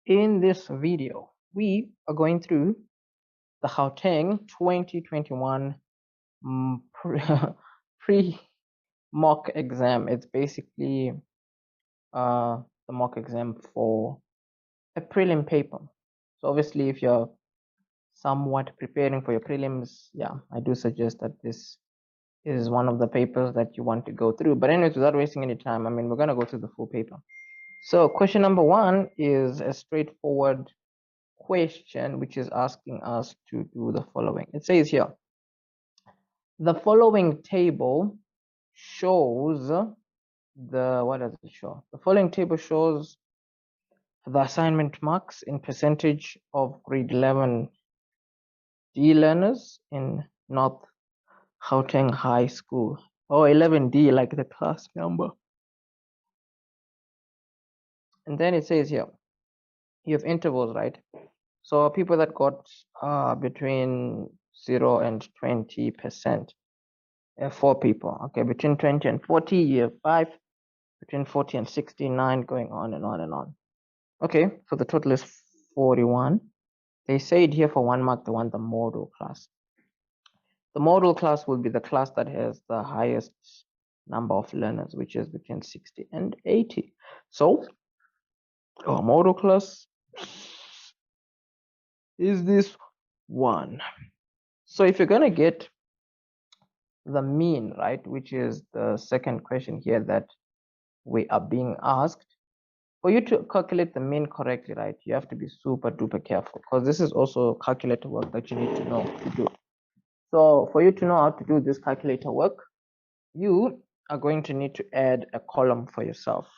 In this video, we are going through the Gauteng 2021 pre-mock exam. It's basically the mock exam for a prelim paper. So obviously, if you're somewhat preparing for your prelims, yeah, I do suggest that this is one of the papers that you want to go through. But anyways, without wasting any time, I mean, we're going to go through the full paper. So question number 1 is a straightforward question which is asking us to do the following. It says here, the following table shows what does it show? The following table shows the assignment marks in percentage of grade 11 D learners in North Gauteng High School. Oh, 11D, like the class number. And then it says here, you have intervals, right? So people that got between 0 and 20%. 4 people. Okay, between 20 and 40, you have 5. Between 40 and 69, going on and on and on. Okay, so the total is 41. They say it here for 1 mark, they want the model class. The model class will be the class that has the highest number of learners, which is between 60 and 80. So our model class is this one. So if you're going to get the mean, right, which is the second question here that we are being asked, for you to calculate the mean correctly, right, you have to be super duper careful, because this is also calculator work that you need to know to do. So for you to know how to do this calculator work, you are going to need to add a column for yourself,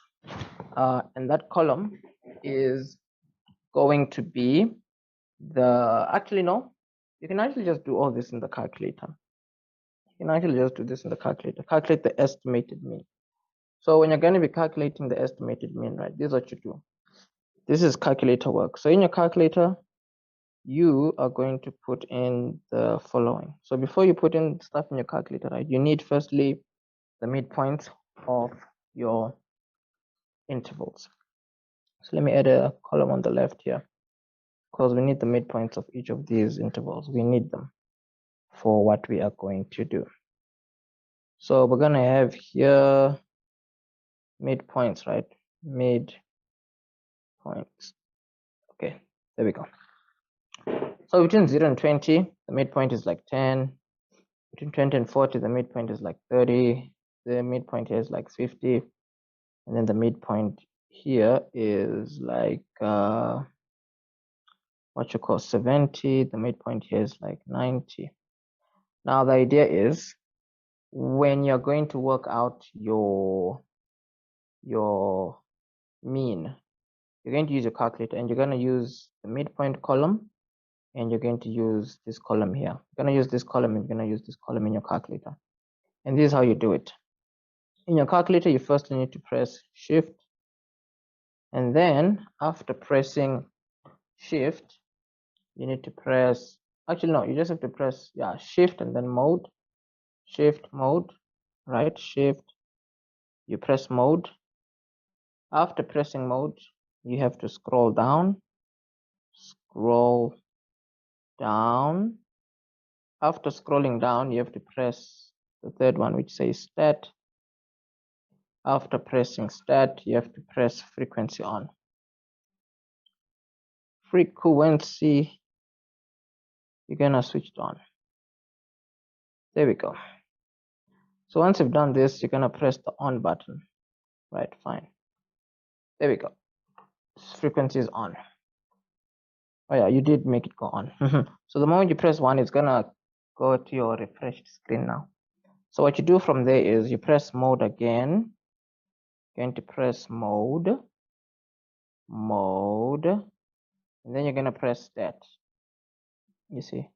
and that column is going to be you can actually just do all this in the calculator. You can actually just do this in the calculator. Calculate the estimated mean. So when you're going to be calculating the estimated mean, right, this is what you do. This is calculator work. So in your calculator, you are going to put in the following. So before you put in stuff in your calculator, right, you need firstly the midpoints of your intervals. So let me add a column on the left here, because we need the midpoints of each of these intervals. We need them for what we are going to do. So we're going to have here midpoints, right? Midpoints. Okay, there we go. So between 0 and 20, the midpoint is like 10. Between 20 and 40, the midpoint is like 30. The midpoint here is like 50. And then the midpoint here is like, 70. The midpoint here is like 90. Now, the idea is when you're going to work out your mean, you're going to use your calculator, and you're going to use the midpoint column, and you're going to use this column here. You're going to use this column, and you're going to use this column in your calculator. And this is how you do it. In your calculator, you first need to press Shift, and then after pressing Shift, you need to press, actually no, you just have to press Shift and then Mode, Shift, Mode, right? Shift, you press Mode. After pressing Mode, you have to scroll down. After scrolling down, you have to press the third one, which says Stat. After pressing Stat, you have to press Frequency on. Frequency, you're gonna switch it on. There we go. So once you've done this, you're gonna press the on button. Right, fine. There we go. Frequency is on. Oh yeah, you did make it go on. So the moment you press 1, it's gonna go to your refreshed screen now. So what you do from there is you press Mode again. You're going to press Mode, and then you're gonna press Stat. You see,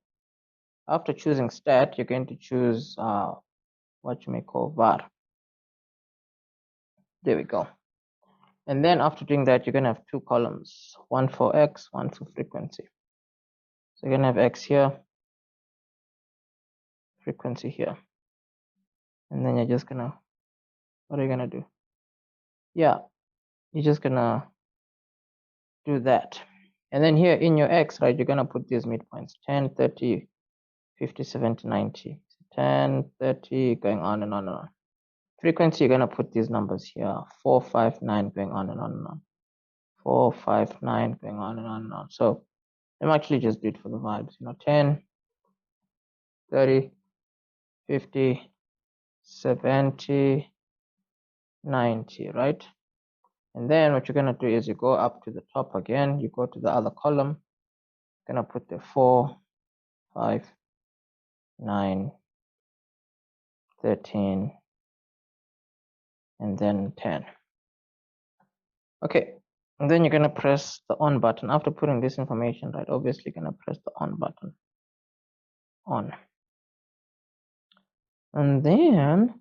after choosing Stat, you're going to choose what you may call var. There we go. And then after doing that, you're gonna have 2 columns, one for X, one for frequency. So you're gonna have X here, frequency here. And then you're just gonna, what are you gonna do? Yeah, you're just gonna do that. And then here in your X, right, you're going to put these midpoints, 10, 30, 50, 70, 90. 10, 30, going on and on and on. Frequency, you're going to put these numbers here, 4, 5, 9, going on and on and on. 4, 5, 9, going on and on and on. So I'm actually just do it for the vibes, 10, 30, 50, 70, 90, right? And then what you're going to do is you go up to the top again, you go to the other column, you're going to put the 4, 5, 9, 13, and then 10. Okay, and then you're going to press the on button. After putting this information, right, obviously you're going to press the on button. On. And then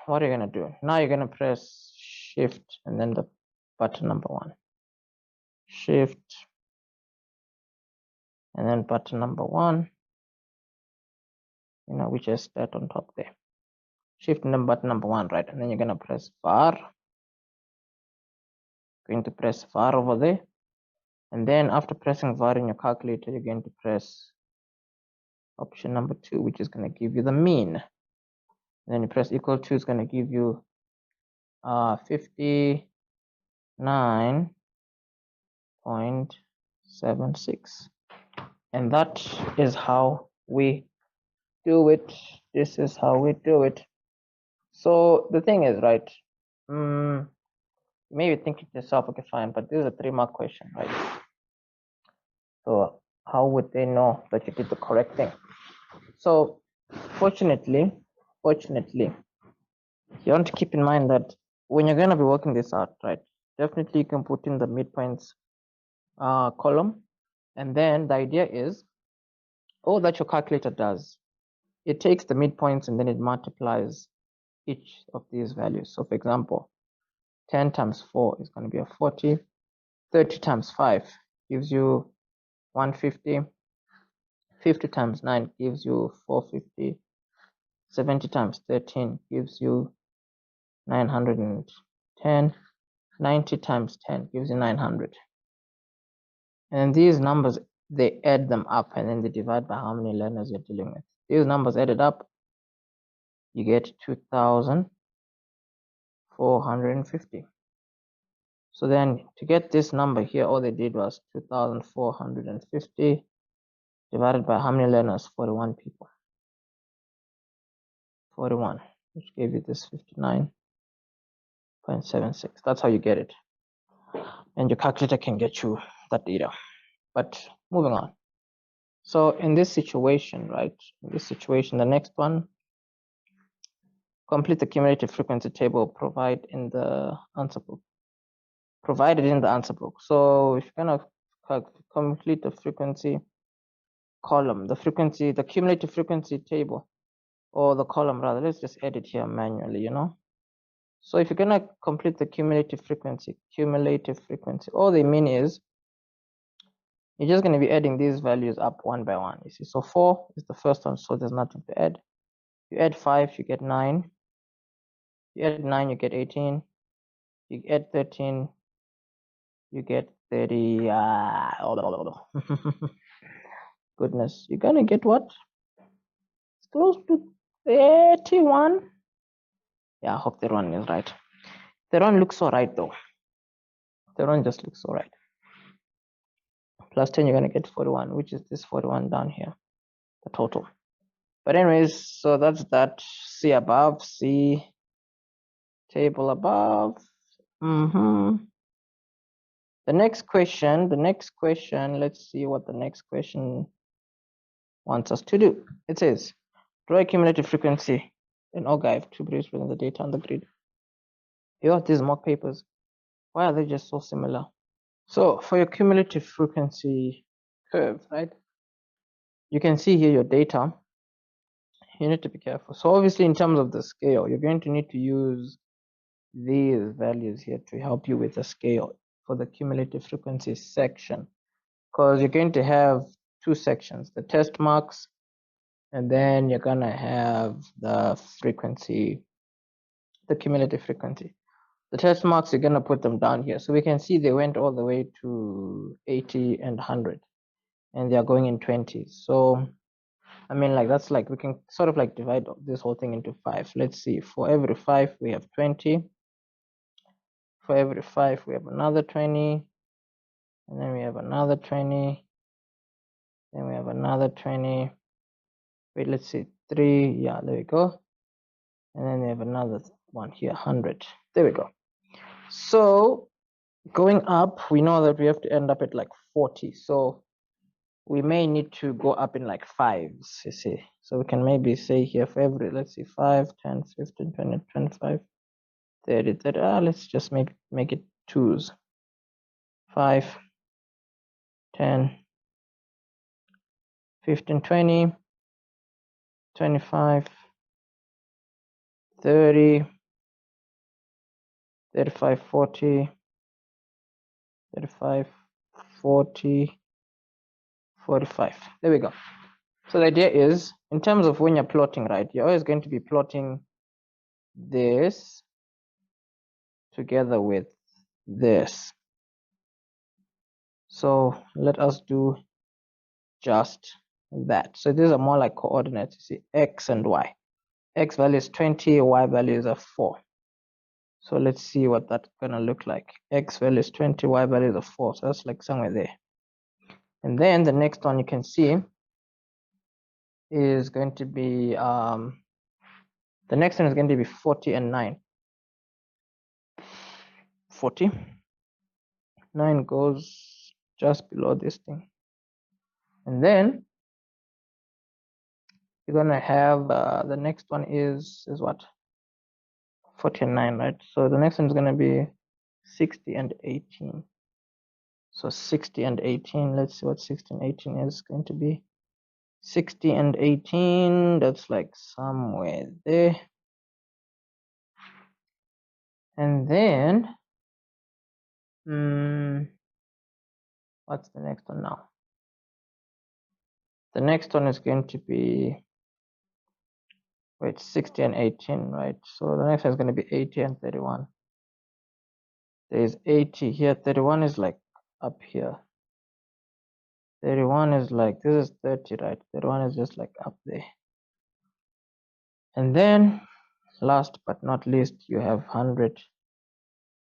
what are you going to do? Now you're going to press shift and then the button number 1. Shift and then button number 1, which is that on top there. Shift and then button number 1, right? And then you're going to press var. Going to press var over there. And then after pressing var in your calculator, you're going to press option number 2, which is going to give you the mean. And then you press equal to, is going to give you 59.76. And that is how we do it. This is how we do it. So the thing is, right, maybe thinking to yourself, okay, fine, but this is a 3-mark question, right? So how would they know that you did the correct thing? So fortunately, you want to keep in mind that when you're going to be working this out, right, definitely you can put in the midpoints column. And then the idea is, all that your calculator does, it takes the midpoints and then it multiplies each of these values. So for example, 10 times 4 is going to be a 40. 30 times 5 gives you 150. 50 times 9 gives you 450. 70 times 13 gives you 910. 90 times 10 gives you 900. And these numbers, they add them up and then they divide by how many learners you're dealing with. These numbers added up, you get 2,450. So then to get this number here, all they did was 2,450 divided by how many learners? 41 people. 41, which gave you this 59.76. That's how you get it. And your calculator can get you that data. But moving on. So in this situation, right? In this situation, the next one, complete the cumulative frequency table provided in the answer book. So if you're gonna complete the frequency column, the cumulative frequency table, or the column rather, let's just edit here manually, So if you're gonna complete the cumulative frequency, all they mean is you're just gonna be adding these values up one by one. You see, so 4 is the first one, so there's nothing to add. You add 5, you get 9. You add 9, you get 18. You add 13, you get 30. Goodness, you're gonna get what? It's close to 31. Yeah, I hope 31 is right. 31 looks so right though. 31 just looks so right. Plus 10, you're gonna get 41, which is this 41 down here, the total. But anyways, so that's that. See above, see table above. The next question, let's see what the next question wants us to do. It says, draw a cumulative frequency in OGIVE to produce within the data on the grid. You have these mock papers. Why are they just so similar? So for your cumulative frequency curve, right? You can see here your data. You need to be careful. So obviously in terms of the scale, you're going to need to use these values here to help you with the scale for the cumulative frequency section, because you're going to have 2 sections, the test marks, and then you're gonna have the frequency, the cumulative frequency. The test marks, you're going to put them down here. So we can see they went all the way to 80 and 100. And they are going in 20s. So, I mean, like, that's like, we can sort of like divide this whole thing into 5. Let's see. For every 5, we have 20. For every 5, we have another 20. And then we have another 20. Then we have another 20. Wait, let's see. 3. Yeah, there we go. And then we have another one here, 100. There we go. So going up, we know that we have to end up at like 40. So we may need to go up in like 5s, you see. So we can maybe say here for every, let's see, 5, 10, 15, 20, 25, 30, 30. Let's just make it 2s. 5, 10, 15, 20, 25, 30, 35, 40, 35, 40, 45. There we go. So the idea is, in terms of when you're plotting, right, you're always going to be plotting this together with this. So let us do just that. So these are more like coordinates, you see, x and y. X value is 20, y value is a 4. So let's see what that's gonna look like. X value is 20, y value is a 4. So that's like somewhere there. And then the next one you can see is going to be the next one is going to be 40 and 9. 40. 9 goes just below this thing. And then you're gonna have the next one is what? 49, right? So the next one is gonna be 60 and 18. So 60 and 18, let's see what 60 and 18 is going to be. 60 and 18, that's like somewhere there. And then, what's the next one now? The next one is going to be, wait, 60 and 18, right? So the next one is going to be 80 and 31. There's 80 here, 31 is like up here. 31 is like, this is 30, right? 31 is just like up there. And then, last but not least, you have 100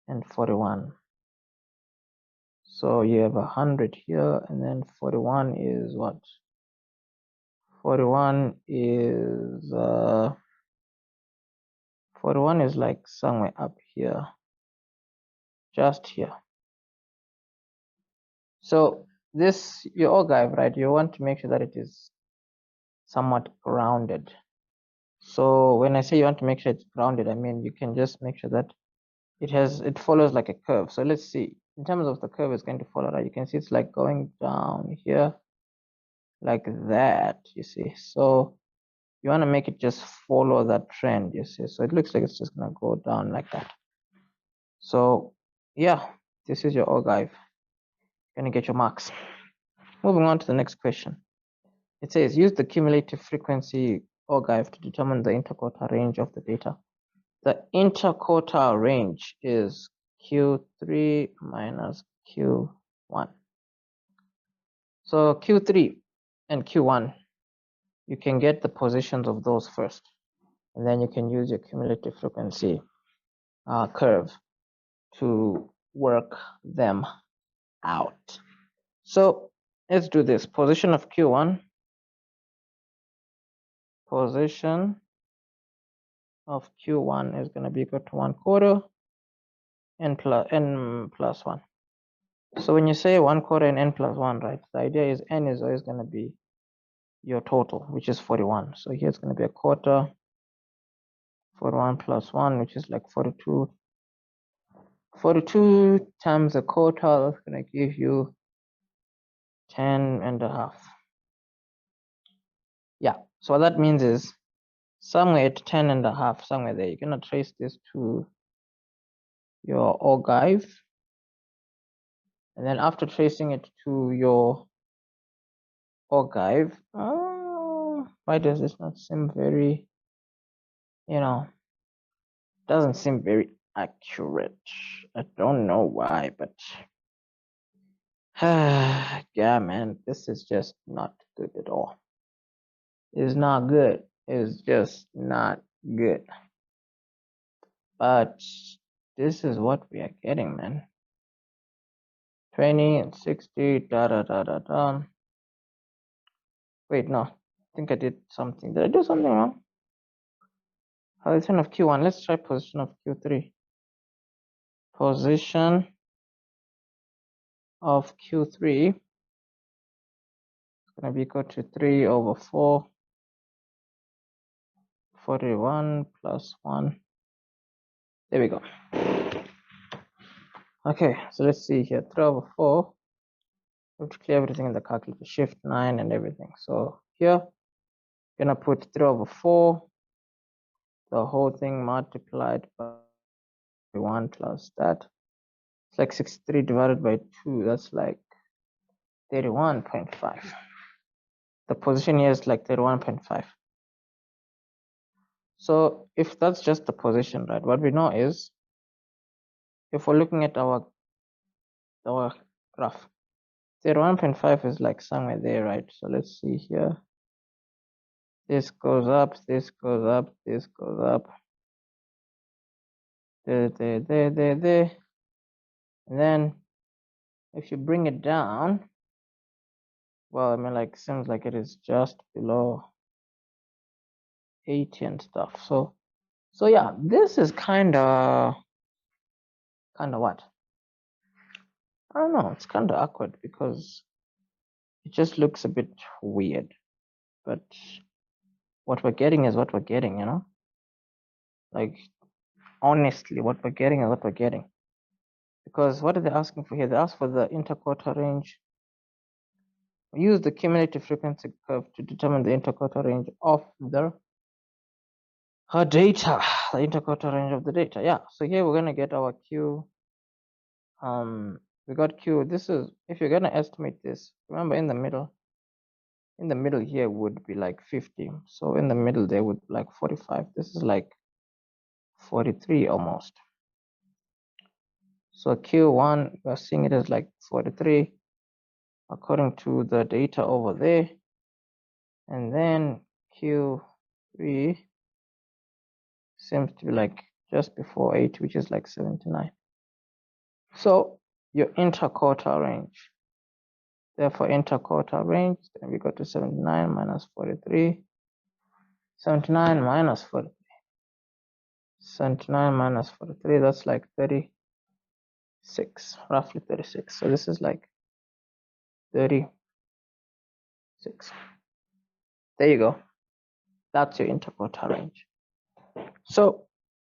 and 41. So you have 100 here, and then 41 is what? 41 is 41 is like somewhere up here, just here. So this, your ogive, right? You want to make sure that it is somewhat grounded. So when I say you want to make sure it's grounded, I mean you can just make sure that it follows like a curve. So let's see, in terms of the curve it's going to follow, right? You can see it's like going down here like that, you see. So you want to make it just follow that trend, you see. So it looks like it's just going to go down like that. So yeah, this is your ogive. You're going to get your marks. Moving on to the next question. It says, use the cumulative frequency ogive to determine the interquartile range of the data. The interquartile range is Q3 minus Q1. So Q3 and Q1, you can get the positions of those first, and then you can use your cumulative frequency curve to work them out. So let's do this. Position of Q1, position of Q1 is going to be equal to 1/4 n plus 1. So when you say 1/4 and n plus 1, right, the idea is n is always going to be your total, which is 41. So here it's going to be 1/4, 41 plus 1, which is like 42. 42 times 1/4 is going to give you 10.5. Yeah, so what that means is somewhere at 10.5, somewhere there, you're going to trace this to your ogive. And then after tracing it to your ogive, why does this not seem very, doesn't seem very accurate. I don't know why, but yeah, man, this is just not good at all. It's not good. It's just not good. But this is what we are getting, man. 20 and 60, da da da da da. Wait, no. I think I did something. Did I do something wrong? Position of Q1. Let's try position of Q3. Position of Q3 is going to be equal to 3 over 4. 41 plus 1. There we go. Okay, so let's see here. 3 over 4. We have to clear everything in the calculator. Shift 9 and everything. So here, I'm going to put 3 over 4. The whole thing multiplied by 1 plus that. It's like 63 divided by 2. That's like 31.5. The position here is like 31.5. So if that's just the position, right, what we know is, if we're looking at our graph, 31.5 is like somewhere there, right? So let's see here. This goes up, this goes up, this goes up. There. And then if you bring it down, well, I mean, like, seems like it is just below 80 and stuff. So yeah, this is kind of what? I don't know. It's kind of awkward because it just looks a bit weird. But what we're getting is what we're getting, you know? Like, honestly, what we're getting is what we're getting. Because what are they asking for here? They ask for the interquarter range. We use the cumulative frequency curve to determine the interquarter range of the data. The interquarter range of the data. Yeah. So here we're gonna get our Q. We got Q. This is, if you're gonna estimate this, remember in the middle here would be like 50. So in the middle there would be like 45. This is like 43 almost. So Q1, we're seeing it as like 43 according to the data over there. And then Q3 seems to be like just before 8, which is like 79. So your interquarter range, therefore interquarter range, then we go to 79 minus 43. 79 minus 43. 79 minus 43, that's like 36, roughly 36. So this is like 36. There you go. That's your interquarter range. So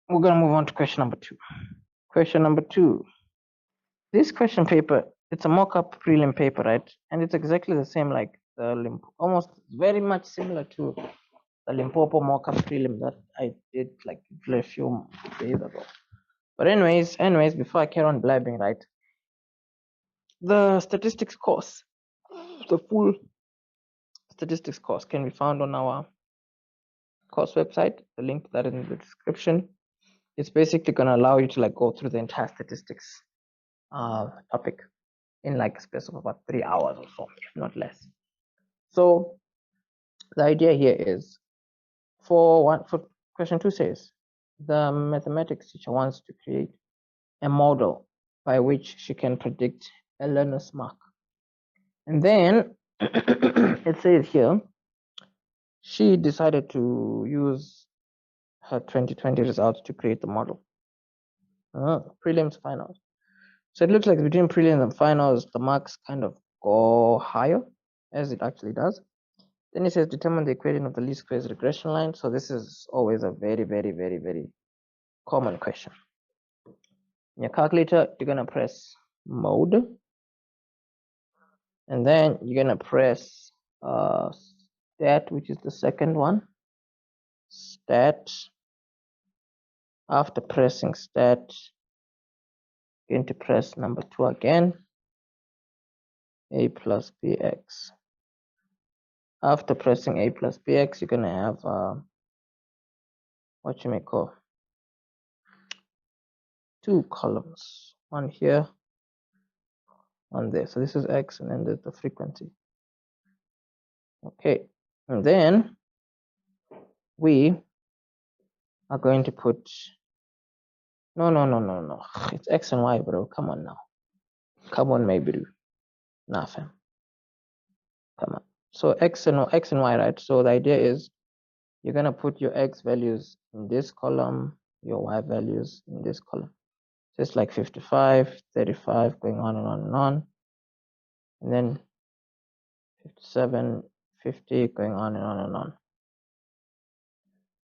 we're going to move on to question number 2. Question number 2. This question paper, it's a mock-up prelim paper, right? And it's exactly the same like the almost very much similar to the Limpopo mock-up prelim that I did like a few days ago. But anyways, before I carry on blabbing, right? The statistics course, the full statistics course can be found on our course website. The link to that is in the description. It's basically going to allow you to like go through the entire statistics topic in like a space of about 3 hours or so, if not less. So the idea here is for question 2 says the mathematics teacher wants to create a model by which she can predict a learner's mark. And then it says here she decided to use her 2020 results to create the model. Prelims, finals. So it looks like between prelims and finals, the marks kind of go higher, as it actually does. Then it says determine the equation of the least squares regression line. So this is always a very, very, very, very common question. In your calculator, you're going to press mode. And then you're going to press stat, which is the second one. Stat. After pressing stat, you're going to press number 2 again. A plus bx. After pressing a plus bx, you're going to have what you may call two columns, one here, one there. So this is x, and then there's the frequency. Okay, and then we are going to put no. It's x and y, bro. Come on now. Come on, maybe. Nah, fam. Come on. So x and y, right? So the idea is you're gonna put your x values in this column, your y values in this column. So it's like 55, 35, going on and on and on. And then 57, 50, going on and on and on.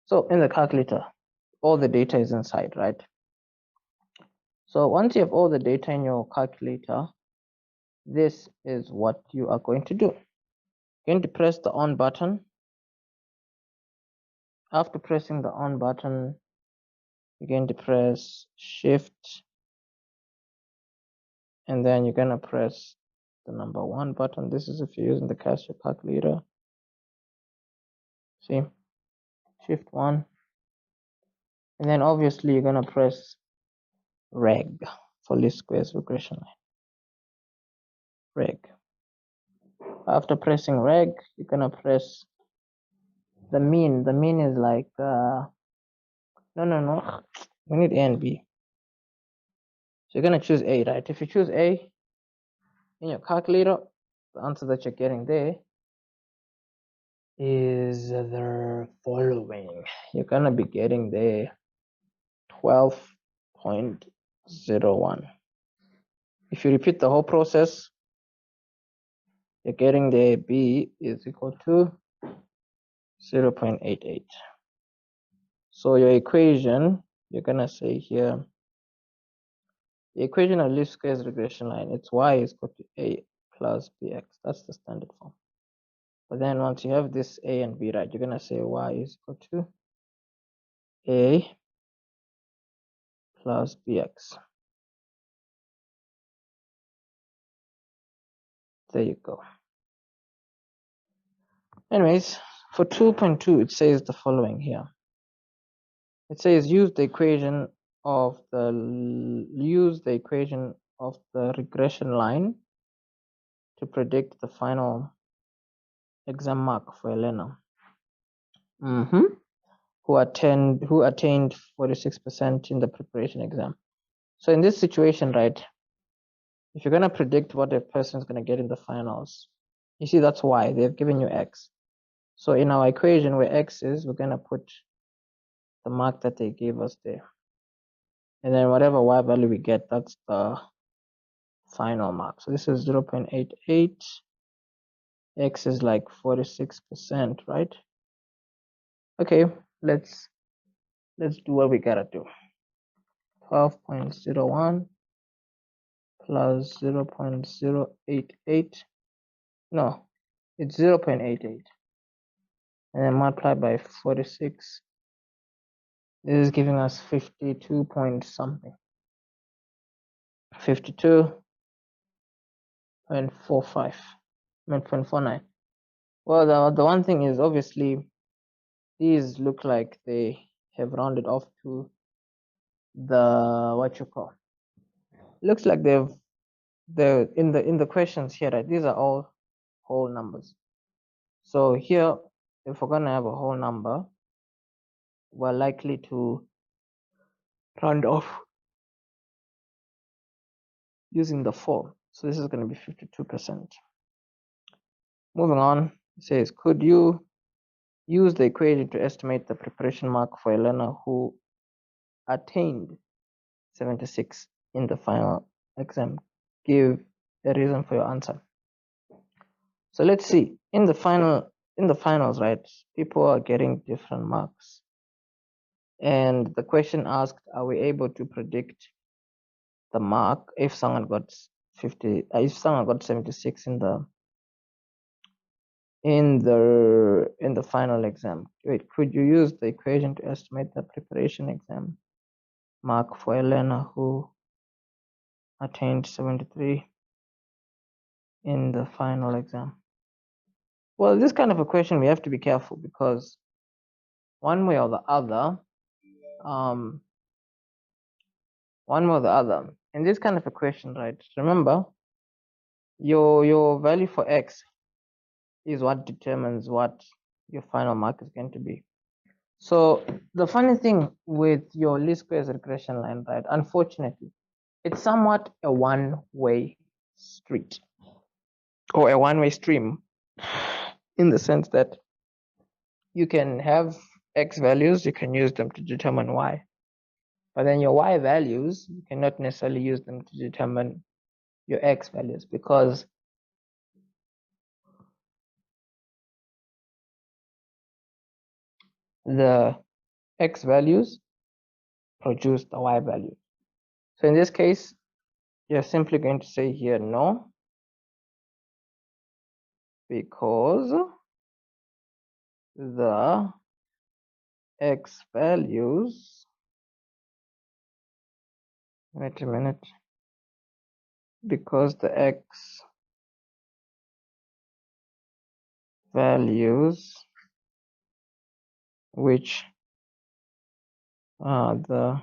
So in the calculator, all the data is inside, right? So once you have all the data in your calculator, this is what you are going to do. You're going to press the on button. After pressing the on button, you're going to press shift, and then you're going to press the number 1 button. This is if you're using the Casio calculator. See, shift 1, and then obviously you're going to press reg for least squares regression line. Reg. After pressing reg, you're going to press the mean. The mean is like no, we need A and B. So you're going to choose A, right? If you choose A in your calculator, the answer that you're getting there is the following. You're going to be getting there 12.01. If you repeat the whole process, you're getting the B is equal to 0.88. So your equation, you're going to say here, the equation of least squares regression line, it's y is equal to A plus bx. That's the standard form. But then once you have this A and B, right, you're going to say y is equal to A plus bx. There you go. Anyways, for 2.2, it says the following here. It says use the equation of the regression line to predict the final exam mark for a learner who attained 46% in the preparation exam. So in this situation, right, if you're gonna predict what a person is gonna get in the finals, you see that's why they've given you x. So in our equation where x is, we're gonna put the mark that they gave us there, and then whatever y value we get, that's the final mark. So this is 0.88. X is like 46%, right? Okay, let's do what we gotta do. 12.01 plus 0.088. No, it's 0.88. And then multiply by 46. This is giving us 52 point something. 52.45. 0.49. Well, the one thing is obviously these look like they have rounded off to the what you call. Looks like they've in the questions here, right? These are all whole numbers. So here, if we're gonna have a whole number, we're likely to round off using the 4. So this is going to be 52%. Moving on, it says, could you use the equation to estimate the preparation mark for a learner who attained 76 in the final exam? Give a reason for your answer. So let's see. In the finals, right, people are getting different marks. And the question asked, are we able to predict the mark if someone got 76 in the final exam? Wait, could you use the equation to estimate the preparation exam mark for a learner who attained 73 in the final exam? Well, this kind of a question, we have to be careful because one way or the other, one or the other. In this kind of a question, right? Remember, your value for x is what determines what your final mark is going to be. So the funny thing with your least squares regression line, right? Unfortunately, it's somewhat a one-way street or a one-way stream, in the sense that you can have x values, you can use them to determine y, but then your y values, you cannot necessarily use them to determine your x values, because the x values produce the y value. So in this case, you're simply going to say here no, because the x values, wait a minute, because the x values which are the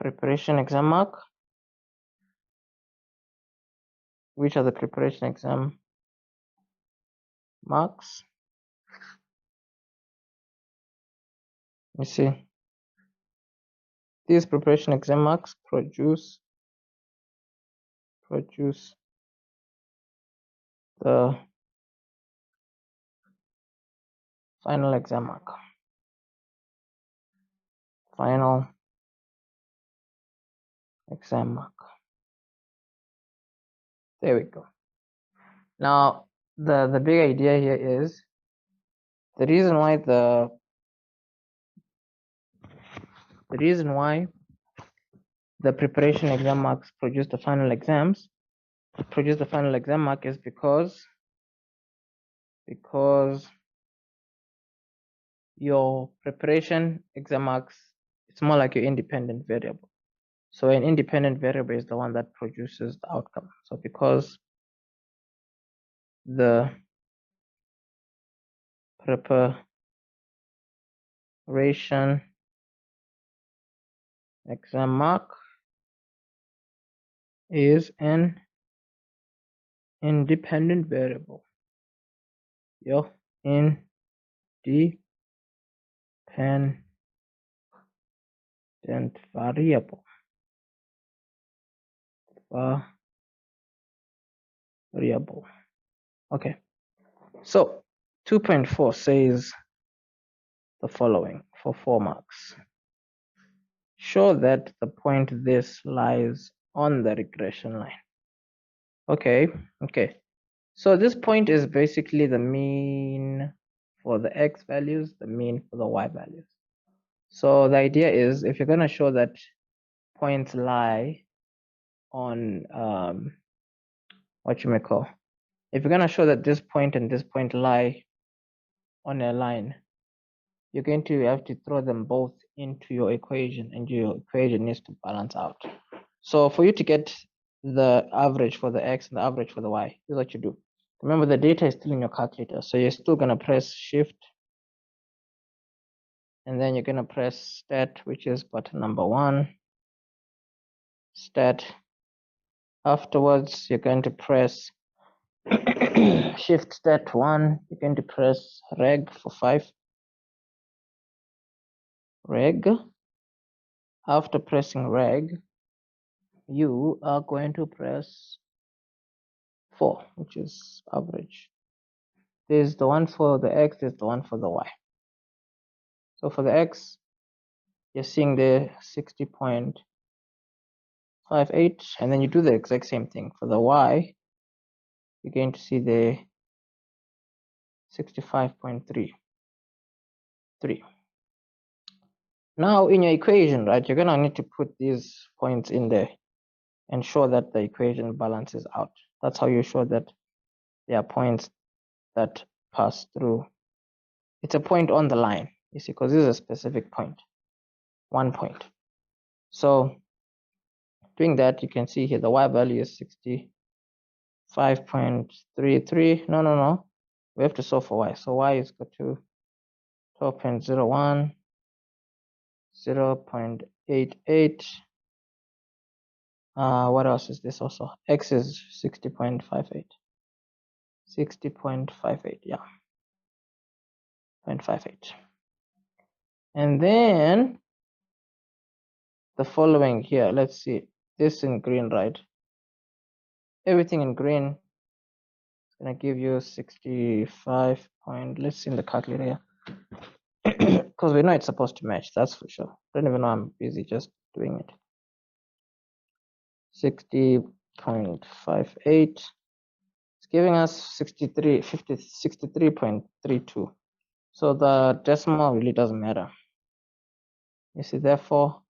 preparation exam mark, which are the preparation exam marks, you see, these preparation exam marks produce the final exam mark. Final exam mark. There we go. Now, the big idea here is the reason why the preparation exam marks produce the final exam mark is because your preparation exam marks, it's more like your independent variable. So an independent variable is the one that produces the outcome. So because the preparation exam mark is an independent variable. Your independent variable. Okay. So 2.4 says the following for 4 marks. Show that the point this lies on the regression line. Okay. So this point is basically the mean for the x values, the mean for the y values. So the idea is, if you're going to show that points lie on what you may call, if you're going to show that this point and this point lie on a line, you're going to have to throw them both into your equation, and your equation needs to balance out. So for you to get the average for the x and the average for the y, this is what you do. Remember, the data is still in your calculator, so you're still going to press shift, and then you're going to press stat, which is button number 1, stat. Afterwards, you're going to press shift stat 1, you're going to press reg for 5, reg. After pressing reg, you are going to press 4, which is average. There's the one for the x, there's the one for the y. So for the x, you're seeing the 60.58, and then you do the exact same thing. For the y, you're going to see the 65.33. Now in your equation, right, you're gonna need to put these points in there and show that the equation balances out. That's how you show that there are points that pass through. It's a point on the line, you see, because this is a specific point, 1 point. So doing that, you can see here the y value is 65.33. No. We have to solve for y. So y is equal to 12.01, 0.88. What else is this also? X is 60.58. 60.58, yeah. 0.58. And then the following here, let's see. This in green, right? Everything in green is gonna give you 65 point. Let's see in the calculator here. Because we know it's supposed to match, that's for sure. Don't even know I'm busy just doing it. 60.58. It's giving us 63.32. So the decimal really doesn't matter. You see, therefore,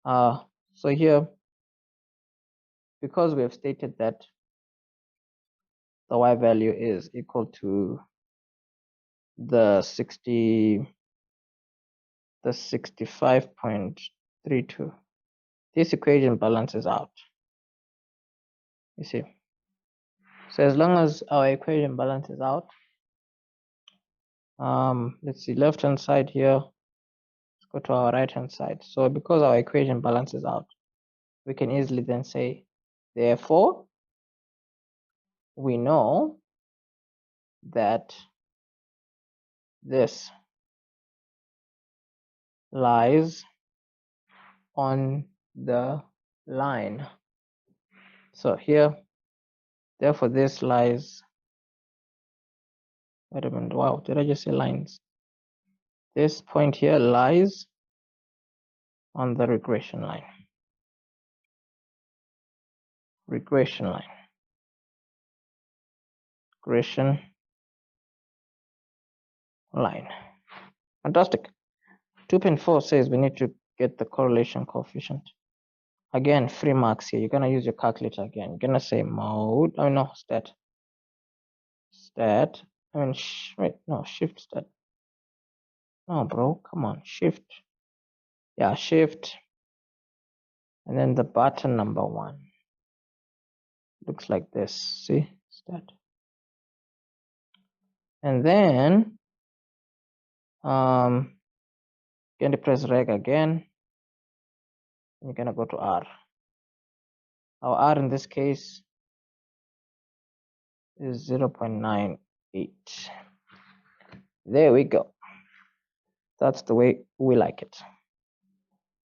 so here, because we have stated that the y value is equal to the 65.32, this equation balances out. You see, so as long as our equation balances out, let's see, left hand side here, let's go to our right hand side. So because our equation balances out, we can easily then say, therefore, we know that this lies on the line. So here, therefore this lies, wait a minute, wow, did I just say lines? This point here lies on the regression line. Regression line. Regression line. Fantastic. 2.4 says we need to get the correlation coefficient. Again, free marks here. You're gonna use your calculator again. You're gonna say mode. Oh no, stat. Stat. I mean, wait, no, shift stat. No, bro, come on, shift. Yeah, shift. And then the button number 1 looks like this. See, stat. And then you're going to press reg again. You're gonna go to R. Our R in this case is 0.98. There we go. That's the way we like it.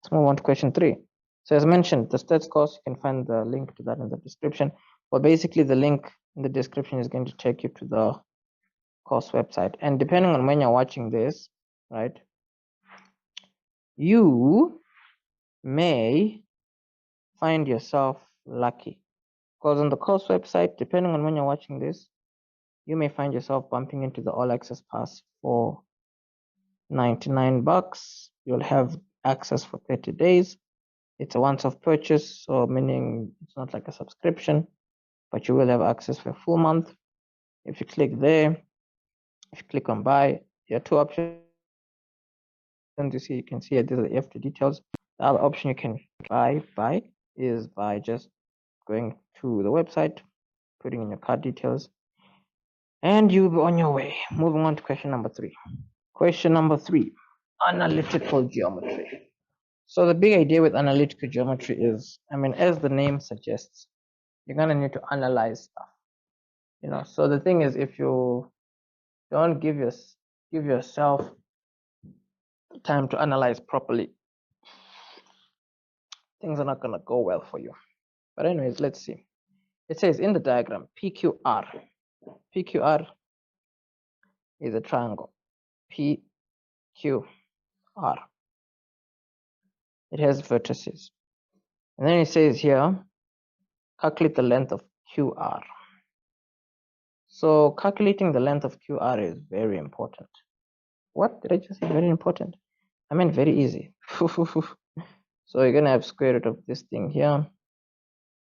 Let's move on to question 3. So as mentioned, the stats course, you can find the link to that in the description. But basically the link in the description is going to take you to the course website. And depending on when you're watching this, right, you may find yourself lucky. Because on the course website, depending on when you're watching this, you may find yourself bumping into the all access pass for 99 bucks. You'll have access for 30 days. It's a once-off purchase, so meaning it's not like a subscription, but you will have access for a full month. If you click there, if you click on buy, there are 2 options. You see, you can see these are the FT details. The other option you can buy is by just going to the website, putting in your card details, and you'll be on your way. Moving on to question number 3. Question number 3, analytical geometry. So the big idea with analytical geometry is, I mean, as the name suggests, you're gonna need to analyze stuff. You know, so the thing is, if you don't give yourself time to analyze properly, things are not gonna go well for you. But anyways, let's see. It says in the diagram, PQR is a triangle. PQR. It has vertices. And then it says here, calculate the length of QR. So calculating the length of QR is very important. What did I just say? Very important. I meant very easy. So you're gonna have square root of this thing here.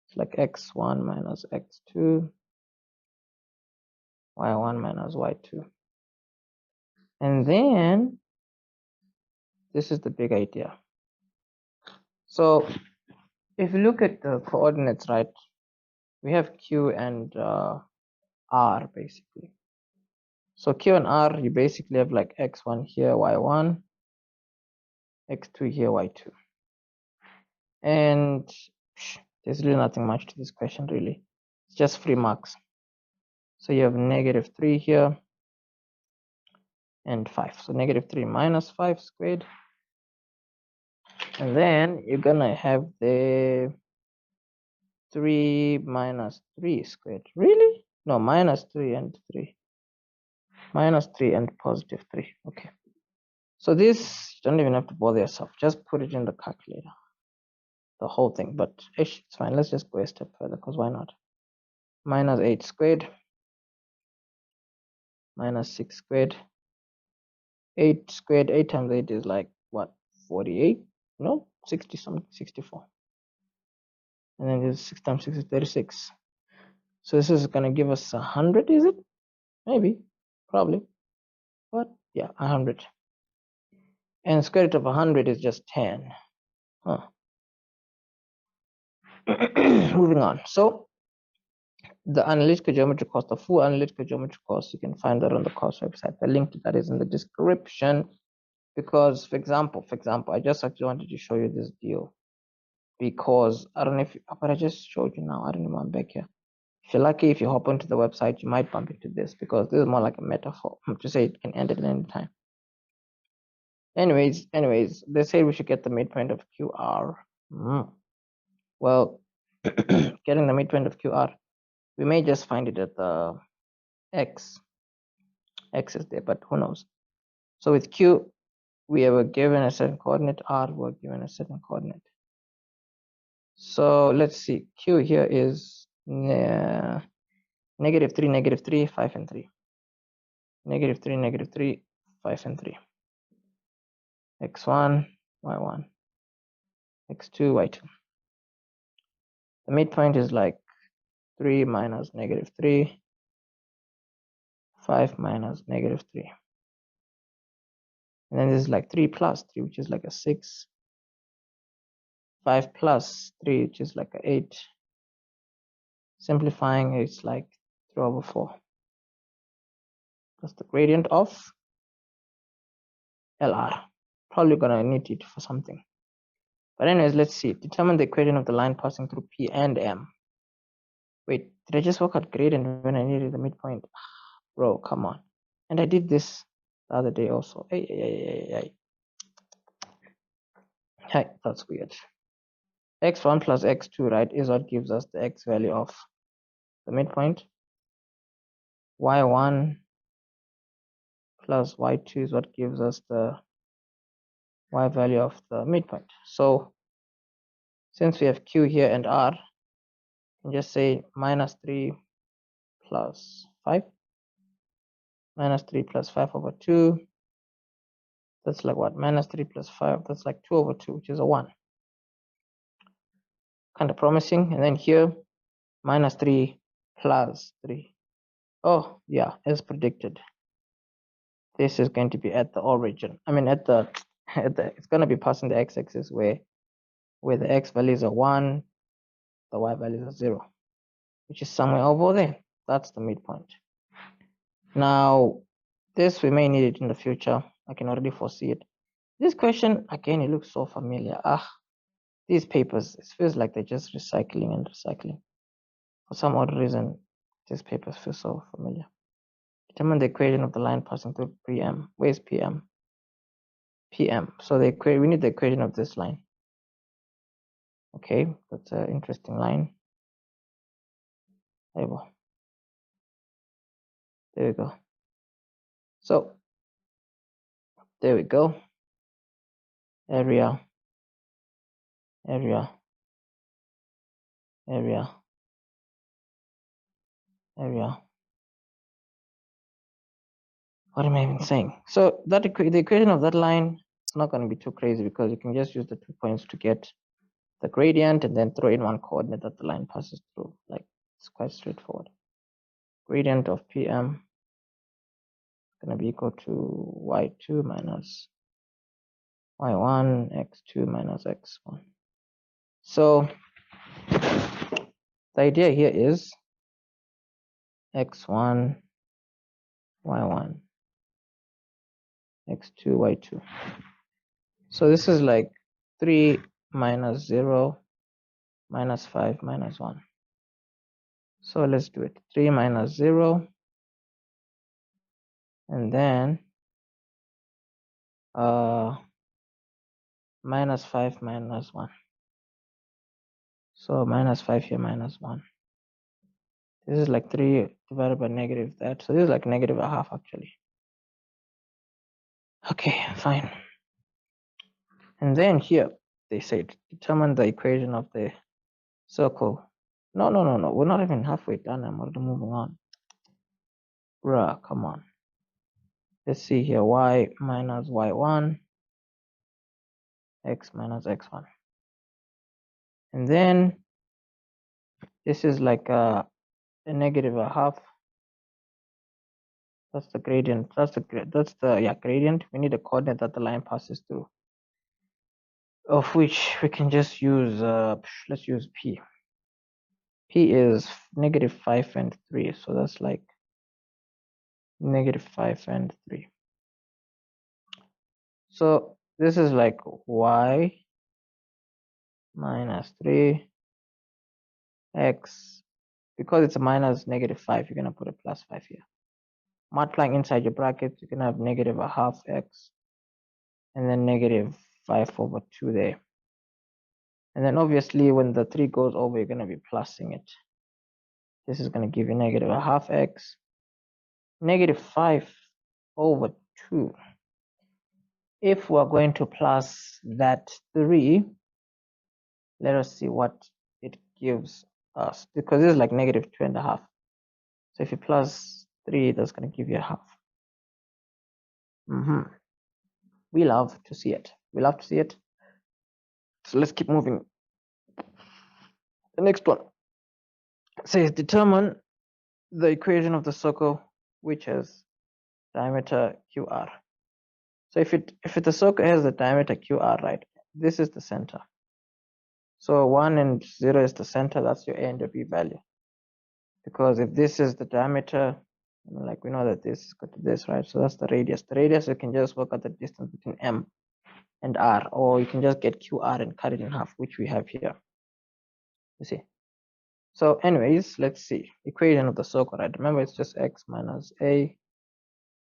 It's like x1 minus x2, y1 minus y2. And then this is the big idea. So if you look at the coordinates, right, we have Q and R basically. So Q and R, you basically have like x1 here, y1, x2 here, y2. And there's really nothing much to this question, really. It's just free marks. So you have -3 here and 5. So -3 minus 5 squared. And then you're gonna have the 3 minus 3 squared. Really? No, minus 3 and 3. Minus 3 and positive 3. Okay. So this, you don't even have to bother yourself. Just put it in the calculator. The whole thing. But it's fine. Let's just go a step further, because why not? Minus 8 squared. Minus 6 squared. 8 squared. 8 times 8 is like, what? 48? No? 60 something. 64. And then this 6 times 6 is 36. So this is going to give us 100, is it? Maybe. Probably. But yeah, 100. And square root of 100 is just 10. Huh. Moving on. So the analytical geometry course, the full analytical geometry course, you can find that on the course website. The link to that is in the description. Because, for example, I just actually wanted to show you this deal. Because I don't know if, but I just showed you now. I don't know. I'm back here. If you're lucky, if you hop onto the website, you might bump into this, because this is more like a metaphor to say it can end at any time. Anyways, they say we should get the midpoint of QR. Well, getting the midpoint of QR, we may just find it at the X is there, but who knows? So with Q, we were given a certain coordinate, R we're given a certain coordinate. So let's see, Q here is -3, -3, 5 and 3. -3, -3, 5 and 3. X1, Y1, X2, Y2. The midpoint is like 3 minus -3, 5 minus -3. And then this is like 3 plus 3, which is like a 6. 5 plus 3, which is like a 8. Simplifying, it's like 3/4. That's the gradient of LR. Probably gonna need it for something. But anyways, let's see. Determine the equation of the line passing through P and M. Wait, did I just work out gradient when I needed the midpoint? Bro, come on. And I did this the other day also. Hey, that's weird. X1 plus X2, right, is what gives us the X value of the midpoint. Y1 plus Y2 is what gives us the Y value of the midpoint. So since we have Q here and R, you can just say -3 plus 5. -3 plus 5/2. That's like what? -3 plus 5. That's like 2/2, which is a 1. Kind of promising. And then here, -3 plus 3. Oh, yeah, as predicted. This is going to be at the origin. I mean, at the it's going to be passing the x-axis where the x values are 1, the y values are 0, which is somewhere over there. That's the midpoint. Now, this we may need it in the future. I can already foresee it. This question, again, it looks so familiar. These papers, it feels like they're just recycling and recycling. For some odd reason, these papers feel so familiar. Determine the equation of the line passing through PM. Where's PM? PM. So we need the equation of this line. Okay, that's an interesting line. There we go. So there we go. Area. What am I even saying? So that the equation of that line is not going to be too crazy, because you can just use the 2 points to get the gradient and then throw in one coordinate that the line passes through. Like, it's quite straightforward. Gradient of PM is going to be equal to y2 minus y1, x2 minus x1. So the idea here is x1, y1, x2, y2. So this is like 3 minus 0 minus 5 minus 1. So let's do it. 3 minus 0 and then minus 5 minus 1. So minus 5 here minus 1. This is like 3 divided by negative that. So this is like negative a half actually. Okay, fine. And then here they said determine the equation of the circle. No. We're not even halfway done. I'm already moving on. Bruh, come on. Let's see here. Y minus y1, x minus x1. And then this is like a negative a half. That's the gradient. That's the gradient. We need a coordinate that the line passes through, of which we can just use let's use p. P is negative 5 and 3, so that's like negative 5 and 3. So this is like y minus 3 x. Because it's a minus negative 5, you're gonna put a plus 5 here. Multiplying inside your brackets, you can have negative a half x and then negative 5 over 2 there. And then obviously when the 3 goes over, you're gonna be plusing it. This is gonna give you negative a half x, negative 5 over 2. If we're going to plus that 3, let us see what it gives us, because this is like negative 2.5. So if you plus 3, that's going to give you a half. We love to see it. We love to see it. So let's keep moving. The next one says determine the equation of the circle which has diameter QR. So if the circle has the diameter QR, right, this is the center. So 1 and 0 is the center. That's your A and your B value. Because if this is the diameter, like we know that this is equal to this, right? So that's the radius. The radius, you can just work out the distance between M and R, or you can just get QR and cut it in half, which we have here. You see. So anyways, let's see. Equation of the circle, right? Remember, it's just x minus a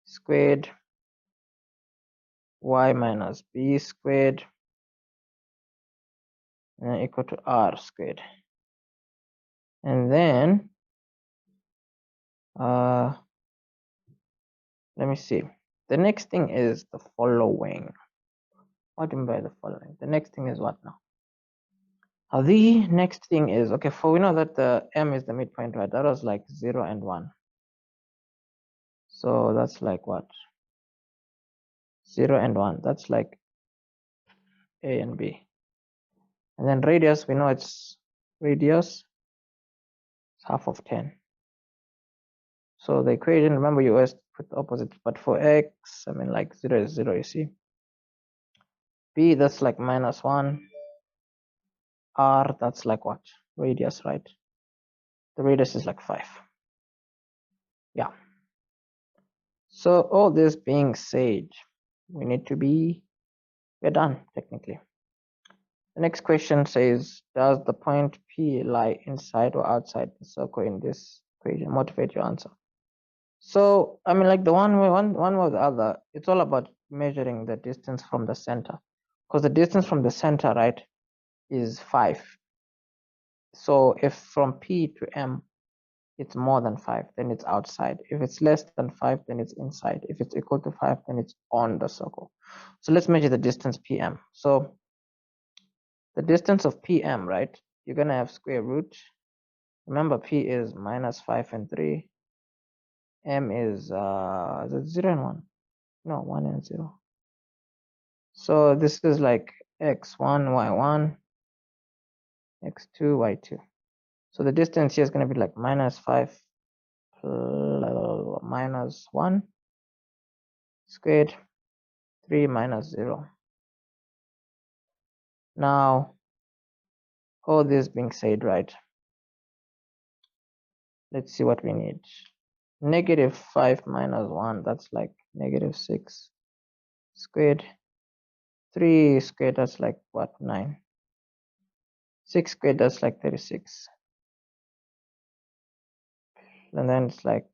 squared, y minus b squared, and equal to r squared. And then, let me see. The next thing is the following. What do you mean by the following? The next thing is what now? The next thing is, okay, we know that the M is the midpoint, right? That was like 0 and 1. So that's like what? 0 and 1. That's like A and B. And then radius, we know it's radius is half of 10. So the equation, remember you always put the opposite, but for x, I mean like 0 is 0, you see. B, that's like minus 1. R, that's like what? Radius, right? The radius is like 5. Yeah. So all this being said, we're done technically. The next question says, does the point P lie inside or outside the circle in this equation? Motivate your answer. So I mean, like the one way or the other, it's all about measuring the distance from the center, because the distance from the center, right, is 5. So if from P to M it's more than 5, then it's outside. If it's less than 5, then it's inside. If it's equal to 5, then it's on the circle. So let's measure the distance PM. So the distance of PM, right, you're gonna have square root. Remember, P is minus 5 and 3. M is it 0 and 1? No, 1 and 0. So this is like x1, y1, x2, y2. So the distance here is going to be like minus 5 minus 1 squared, 3 minus 0. Now, all this being said, right, let's see what we need. Negative 5 minus 1, that's like negative 6 squared. 3 squared, that's like what, 9. 6 squared, that's like 36. And then it's like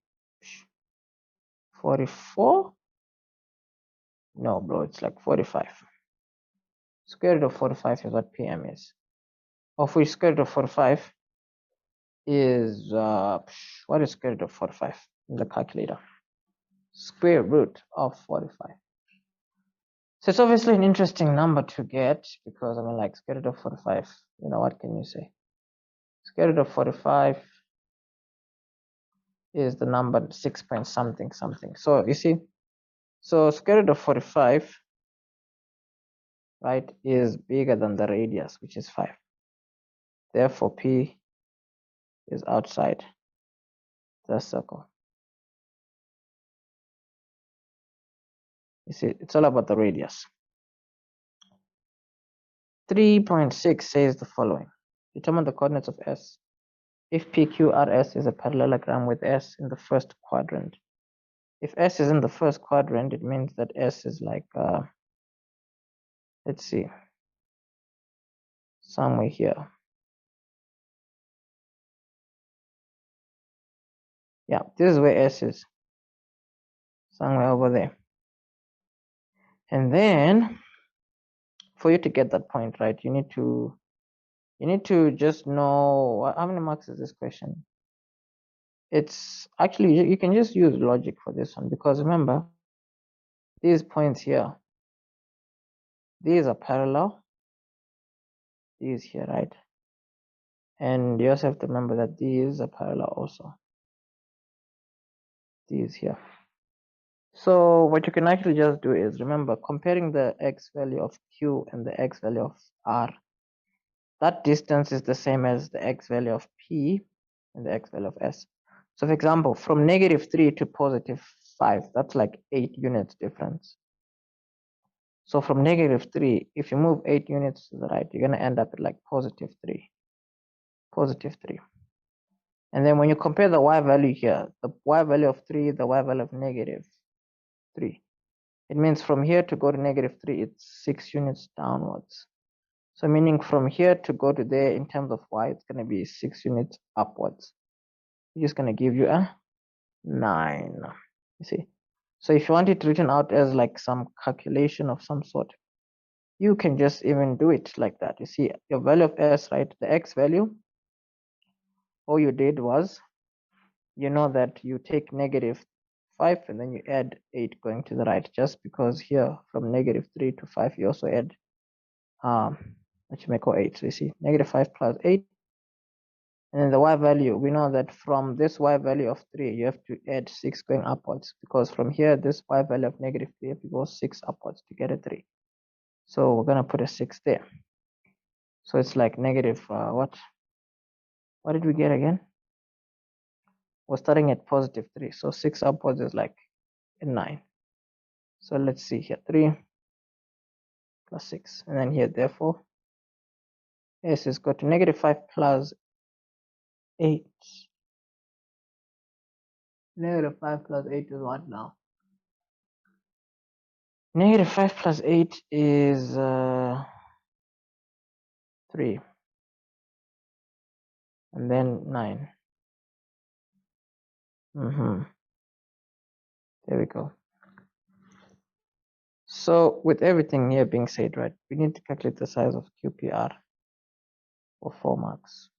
44. No, bro, it's like 45. Square root of 45 is what PM is. Of which square root of 45 is, what is square root of 45 in the calculator? Square root of 45. So it's obviously an interesting number to get because, I mean, like square root of 45, you know, what can you say? Square root of 45 is the number 6 point something something. So you see, so square root of 45, right, is bigger than the radius, which is 5. Therefore, P is outside the circle. You see, it's all about the radius. 3.6 says the following. Determine the coordinates of S if PQRS is a parallelogram with S in the first quadrant. If S is in the first quadrant, it means that S is like, let's see, somewhere here. Yeah, this is where S is, somewhere over there. And then for you to get that point, right, you need to just know, how many marks is this question? It's actually, you can just use logic for this one, because remember, these points here, these are parallel, these here, right? And you also have to remember that these are parallel also, these here. So what you can actually just do is, remember, comparing the x value of Q and the x value of R, that distance is the same as the x value of P and the x value of S. So for example, from -3 to +5, that's like 8 units difference. So from -3, if you move 8 units to the right, you're going to end up at like +3. And then when you compare the y value here, the y value of 3, the y value of -3, it means from here to go to -3, it's 6 units downwards. So meaning from here to go to there in terms of y, it's going to be 6 units upwards, which is going to give you a 9. You see? So if you want it written out as like some calculation of some sort, you can just even do it like that. You see, your value of S, right, the x value, all you did was, you know that you take -5 and then you add 8 going to the right, just because here from -3 to 5 you also add what you may call 8. So you see, -5 plus 8, and then the y value, we know that from this y value of 3 you have to add 6 going upwards, because from here this y value of -3 you have to go 6 upwards to get a 3. So we're gonna put a 6 there. So it's like negative what did we get again? We're starting at +3, so 6 upwards is like a 9. So let's see here, 3 plus 6, and then here, therefore, S is equal to -5 plus 8. -5 plus 8 is what now? -5 plus 8 is 3, and then 9. There we go. So with everything here being said, right, we need to calculate the size of QPR for 4 marks.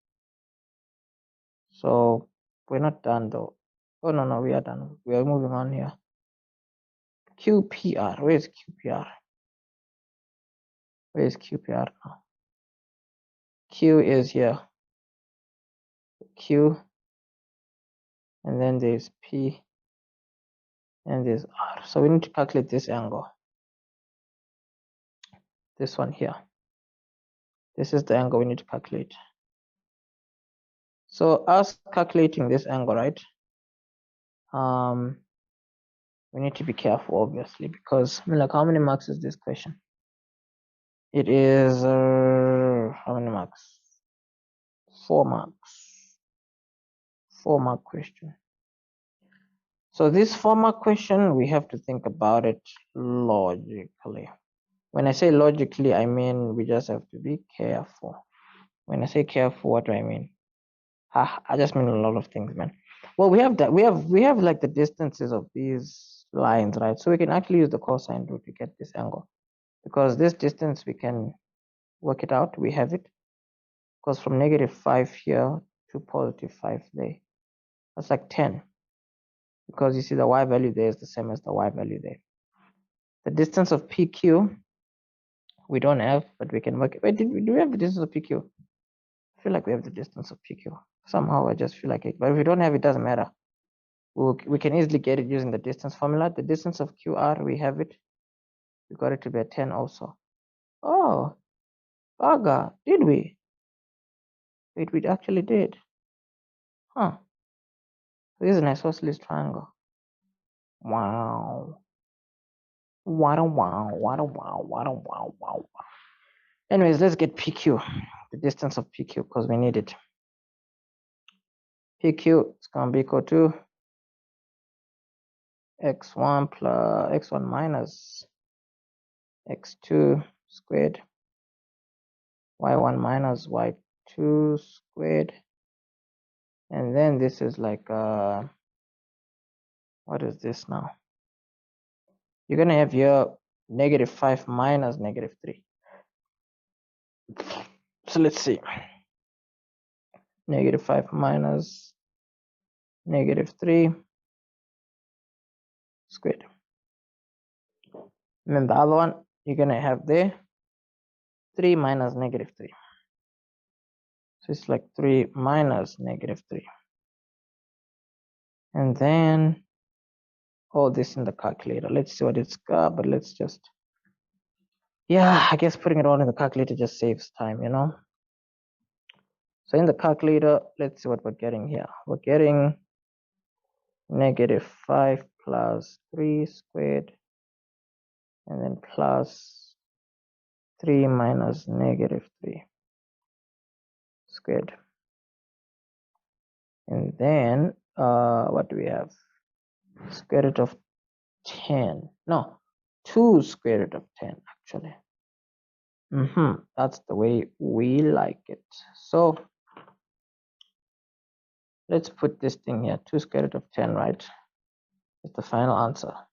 So we're not done though. Oh no, we are done. We are moving on here. QPR, where's QPR? Where's QPR now? Q is here. Q, and then there's P, and there's R. So we need to calculate this angle. This one here. This is the angle we need to calculate. So us calculating this angle, right? We need to be careful, obviously, because I mean, like, how many marks is this question? It is how many marks? 4 marks. 4-mark question. So this 4-mark question, we have to think about it logically. When I say logically, I mean we just have to be careful. When I say careful, what do I mean? I just mean a lot of things, man. Well, we have that. We have like the distances of these lines, right? So we can actually use the cosine rule to get this angle, because this distance we can work it out. We have it, because from -5 here to +5 there, that's like 10. Because you see the y value there is the same as the y value there. The distance of PQ we don't have, but we can work it. Wait, do we have the distance of PQ? I feel like we have the distance of PQ. Somehow I just feel like it. But if we don't have it, doesn't matter. We can easily get it using the distance formula. The distance of QR, we have it. We got it to be a 10 also. Oh, bugger, did we? Wait, we actually did. Huh. So this is an isosceles triangle. Wow. Wow. Anyways, let's get PQ, the distance of PQ, because we need it. PQ is going to be equal to x1 plus x1 minus x2 squared, y1 minus y2 squared, and then this is like what is this now? You're gonna have your -5 minus -3. So let's see. -5 minus -3 squared. And then the other one you're gonna have there 3 minus -3. So it's like 3 minus -3. And then all this in the calculator. Let's see what it's got, but let's just, yeah, I guess putting it all in the calculator just saves time, you know. So in the calculator, let's see what we're getting here. We're getting -5 plus 3 squared, and then plus 3 minus -3 squared. And then what do we have? Square root of 10. No, 2 square root of 10 actually. That's the way we like it. So let's put this thing here, 2 square root of 10, right? It's the final answer.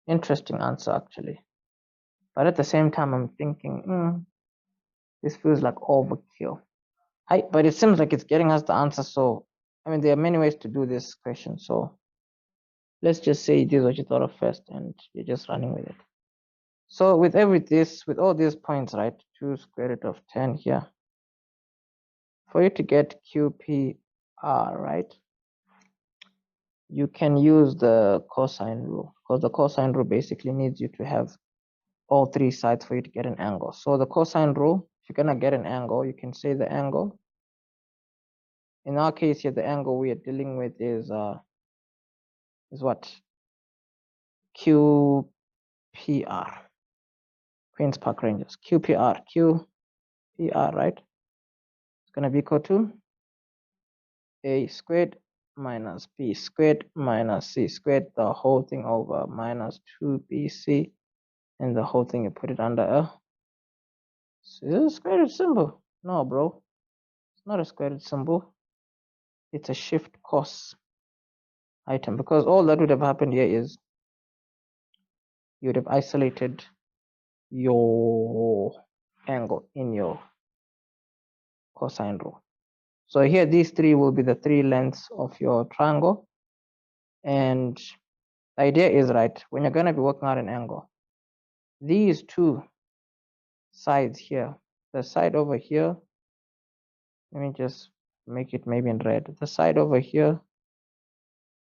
Interesting answer actually. But at the same time, I'm thinking, this feels like overkill. But it seems like it's getting us the answer. So, I mean, there are many ways to do this question. So let's just say this is what you thought of first and you're just running with it. So with all these points, right, 2 square root of 10 here, for you to get QPR, right, you can use the cosine rule, because the cosine rule basically needs you to have all 3 sides for you to get an angle. So the cosine rule, if you're gonna get an angle, you can say the angle. In our case here, the angle we are dealing with is what? QPR, Queens Park Rangers. QPR, right? It's gonna be equal to A squared minus B squared minus C squared, the whole thing over minus 2BC, and the whole thing you put it under a. Is it a square root symbol? No, bro. It's not a square root symbol. It's a shift cos item, because all that would have happened here is you would have isolated your angle in your cosine rule. So here these 3 will be the 3 lengths of your triangle, and the idea is, right, when you're going to be working out an angle, these 2 sides here, the side over here, let me just make it maybe in red, the side over here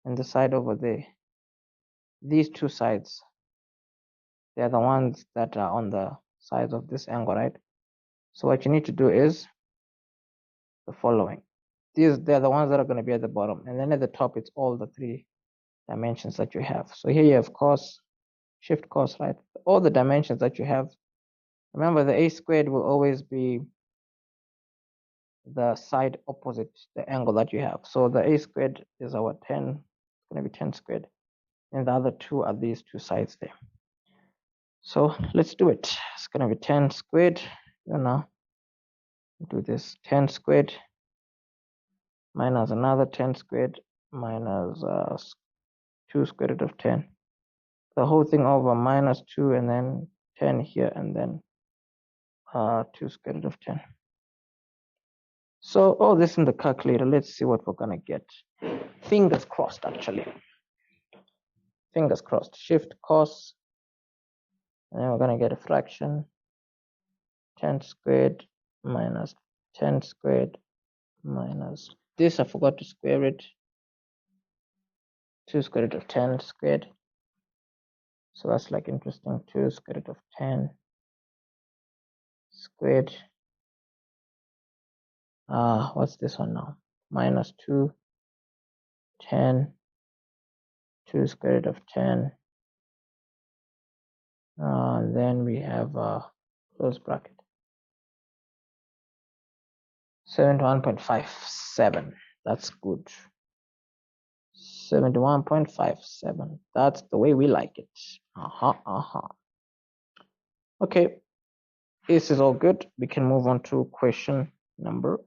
and the side over there, these 2 sides, they're the ones that are on the sides of this angle, right? So what you need to do is the following. They're the ones that are going to be at the bottom, and then at the top it's all the 3 dimensions that you have. So here you have cos, shift cos, right? All the dimensions that you have. Remember, the A squared will always be the side opposite the angle that you have. So the A squared is our 10, it's going to be 10 squared, and the other 2 are these 2 sides there. So let's do it. It's gonna be 10 squared. You know, do this 10 squared minus another 10 squared minus 2 square root of 10. The whole thing over minus 2 and then 10 here and then 2 square root of 10. So all this in the calculator. Let's see what we're gonna get. Fingers crossed, actually. Fingers crossed. Shift cos, and then we're gonna get a fraction. 10 squared minus 10 squared minus this. I forgot to square it. 2 square root of 10 squared. So that's like interesting. 2 square root of 10 squared. What's this one now? Minus 2, 10, 2 square root of 10. And then we have close bracket. 71.57. That's good. 71.57. That's the way we like it. Okay, this is all good. We can move on to question number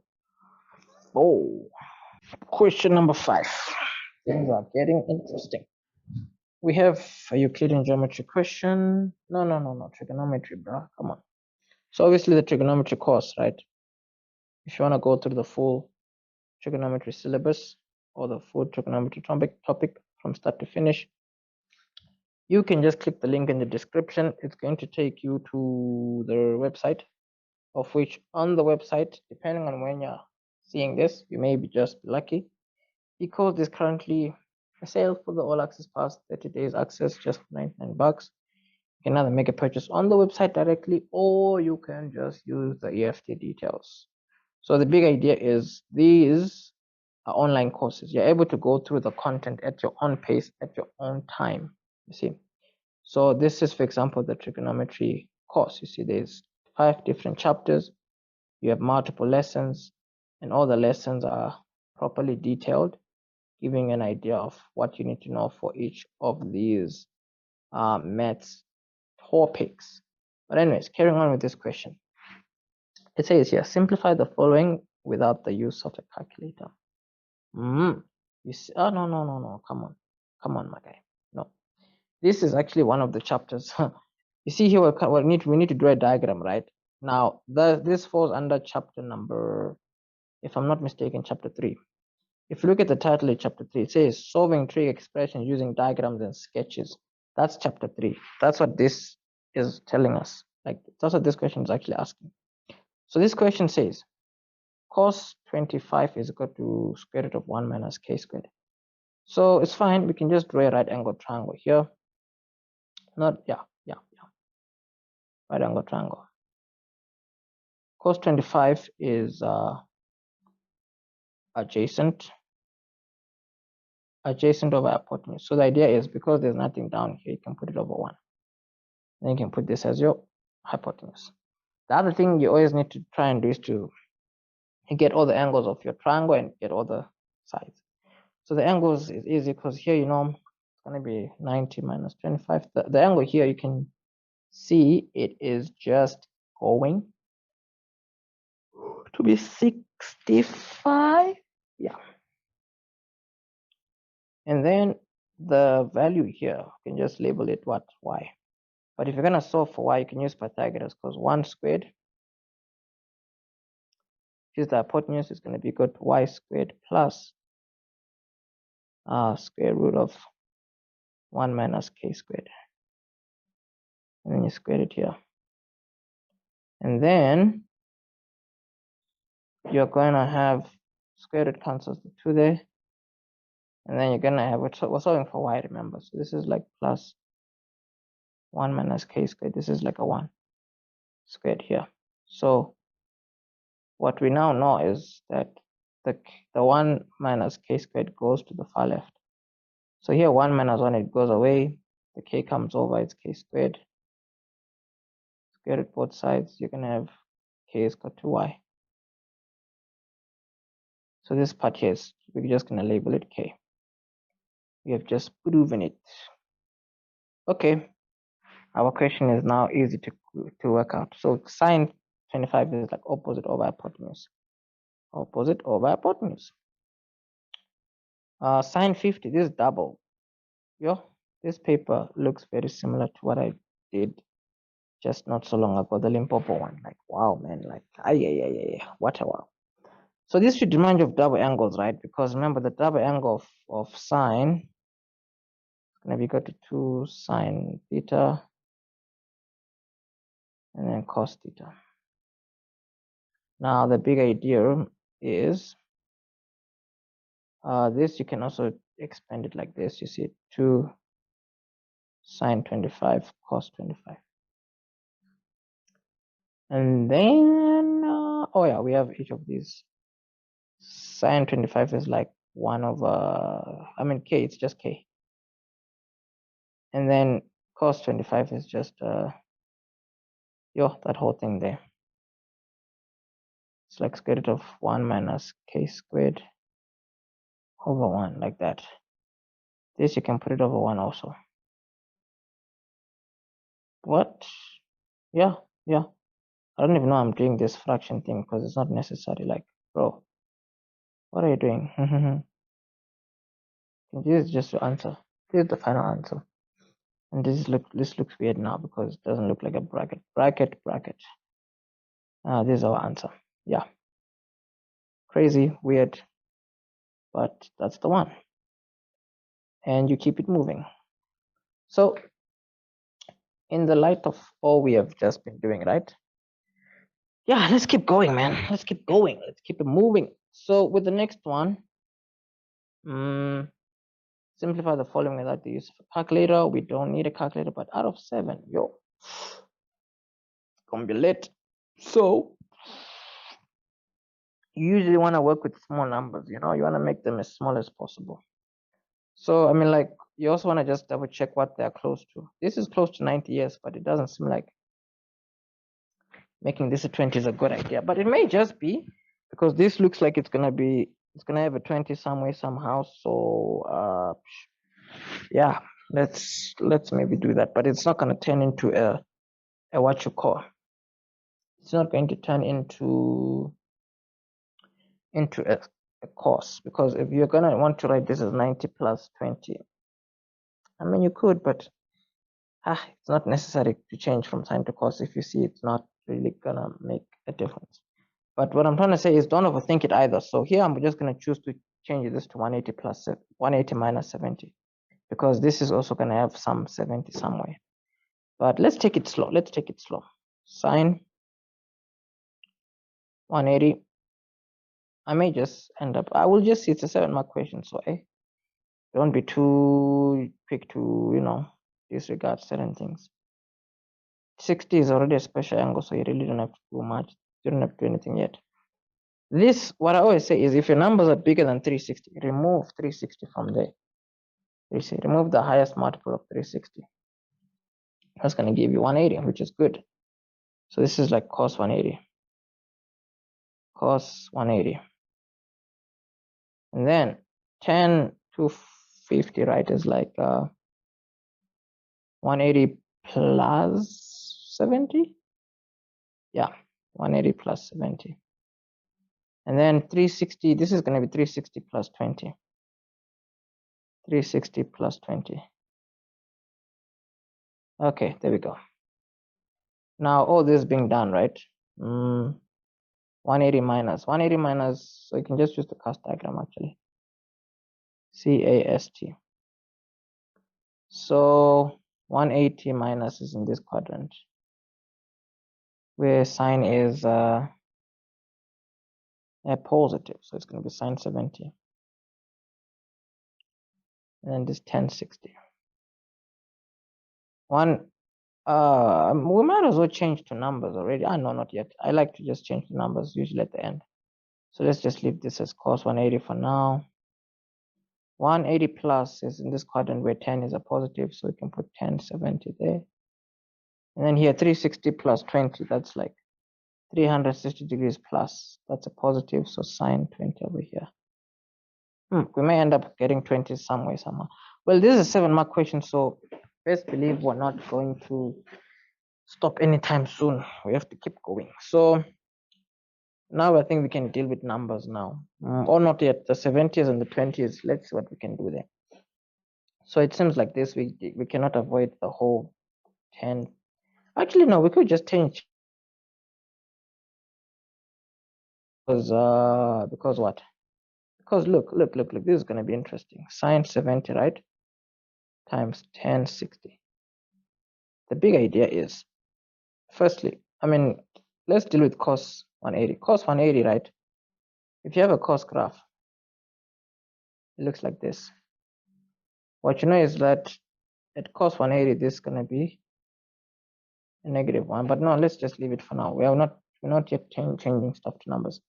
4. Question number 5. Things are getting interesting. We have a Euclidean geometry question. No, trigonometry, bro. Come on. So obviously the trigonometry course, right? If you want to go through the full trigonometry syllabus or the full trigonometry topic from start to finish, you can just click the link in the description. It's going to take you to the website, of which on the website, depending on when you're seeing this, you may be just lucky because there's currently a sale for the all access pass, 30 days access, just $99. You can either make a purchase on the website directly, or you can just use the EFT details. So the big idea is these are online courses. You're able to go through the content at your own pace, at your own time. You see. So this is, for example, the trigonometry course. You see, there's 5 different chapters. You have multiple lessons, and all the lessons are properly detailed, giving an idea of what you need to know for each of these maths topics. But anyways, carrying on with this question. It says here, simplify the following without the use of a calculator. You see, oh, no, come on, my guy. No, this is actually one of the chapters. You see here, we need to draw a diagram, right? Now, this falls under chapter number, if I'm not mistaken, chapter 3. If you look at the title of chapter 3, it says solving trig expressions using diagrams and sketches. That's chapter 3. That's what this is telling us. Like, that's what this question is actually asking. So this question says, cos 25 is equal to square root of 1 minus k squared. So it's fine. We can just draw a right angle triangle here. Right angle triangle. Cos 25 is adjacent over hypotenuse. So the idea is, because there's nothing down here, you can put it over 1. Then you can put this as your hypotenuse. The other thing you always need to try and do is to get all the angles of your triangle and get all the sides. So the angles is easy because here, you know, it's going to be 90 minus 25. The angle here, you can see it is just going to be 65. Yeah. And then the value here, you can just label it what? Y. But if you're going to solve for y, you can use Pythagoras, because 1 squared, which is the hypotenuse, is going to be equal to y squared plus square root of 1 minus k squared. And then you square it here. And then you're going to have square root cancels the 2 there. And then you're going to have, we're solving for y, remember. So this is like plus 1 minus k squared. This is like a 1 squared here. So what we now know is that the 1 minus k squared goes to the far left. So here 1 minus 1, it goes away. The k comes over, it's k squared. Square root both sides, you're going to have k is equal to y. So this part here is, we're just going to label it k. We have just proven it. Okay. our question is now easy to work out. So sine 25 is like opposite over hypotenuse. Opposite over hypotenuse. Sine 50, this is double. Yo, this paper looks very similar to what I did just not so long ago, the Limpopo one. Like, wow, man, like, what a wow. So this should remind you of double angles, right? Because remember the double angle of sine is going to be equal to 2 sine theta and then cos theta. Now the big idea is this, you can also expand it like this. You see 2 sine 25 cos 25. And then, oh yeah, we have each of these. Sine 25 is like 1 over, k, it's just k. And then cos 25 is just, that whole thing there. It's like square root of 1 minus k squared over 1, like that. This you can put it over 1 also. What? Yeah. I don't even know I'm doing this fraction thing because it's not necessary. Like, bro, what are you doing? This is just the answer. This is the final answer. And this looks weird now because it doesn't look like a bracket. Bracket. This is our answer. Yeah. Crazy, weird, but that's the one. And you keep it moving. So in the light of all we have just been doing, right? Yeah, let's keep going, man. Let's keep going. Let's keep it moving. So with the next one, simplify the following without the use of a calculator. We don't need a calculator, but out of 7, it's gonna be lit. So you usually want to work with small numbers, you want to make them as small as possible. So like you also want to just double check what they're close to. This is close to 90 years, but it doesn't seem like making this a 20 is a good idea, but it may just be because this looks like it's gonna have a 20 somewhere somehow. So yeah, let's maybe do that, but it's not gonna turn into a what you call. It's not going to turn into a course, because if you're gonna want to write this as 90 plus 20, you could, but it's not necessary to change from sine to cos if you see it's not really gonna make a difference. But what I'm trying to say is don't overthink it either. So here I'm just gonna choose to change this to 180 plus 180 minus 70, because this is also gonna have some 70 somewhere. But let's take it slow. Sine 180. I may just end up, I will just see it's a 7-mark question, so don't be too quick to disregard certain things. 60 is already a special angle, so you really don't have to do much. You don't have to do anything yet. This, what I always say is, if your numbers are bigger than 360, remove 360 from there. Remove the highest multiple of 360. That's going to give you 180, which is good. So this is like cos 180. Cos 180. And then 10 to 50, right, is like 180 plus 70. Yeah, 180 plus 70. And then 360, this is going to be 360 plus 20. 360 plus 20. Okay, there we go. Now all this being done, right? 180 minus, so you can just use the cast diagram actually. CAST. So 180 minus is in this quadrant, where sine is a positive, so it's going to be sine 70. And then this 1060. We might as well change to numbers already. No, not yet. I like to just change the numbers usually at the end. So let's just leave this as cos 180 for now. 180 plus is in this quadrant where 10 is a positive, so we can put 1070 there. And then here 360 plus 20, that's like 360 degrees plus, that's a positive, so sine 20 over here. We may end up getting 20 somewhere somehow. Well, this is a 7-mark question, so best believe we're not going to stop anytime soon. We have to keep going. So now I think we can deal with numbers now. Or not yet, the 70s and the 20s. Let's see what we can do there. So it seems like this, we cannot avoid the whole 10. Actually, no, we could just change. Because what? Because look, this is going to be interesting. Sine 70, right? Times 1060. The big idea is, firstly, I mean, let's deal with cos 180. Cos 180, right? If you have a cos graph, it looks like this. What you know is that at cos 180, this is going to be a -1. But no, let's just leave it for now. We're not yet changing stuff to numbers.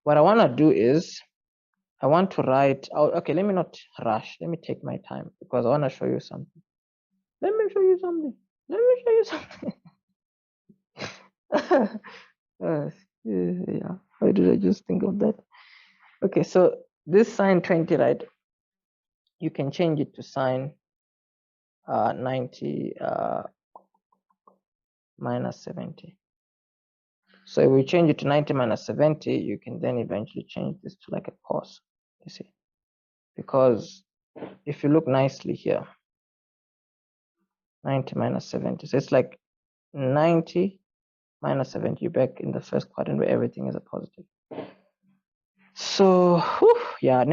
What I want to do is, I want to write out, okay, let me not rush. Let me take my time because I want to show you something. Let me show you something. Yeah, why did I just think of that? Okay, so this sine 20, right? You can change it to sine 90 minus 70. So if we change it to 90 minus 70, you can then eventually change this to like a cos, you see? Because if you look nicely here, 90 minus 70, so it's like 90 minus 70, you're back in the first quadrant where everything is a positive. So, yeah,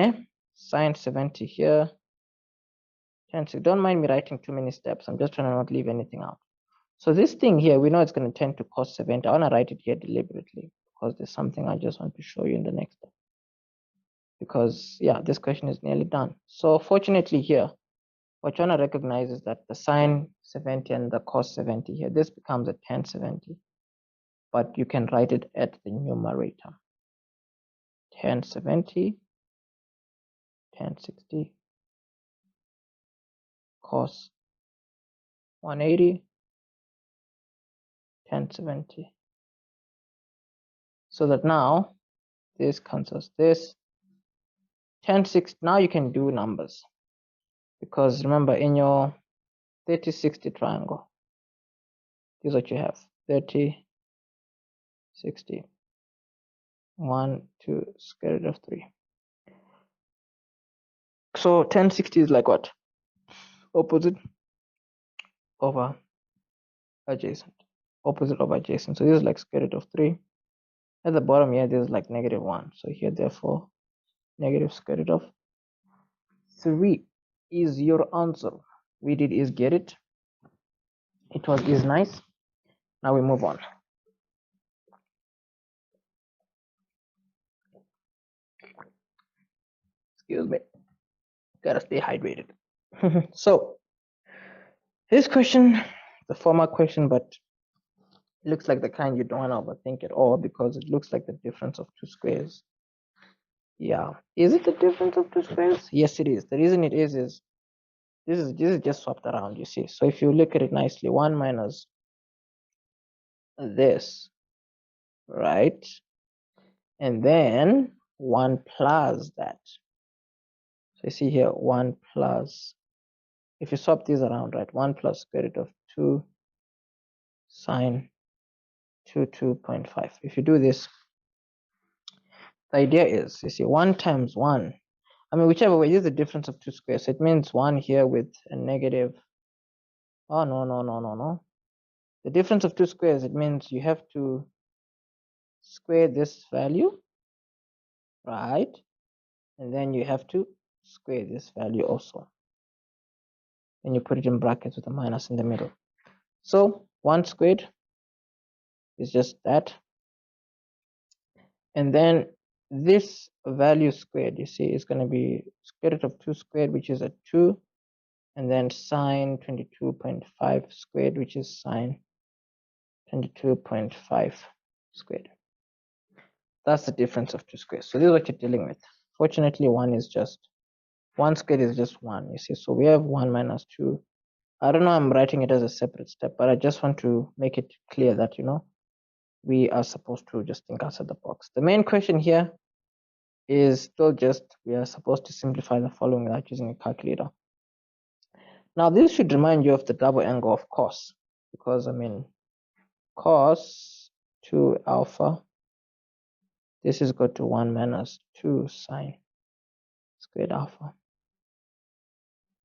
sine 70 here. Don't mind me writing too many steps. I'm just trying to not leave anything out. So this thing here, we know it's going to tend to cos 70. I want to write it here deliberately because there's something I just want to show you in the next step. Because, yeah, this question is nearly done. So fortunately here, what you want to recognize is that the sine 70 and the cos 70 here, this becomes a tan 70. But you can write it at the numerator. Tan 70, tan 60, cos 180, tan 70. So that now this cancels this. Tan 60, now you can do numbers. Because remember, in your 30-60 triangle, this is what you have. 30, 60, 1, 2, square root of 3. So 1060 is like what? Opposite over adjacent. Opposite over adjacent. So this is like square root of 3. At the bottom here, this is like -1. So here, therefore, negative square root of 3 is your answer. We did is get it. It is nice. Now we move on. Excuse me. Gotta stay hydrated. So this question, the former question, but it looks like the kind you don't want to overthink at all because it looks like the difference of two squares. Yeah, is it the difference of two squares? Yes, it is. The reason it is this is just swapped around, you see. So if you look at it nicely, 1 minus this, right? And then 1 plus that. So you see here 1 plus, if you swap these around, right? 1 plus square root of 2 sine 2.5. If you do this, the idea is, you see, 1 times 1. I mean, whichever way, this is the difference of two squares. So it means 1 here with a negative. Oh, no. The difference of two squares, it means you have to square this value, right? And then you have to square this value also. And you put it in brackets with a minus in the middle. So 1 squared is just that. And then this value squared, you see, is going to be square root of 2 squared, which is a 2. And then sine 22.5 squared, which is sine 22.5 squared. That's the difference of two squares. So this is what you're dealing with. Fortunately, 1 squared is just 1, you see. So we have 1 minus 2. I don't know, I'm writing it as a separate step, but I just want to make it clear that, you know, we are supposed to just think outside the box. The main question here is still just, we are supposed to simplify the following without using a calculator. Now this should remind you of the double angle of cos, because I mean cos 2 alpha, this is equal to 1 minus 2 sine squared alpha.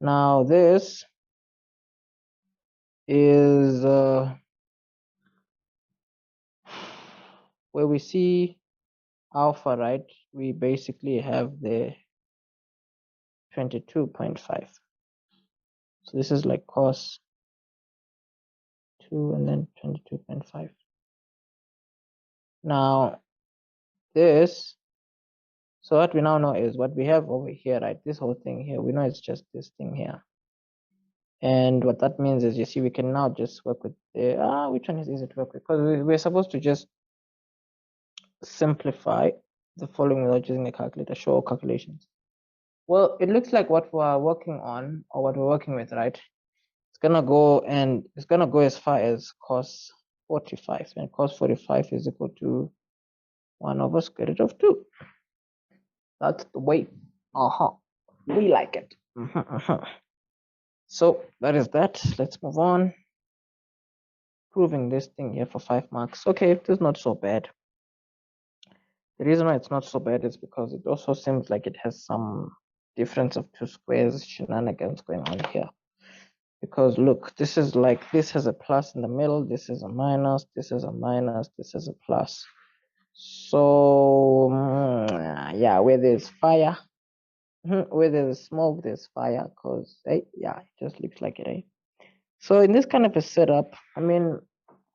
Now this is where we see alpha, right? We basically have the 22.5. So this is like cos 2 and then 22.5. Now this, so what we now know is what we have over here, right? This whole thing here, we know it's just this thing here. And what that means is, you see, we can now just work with the, which one is easy to work with? Because we're supposed to just simplify the following without using a calculator, show all calculations. Well, it looks like what we're working on, or what we're working with, right? It's gonna go as far as cos 45, and cos 45 is equal to 1 over square root of 2. That's the way. We like it. So that is that. Let's move on. Proving this thing here for 5 marks. Okay, this is not so bad. The reason why it's not so bad is because it also seems like it has some difference of 2 squares shenanigans going on here. Because look, this is like, this has a plus in the middle, this is a minus, this is a minus, this is a plus. So yeah, where there's fire, where there's smoke, there's fire. Because yeah, it just looks like it, eh? So in this kind of a setup, I mean,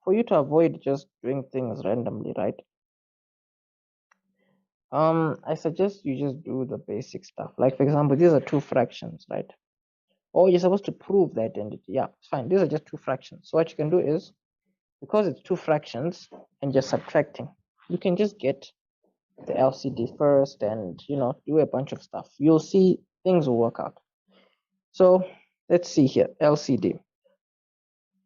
for you to avoid just doing things randomly, right? I suggest you just do the basic stuff. Like, for example, these are 2 fractions, right? Or you're supposed to prove the identity. Yeah, it's fine. These are just 2 fractions. So what you can do is, because it's 2 fractions and you're subtracting, you can just get the LCD first and, you know, do a bunch of stuff. You'll see things will work out. So let's see here, LCD.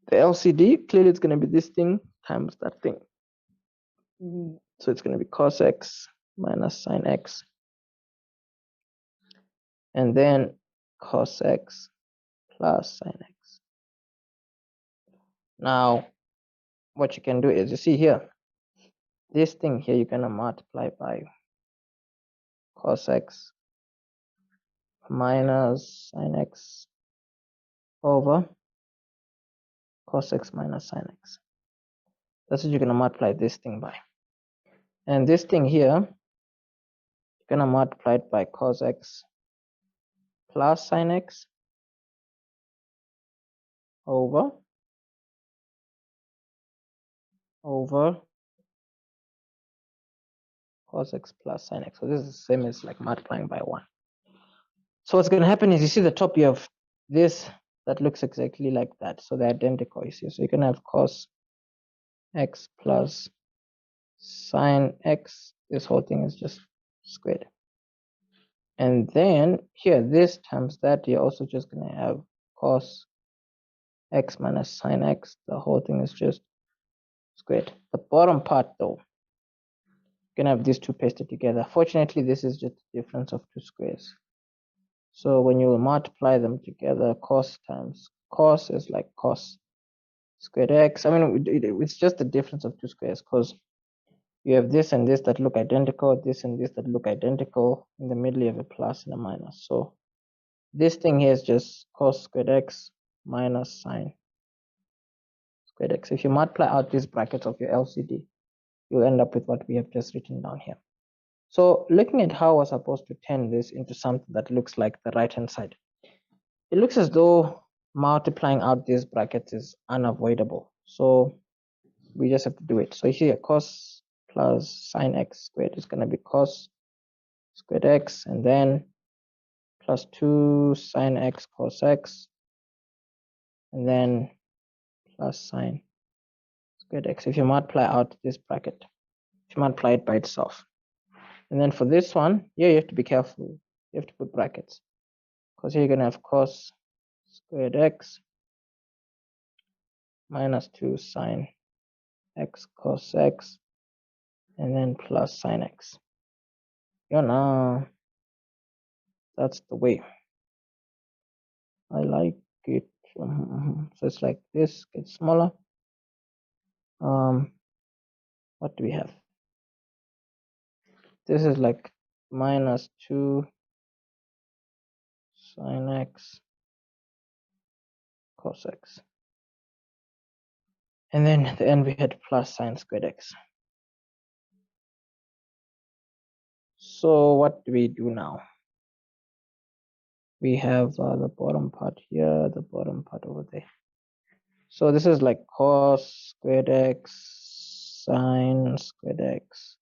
The LCD, clearly it's going to be this thing times that thing. So it's going to be cos x minus sine x. And then cos x plus sine x. Now, what you can do is, you see here, this thing here, you're going to multiply by cos x minus sine x over cos x minus sine x. That's what you're going to multiply this thing by. And this thing here, you're going to multiply it by cos x plus sine x over cos x plus sine x. So this is the same as like multiplying by 1. So what's going to happen is, you see the top, you have this that looks exactly like that. So they're identical, you see. So you can have cos x plus sine x. This whole thing is just squared. And then here, this times that, you're also just going to have cos x minus sine x. The whole thing is just squared. The bottom part, though, you're going to have these 2 pasted together. Fortunately, this is just the difference of 2 squares. So when you multiply them together, cos times cos is like cos squared x. I mean, it's just the difference of 2 squares, because you have this and this that look identical, this and this that look identical. In the middle, you have a plus and a minus. So this thing here is just cos squared x minus sine squared x. If you multiply out these brackets of your LCD, you'll end up with what we have just written down here. So looking at how we're supposed to turn this into something that looks like the right-hand side, it looks as though multiplying out these brackets is unavoidable. So we just have to do it. So here, cos plus sine x squared is going to be cos squared x, and then plus 2 sine x cos x, and then plus sine squared x. If you multiply out this bracket, if you multiply it by itself. And then for this one, here you have to be careful. You have to put brackets, because here you're going to have cos squared x minus 2 sine x cos x, and then plus sine x. You know, that's the way I like it. So it's like this gets smaller. What do we have? This is like minus 2 sine x cos x. And then at the end we had plus sine squared x. So what do we do now? We have the bottom part here, the bottom part over there. So this is like cos squared x, sine squared x.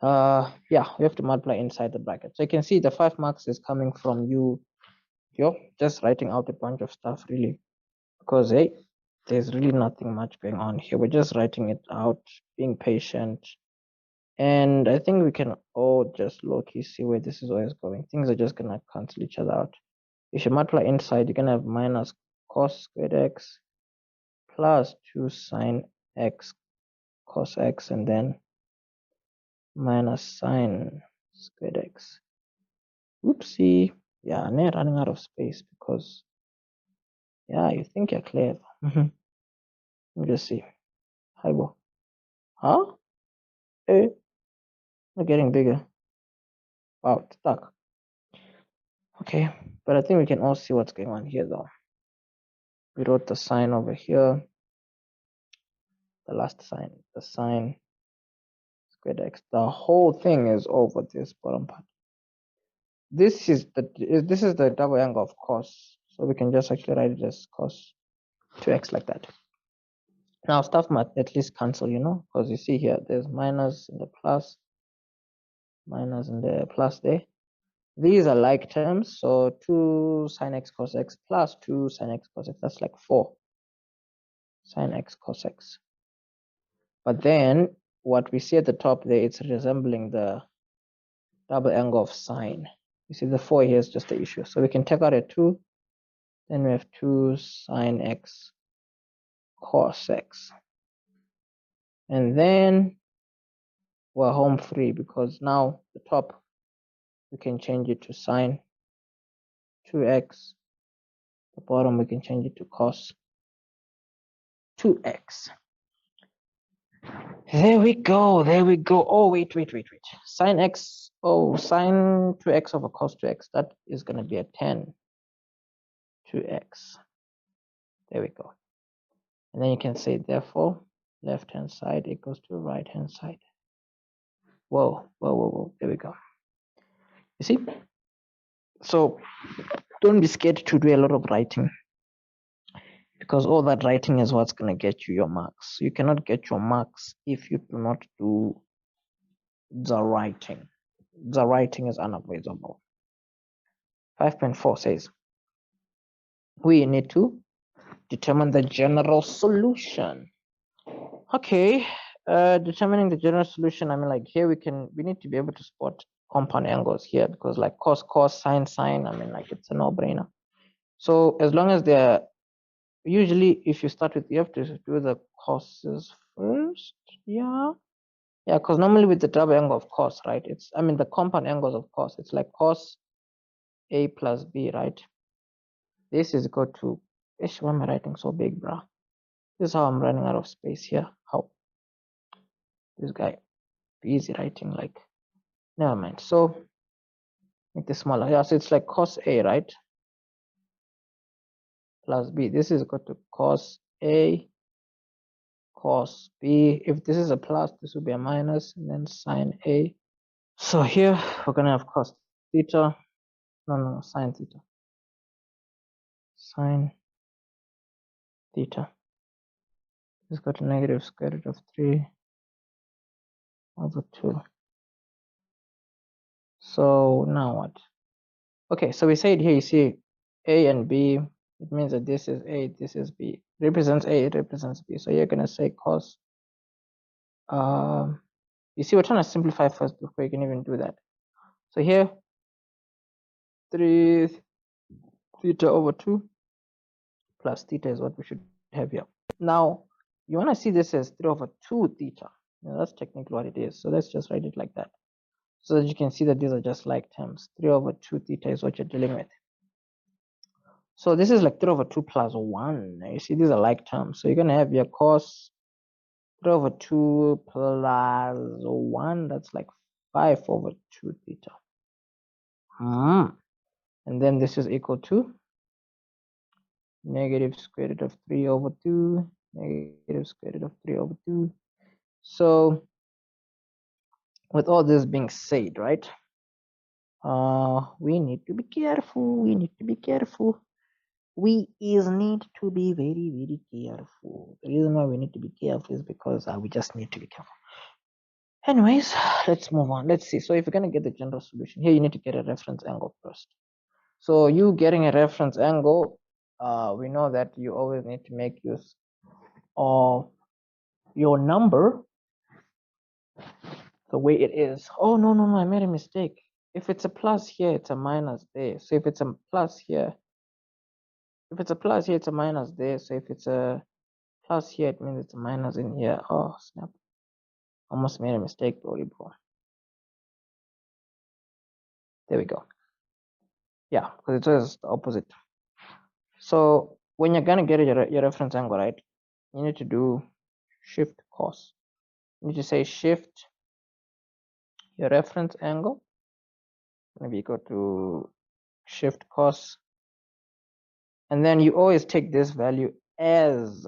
Yeah, we have to multiply inside the bracket. So you can see the 5 marks is coming from you're just writing out a bunch of stuff really, because hey, there's really nothing much going on here. We're just writing it out, being patient. And I think we can all just low-key see where this is always going. Things are just gonna cancel each other out. If you multiply inside, you're gonna have minus cos squared x plus 2 sine x cos x, and then minus sine squared x. Oopsie. Yeah, I'm running out of space because, yeah, you think you're clever. Let me just see. Highball. Huh? Eh? Not getting bigger. Wow, it's stuck. Okay, but I think we can all see what's going on here though. We wrote the sign over here. The last sign, the sine squared x. The whole thing is over this bottom part. This is the double angle of cos. So we can just actually write it as cos 2x like that. Now stuff might at least cancel, because you see here there's minus and the plus, minus and the plus there. These are like terms, so 2 sine x cos x plus 2 sine x cos x, that's like 4 sine x cos x. But then what we see at the top there, it's resembling the double angle of sine. You see the 4 here is just the issue. So we can take out a 2, then we have 2 sine x cos x. And then we're home free because now the top we can change it to sine 2x. The bottom we can change it to cos 2x. There we go. Oh, wait. Sine x, sine 2x over cos 2x. That is going to be a 10 2x. There we go. And then you can say, therefore, left-hand side equals to right-hand side. Whoa. There we go. You see? So don't be scared to do a lot of writing, because all that writing is what's going to get you your marks. You cannot get your marks if you do not do the writing. The writing is unavoidable. 5.4 says we need to determine the general solution. Okay, determining the general solution, I mean, like here we need to be able to spot compound angles here, because like cos, sine, I mean, like it's a no-brainer. So as long as they're usually, if you start with, you have to do the cos's first. Yeah, because normally with the double angle of cos, right, the compound angles of cos, it's like cos a plus b, right? This is equal to, why am I writing so big, bruh? This is how I'm running out of space here. How this guy easy writing, like, never mind. So make this smaller. Yeah, so it's like cos a, right, plus b. This is equal to cos a cos b. If this is a plus, this will be a minus, and then sine a. So here we're gonna have cos theta. No, sine theta. Sine theta is equal to negative square root of 3 over 2. So now what? Okay, so we said here, you see a and b, it means that this is a, this is b. It represents a, it represents b. So you're gonna say cos, you see, we're trying to simplify first before you can even do that. So here 3 theta over 2 plus theta is what we should have here. Now you want to see this as 3 over 2 theta. Now, that's technically what it is. So let's just write it like that, so that you can see that these are just like terms. 3 over 2 theta is what you're dealing with. So this is like 3 over 2 plus 1. You see, these are like terms. So you're going to have your cos 3 over 2 plus 1. That's like 5 over 2 theta. And then this is equal to negative square root of 3 over 2. Negative square root of 3 over 2. So with all this being said, right? We need to be careful. We need to be careful. We need to be very, very careful. The reason why we need to be careful is because we just need to be careful. Anyways, let's move on. Let's see. So if you're going to get the general solution here, you need to get a reference angle first. So you getting a reference angle, we know that you always need to make use of your number the way it is. Oh, no, I made a mistake. If it's a plus here, it's a minus there. So if it's a plus here, it's a minus there. So if it's a plus here, it means it's a minus in here. Oh, snap. Almost made a mistake, bro. There we go. Yeah, because it was the opposite. So when you're going to get your reference angle, right, you need to do shift cos. You need to say shift your reference angle. Maybe go to shift cos. And then you always take this value as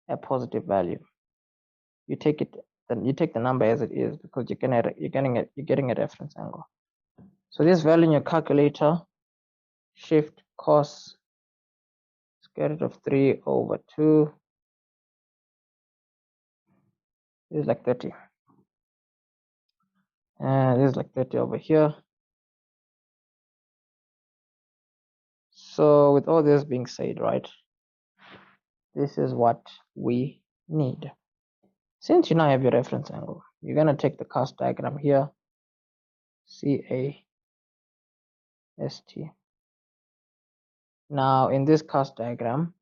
a positive value. You take it, then you take the number as it is because you're getting a reference angle. So this value in your calculator, shift cos square root of 3 over 2 is like 30. And this is like 30 over here. So with all this being said, right, this is what we need. Since you now have your reference angle, you're going to take the cast diagram here, CAST. Now in this cast diagram,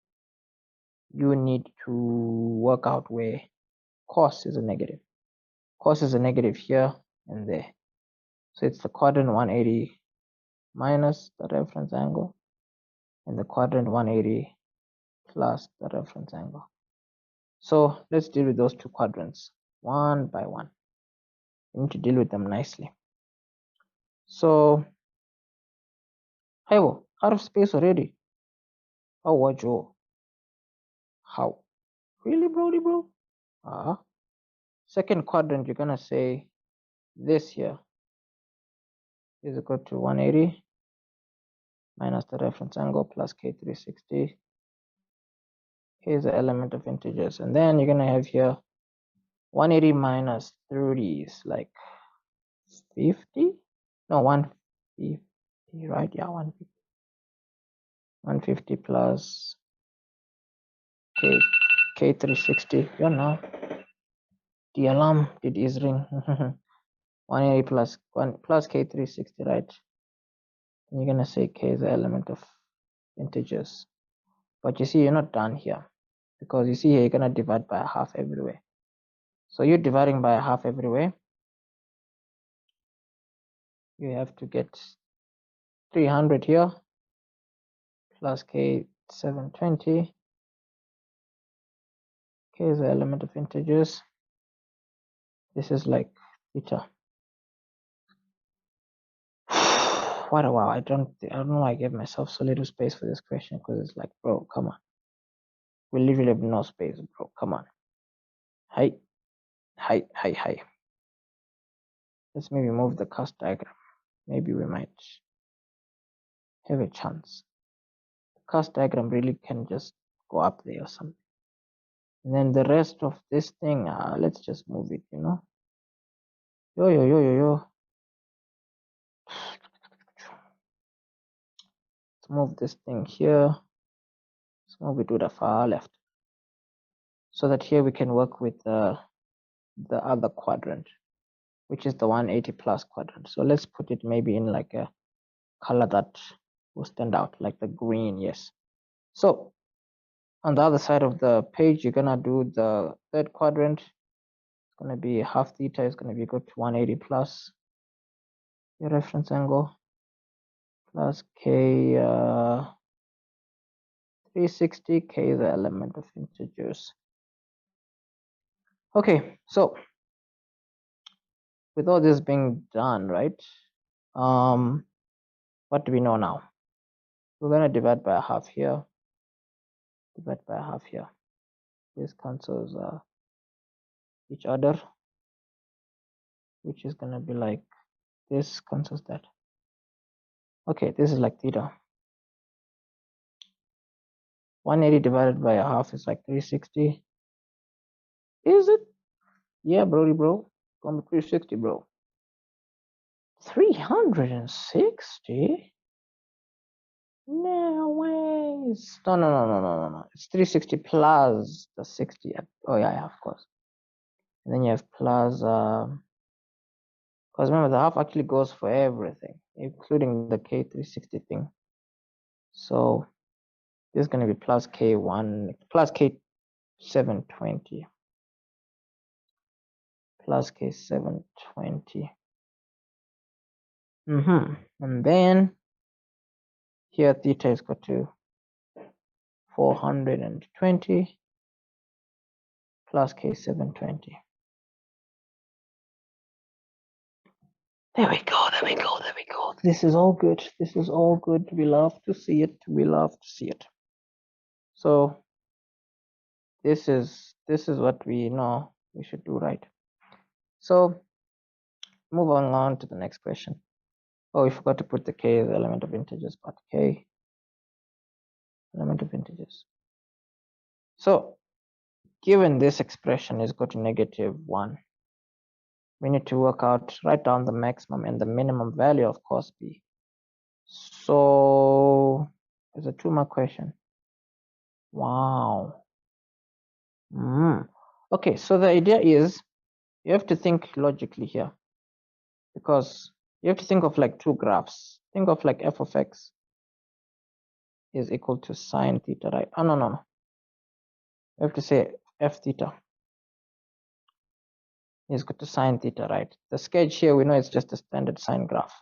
you need to work out where cos is a negative. Cos is a negative here and there. So it's the quadrant 180 minus the reference angle and the quadrant 180 plus the reference angle. So let's deal with those two quadrants one by one. You need to deal with them nicely. So, hey, out of space already. Oh, what, Joe? How? Really, bro? Second quadrant, you're gonna say this here is equal to 180 minus the reference angle plus K360. Here's the element of integers. And then you're gonna have here 180 minus 30 is like 50? No, 150, right? Yeah, 150. 150 plus K360. You know, the alarm did is ring. 180 plus 1 plus K360, right? And you're gonna say K is the element of integers. But you see, you're not done here because you see here you're gonna divide by a half everywhere. So you're dividing by a half everywhere. You have to get 300 here plus K720. K is the element of integers. This is like theta. What a wow. I don't know why I gave myself so little space for this question because it's like, bro, come on. We literally have no space, bro. Come on. Hi. Let's maybe move the cast diagram. Maybe we might have a chance. The cast diagram really can just go up there or something. And then the rest of this thing, let's just move it, you know. Yo. Let's move this thing here. Let's move it to the far left. So that here we can work with the other quadrant, which is the 180 plus quadrant. So let's put it maybe in like a color that will stand out, like the green, yes. So on the other side of the page, you're gonna do the third quadrant. It's gonna be half theta is gonna be equal to 180 plus your reference angle plus K 360, k is the element of integers. Okay, so with all this being done, right? What do we know now? We're gonna divide by a half here, divide by a half here. This cancels each other, which is gonna be like this cancels that. Okay, this is like theta. 180 divided by a half is like 360. Is it? Yeah, Brody, bro. It's gonna be 360, bro. 360? No ways. No. It's 360 plus the 60. Oh yeah, of course. And then you have plus because remember the half actually goes for everything, including the K360 thing. So this is gonna be plus K1 plus K720. Plus K720. And then here theta is equal to 420 plus K720. There we go. This is all good. We love to see it. So this is what we know we should do, right? So move on to the next question. Oh, we forgot to put the k as the element of integers, but k element of integers. So given this expression is equal to -1, we need to write down the maximum and the minimum value of cos b. So there's a 2-mark question. Wow. Okay, so the idea is you have to think logically here, because you have to think of like two graphs. Think of like f of x is equal to sine theta, right? Oh, no. You have to say f theta is equal to sine theta, right? The sketch here, we know it's just a standard sine graph.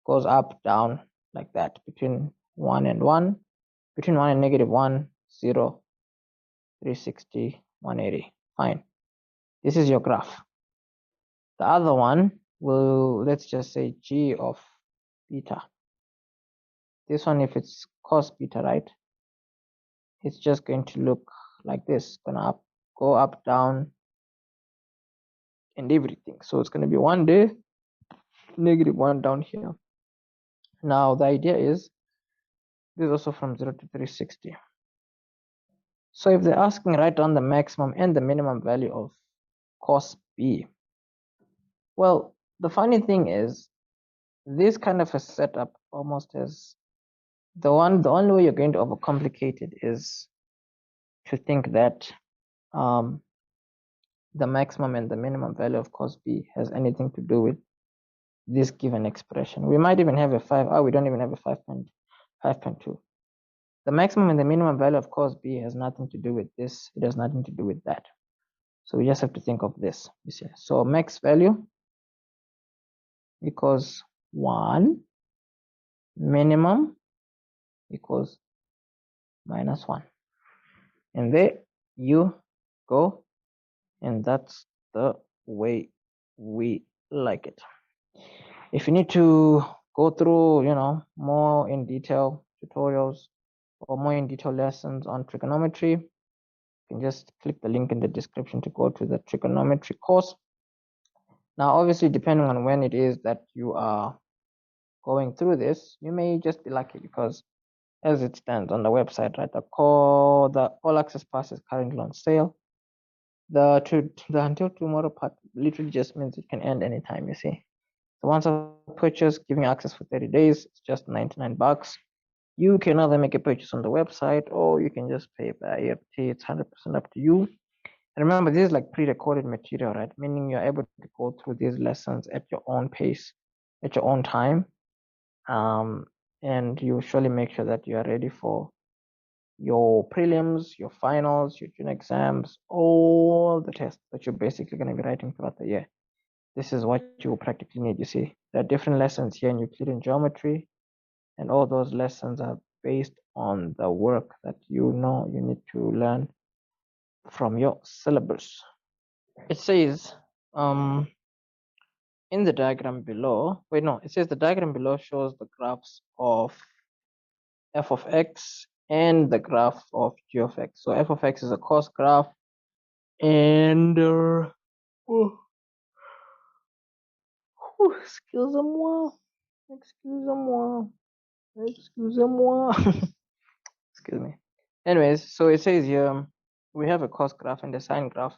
Goes up, down, like that, between 1 and 1, between 1 and -1, 0, 360, 180. Fine. This is your graph. The other one will, let's just say g of beta. This one, if it's cos beta, right, it's just going to look like this. Gonna go up, down, and everything. So it's gonna be 1 day, -1 down here. Now the idea is this is also from 0 to 360. So if they're asking write down the maximum and the minimum value of cos b, well, the funny thing is this kind of a setup almost as the only way you're going to overcomplicate it is to think that the maximum and the minimum value of cos b has anything to do with this given expression. We might even have a 5. We don't even have a 5.2. The maximum and the minimum value of cos b has nothing to do with this. It has nothing to do with that. So we just have to think of this. You see, so max value equals 1, minimum equals -1, and there you go. And that's the way we like it. If you need to go through, more in detail tutorials or more in detail lessons on trigonometry, you can just click the link in the description to go to the trigonometry course. Now, obviously, depending on when it is that you are going through this, you may just be lucky, because as it stands on the website, right, the all access pass is currently on sale. The until tomorrow part literally just means it can end anytime, you see. So once I purchase, giving access for 30 days, it's just 99 bucks. You can either make a purchase on the website, or you can just pay by EFT. It's 100% up to you. And remember, this is like pre-recorded material, right? Meaning you're able to go through these lessons at your own pace, at your own time. And you surely make sure that you are ready for your prelims, your finals, your junior exams, all the tests that you're basically going to be writing throughout the year. This is what you practically need. You see, there are different lessons here in Euclidean geometry, and all those lessons are based on the work that you know you need to learn from your syllabus. It says in the diagram below, it says the diagram below shows the graphs of f of x and the graph of g of x. So f of x is a coarse graph, and excusez-moi, excusez-moi, excusez-moi. Excuse me. Anyways, so it says here we have a coarse graph and a sine graph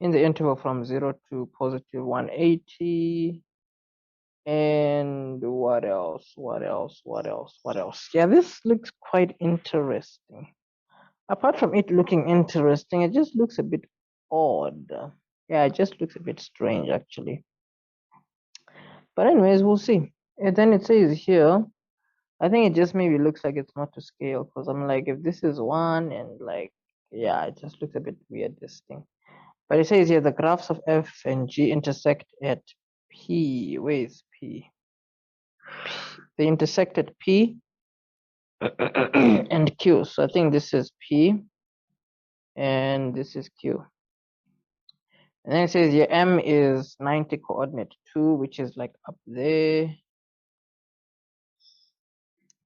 in the interval from 0 to positive 180. And what else? Yeah, this looks quite interesting. Apart from it looking interesting, it just looks a bit odd. Yeah, it just looks a bit strange actually. But anyways, we'll see. And then it says here, I think it just maybe looks like it's not to scale, because I'm like, if this is 1 and like, yeah, it just looks a bit weird, this thing. But it says here the graphs of f and g intersect at p. Where is p? They intersect at p and q. So I think this is p and this is q. And then it says here m is 90 coordinate 2, which is like up there.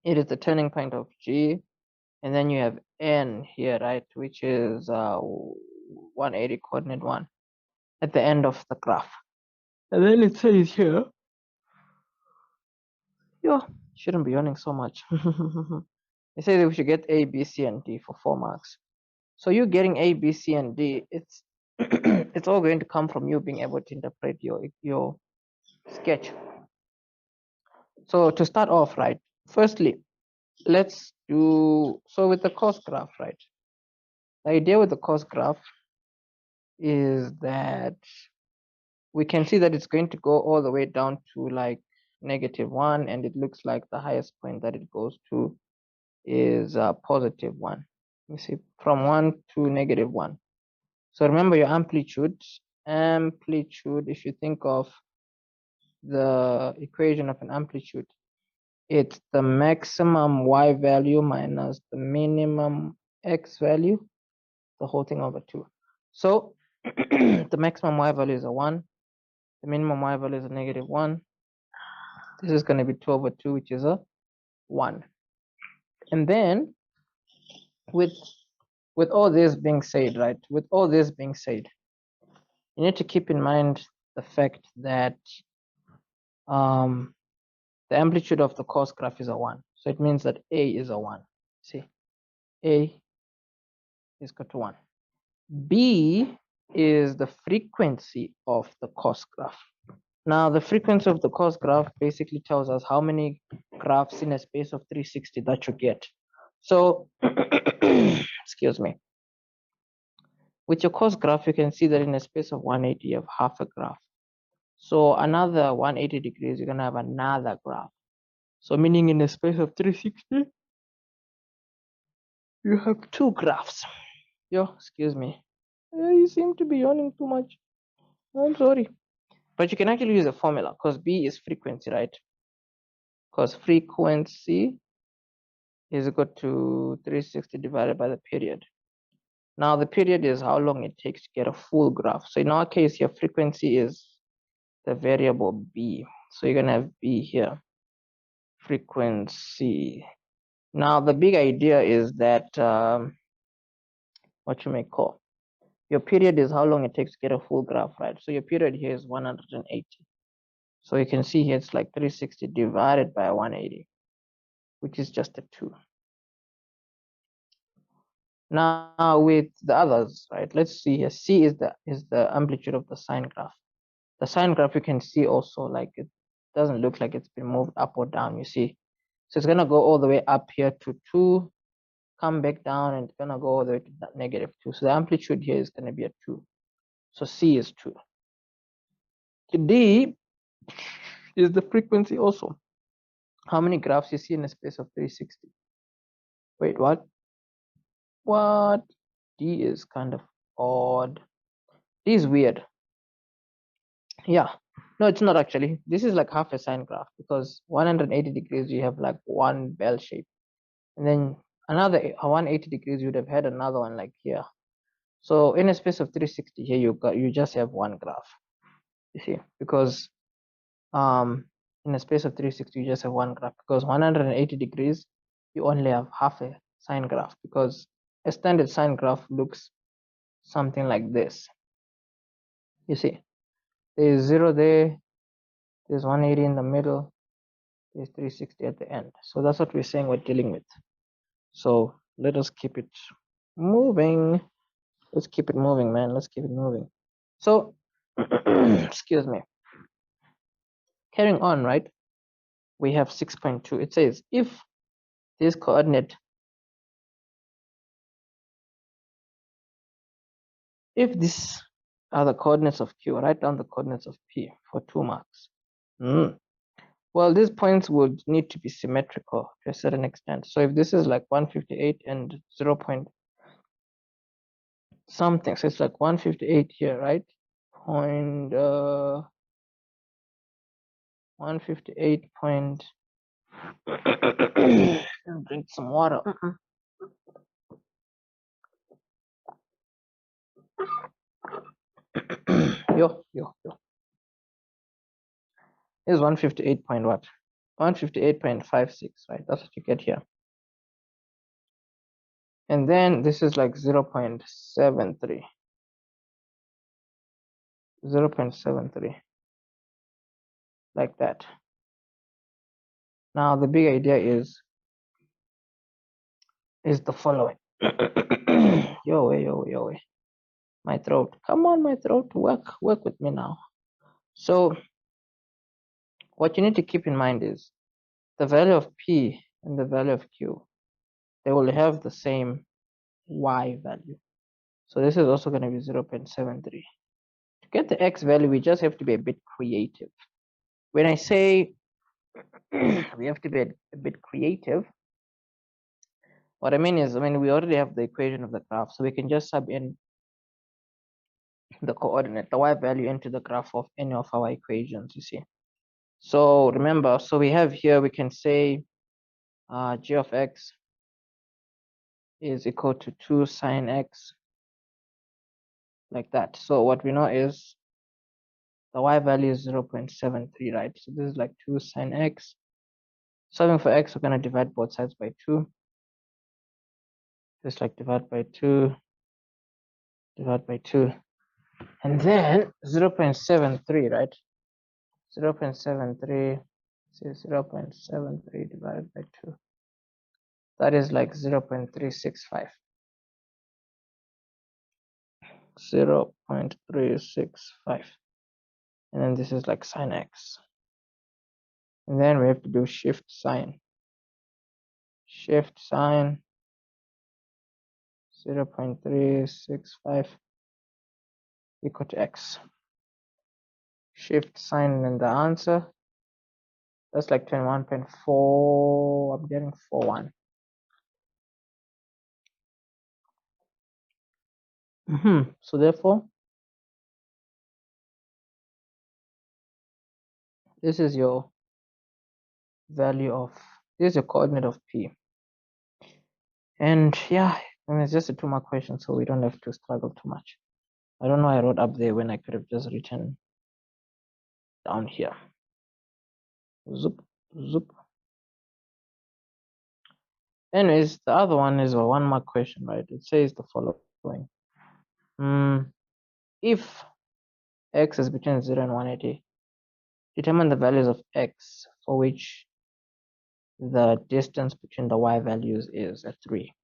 It is the turning point of g. And then you have n here, right, which is 180 coordinate 1 at the end of the graph. And then it says here, yo, shouldn't be yawning so much. It says we should get A, B, C, and D for 4 marks. So you getting A, B, C, and D, it's it's all going to come from you being able to interpret your sketch. So to start off, right, firstly, let's do, so with the coarse graph, right, the idea with the coarse graph is that we can see that it's going to go all the way down to like -1, and it looks like the highest point that it goes to is +1. You see, from 1 to -1. So remember your amplitude, if you think of the equation of an amplitude, it's the maximum y value minus the minimum x value, the whole thing over 2. So the maximum y value is a 1, the minimum y value is a -1. This is going to be 2 over 2, which is a 1. And then with all this being said, right, with all this being said, you need to keep in mind the fact that the amplitude of the coarse graph is a 1. So it means that A is a 1. See, A is equal to 1. B is the frequency of the coarse graph. Now, the frequency of the coarse graph basically tells us how many graphs in a space of 360 that you get. So, excuse me. With your coarse graph, you can see that in a space of 180, you have half a graph. So another 180 degrees, you're going to have another graph. So meaning in a space of 360, you have 2 graphs. Yo, excuse me. You seem to be yawning too much. I'm sorry. But you can actually use a formula, because B is frequency, right? Because frequency is equal to 360 divided by the period. Now the period is how long it takes to get a full graph. So in our case here, frequency is the variable B. So you're gonna have B here, frequency. Now the big idea is that what you may call your period is how long it takes to get a full graph, right? So your period here is 180. So you can see here it's like 360 divided by 180, which is just a 2. Now with the others, right? Let's see here. C is the amplitude of the sine graph. The sine graph, you can see also like it doesn't look like it's been moved up or down, you see. So it's gonna go all the way up here to 2, come back down, and it's gonna go all the way to that -2. So the amplitude here is gonna be a 2. So C is 2. D is the frequency also. How many graphs you see in a space of 360? Wait, what? What? D is kind of odd. D is weird. Yeah. No, it's not actually. This is like half a sine graph, because 180 degrees you have like one bell shape, and then another 180 degrees you would have had another one like here. So in a space of 360 here, you just have one graph. You see, because in a space of 360 you just have one graph, because 180 degrees you only have half a sine graph, because a standard sine graph looks something like this. You see, there's 0 there, there's 180 in the middle, there's 360 at the end. So that's what we're saying we're dealing with. So let us keep it moving. Let's keep it moving, man. Let's keep it moving. So excuse me, carrying on, right? We have 6.2. It says if this coordinate, if these are the coordinates of Q, write down the coordinates of P for 2 marks. Well, these points would need to be symmetrical to a certain extent. So if this is like 158 and 0 point something, so it's like 158 here, right? Point 158 point drink some water. Yo. This is 158 point what? 158.56, right? That's what you get here. And then this is like 0.73. 0.73. Like that. Now the big idea is the following. Yo way. My throat. Come on, my throat. Work with me now. So what you need to keep in mind is the value of P and the value of Q, they will have the same Y value. So this is also going to be 0.73. To get the X value, we just have to be a bit creative. When I say we have to be a bit creative, what I mean is, we already have the equation of the graph, so we can just sub in the coordinate, the Y value, into the graph of any of our equations, you see. So remember, so we have here, we can say g of x is equal to 2 sine x, like that. So what we know is the Y value is 0.73, right? So this is like 2 sine x. Solving for x, we're going to divide both sides by 2. Just like divide by 2, divide by 2. And then 0.73, right? 0.73, so 0.73 divided by 2. That is like 0.365. 0.365. And then this is like sine x. And then we have to do shift sine. Shift sine 0.365 equal to x. Shift sine, and the answer, that's like 21.4. I'm getting 41. So therefore, this is your value of, this is your coordinate of P. And yeah, it's just a 2-mark question, so we don't have to struggle too much. I don't know why I wrote up there when I could have just written down here. Zoop. Anyways, the other one is a 1-mark question, right? It says the following. If x is between 0 and 180, determine the values of x for which the distance between the y values is at 3.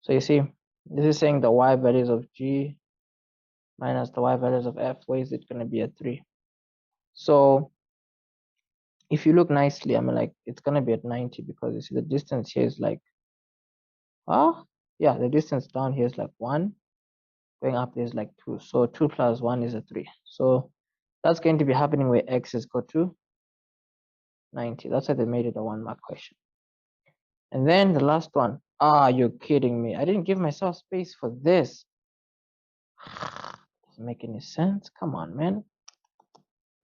So you see, this is saying the y values of g minus the y values of f. Where is it going to be at 3? So if you look nicely, it's going to be at 90, because you see the distance here is like, the distance down here is like 1, going up there is like 2. So 2 plus 1 is a 3. So that's going to be happening where x is equal to 90. That's why they made it a 1-mark question. And then the last one. You're kidding me. I didn't give myself space for this. Doesn't make any sense. Come on, man.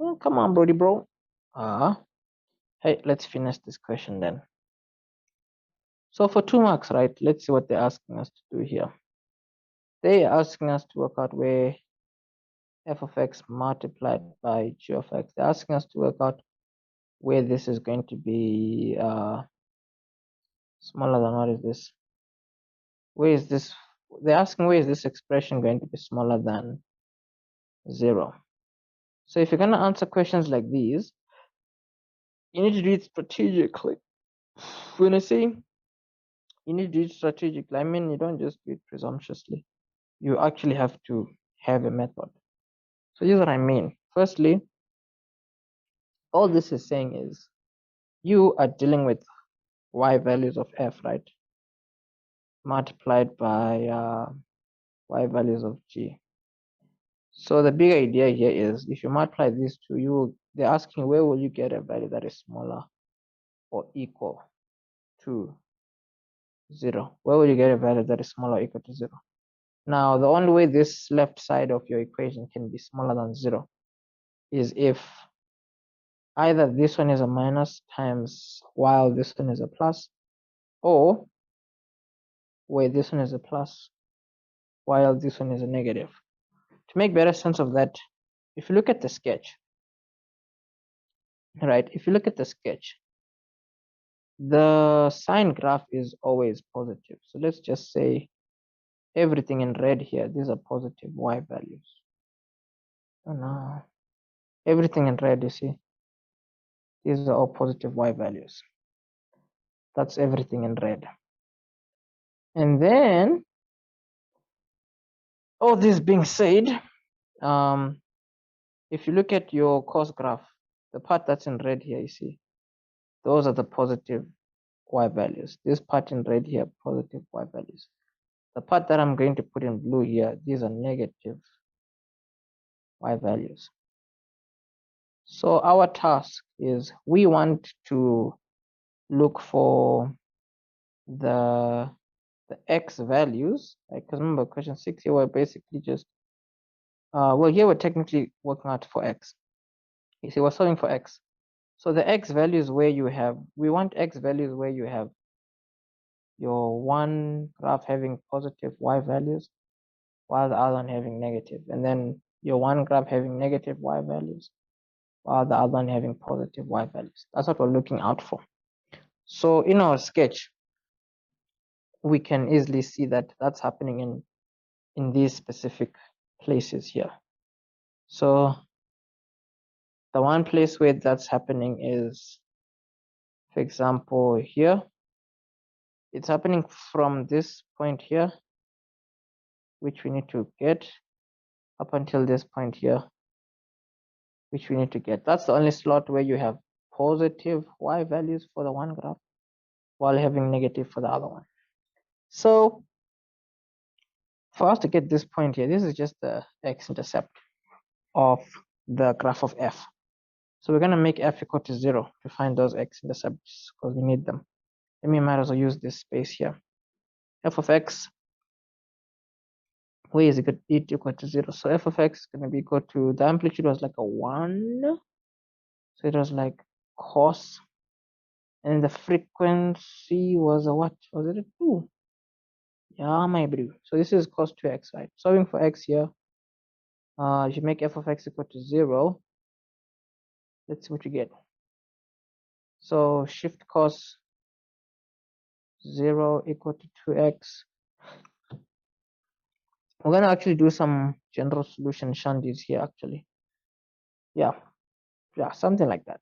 Oh, come on, Brody, bro. Hey, let's finish this question then. So for 2 marks, right, let's see what they're asking us to do here. They're asking us to work out where f of x multiplied by g of x. They're asking us to work out where this is going to be smaller than, what is this? Where is this? They're asking where is this expression going to be smaller than 0? So if you're going to answer questions like these, you need to do it strategically. When I say you need to do it strategically, I mean you don't just do it presumptuously. You actually have to have a method. So here's what I mean. Firstly, all this is saying is you are dealing with y values of f, right? Multiplied by y values of g. So the big idea here is if you multiply these two, they're asking where will you get a value that is smaller or equal to 0? Where will you get a value that is smaller or equal to 0? Now, the only way this left side of your equation can be smaller than 0 is if either this one is a minus times while this one is a plus, or where this one is a plus while this one is a negative. To make better sense of that, if you look at the sketch, right, if you look at the sketch, the sign graph is always positive. So let's just say everything in red here, these are positive y values. Oh no, everything in red, you see, these are all positive y values. That's everything in red. And then, all this being said, if you look at your cost graph, the part that's in red here, you see, those are the positive y values. This part in red here, positive y values. The part that I'm going to put in blue here, these are negative y values. So our task is we want to look for the x values, right? Because remember, question 6 here, we're basically just well, here we're technically working out for x. You see, we're solving for x. So the x values where you have, we want x values where you have your one graph having positive y values while the other one having negative, and then your one graph having negative y values while the other one having positive y values. That's what we're looking out for. So in our sketch, we can easily see that that's happening in these specific places here. So the one place where that's happening is, for example, here. It's happening from this point here, which we need to get, up until this point here, which we need to get. That's the only slot where you have positive y values for the one graph while having negative for the other one. So for us to get this point here, this is just the x-intercept of the graph of f. So we're going to make f equal to 0 to find those x-intercepts because we need them. Let me might as well use this space here. F of x, where is it equal to 0? So f of x is going to be equal to, the amplitude was like a 1. So it was like cos. And the frequency was a what? Was it a 2? Yeah, my bro. So this is cos 2x, right? Solving for x here. If you make f of x equal to 0, let's see what you get. So shift cos 0 equal to 2x. We're going to actually do some general solution shandies here, actually. Yeah, something like that.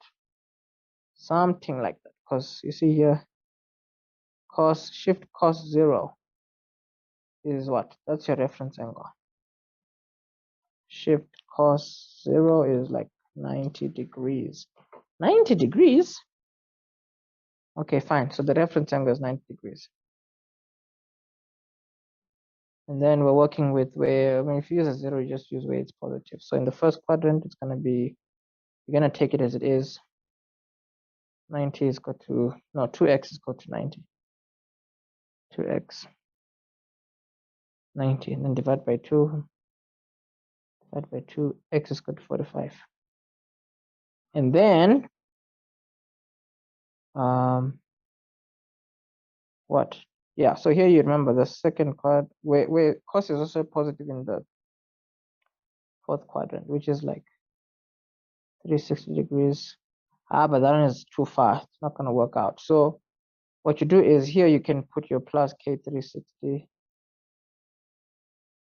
Something like that. Because you see here, shift cos 0 is what? That's your reference angle. Shift cos 0 is like 90 degrees. 90 degrees? Okay, fine. So the reference angle is 90 degrees. And then we're working with where, I mean, if you use a 0, you just use where it's positive. So in the first quadrant, it's going to be, you're going to take it as it is. 90 is equal to, no, 2x is equal to 90. 2x, 90, and then divide by 2. Divide by 2, x is equal to 45. And then what? Yeah, so here you remember the second quad where cos is also positive in the fourth quadrant, which is like 360 degrees. But that one is too far. It's not going to work out. So what you do is here you can put your plus k 360.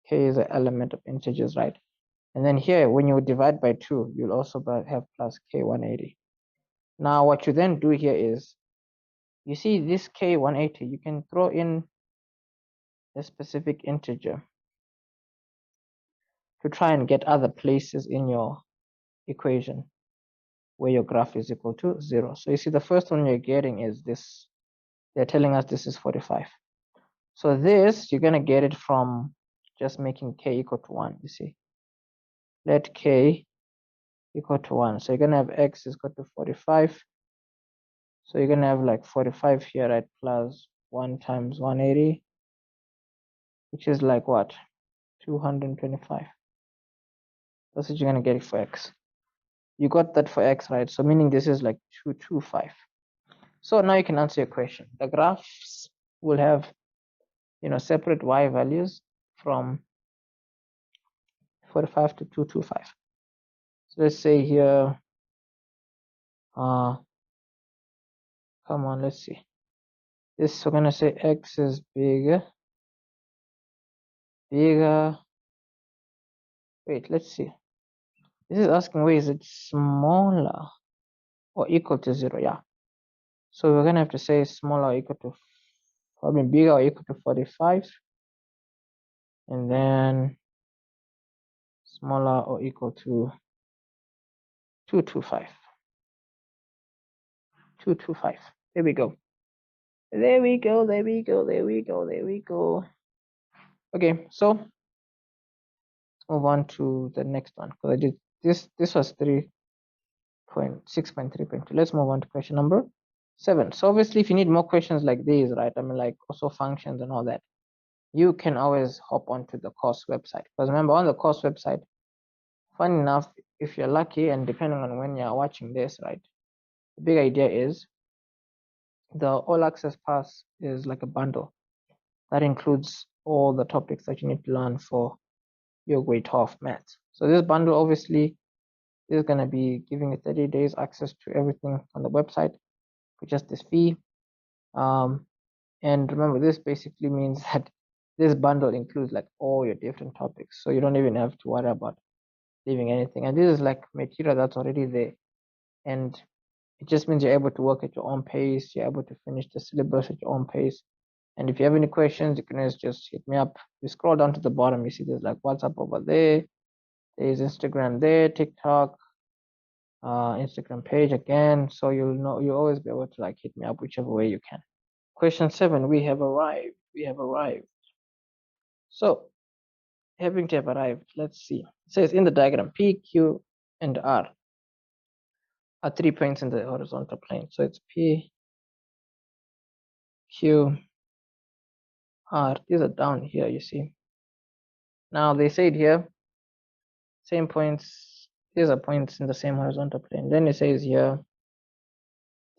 K is an element of integers, right? And then here, when you divide by 2, you'll also have plus k 180. Now, what you then do here is, you see this k 180, you can throw in a specific integer to try and get other places in your equation where your graph is equal to 0. So you see the first one you're getting is this. They're telling us this is 45. So this, you're going to get it from just making k equal to 1, you see. Let k equal to 1. So you're going to have x is equal to 45. So you're going to have like 45 here, right? Plus 1 times 180, which is like what? 225. That's what you're going to get it for x. You got that for x, right? So meaning this is like 225. So now you can answer your question. The graphs will have, separate y values from 45 to 225. So let's say here, come on, let's see. This, we're going to say x is bigger. Wait, let's see. This is asking where is it smaller or equal to 0? Yeah. So we're going to have to say smaller or equal to, bigger or equal to 45. And then smaller or equal to 225. 225. There we go. There we go. There we go. There we go. There we go. Okay, so let's move on to the next one, because I did this. This was 3.6.3.2. Let's move on to question number 7. So obviously, if you need more questions like these, right? I mean, like also functions and all that, you can always hop onto the course website. Because remember, on the course website, fun enough, if you're lucky and depending on when you're watching this, right? The big idea is the all access pass is like a bundle that includes all the topics that you need to learn for your grade 12 maths. So this bundle obviously is going to be giving you 30 days access to everything on the website for just this fee. And remember, this basically means that this bundle includes like all your different topics, so you don't even have to worry about leaving anything. And this is like material that's already there, and it just means you're able to work at your own pace. You're able to finish the syllabus at your own pace. And if you have any questions, you can always just hit me up. You scroll down to the bottom, you see there's like WhatsApp over there. There's Instagram there, TikTok, Instagram page again. So you'll always be able to like hit me up whichever way you can. Question 7, we have arrived. We have arrived. So having to have arrived, let's see. It says in the diagram, P, Q, and R are 3 points in the horizontal plane. So it's P, Q, R. These are down here, you see. Now they said here, same points. These are points in the same horizontal plane. Then it says here,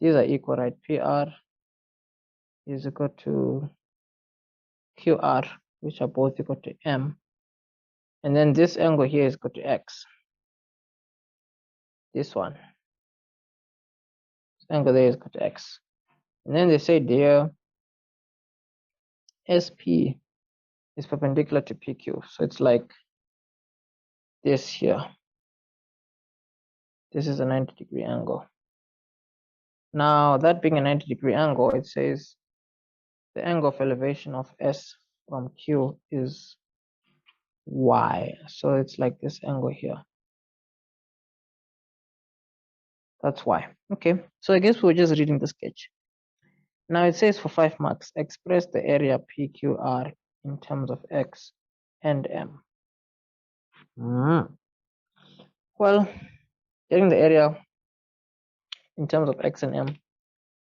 these are equal, right? PR is equal to QR, which are both equal to M. And then this angle here is equal to X. This one. This angle there is equal to X. And then they say there, SP is perpendicular to PQ. So it's like this here. This is a 90-degree angle. Now, that being a 90-degree angle, it says the angle of elevation of S from Q is Y. So it's like this angle here. That's Y. Okay, so I guess we're just reading the sketch. Now it says for 5 marks, express the area PQR in terms of X and M. Well, getting the area in terms of X and M,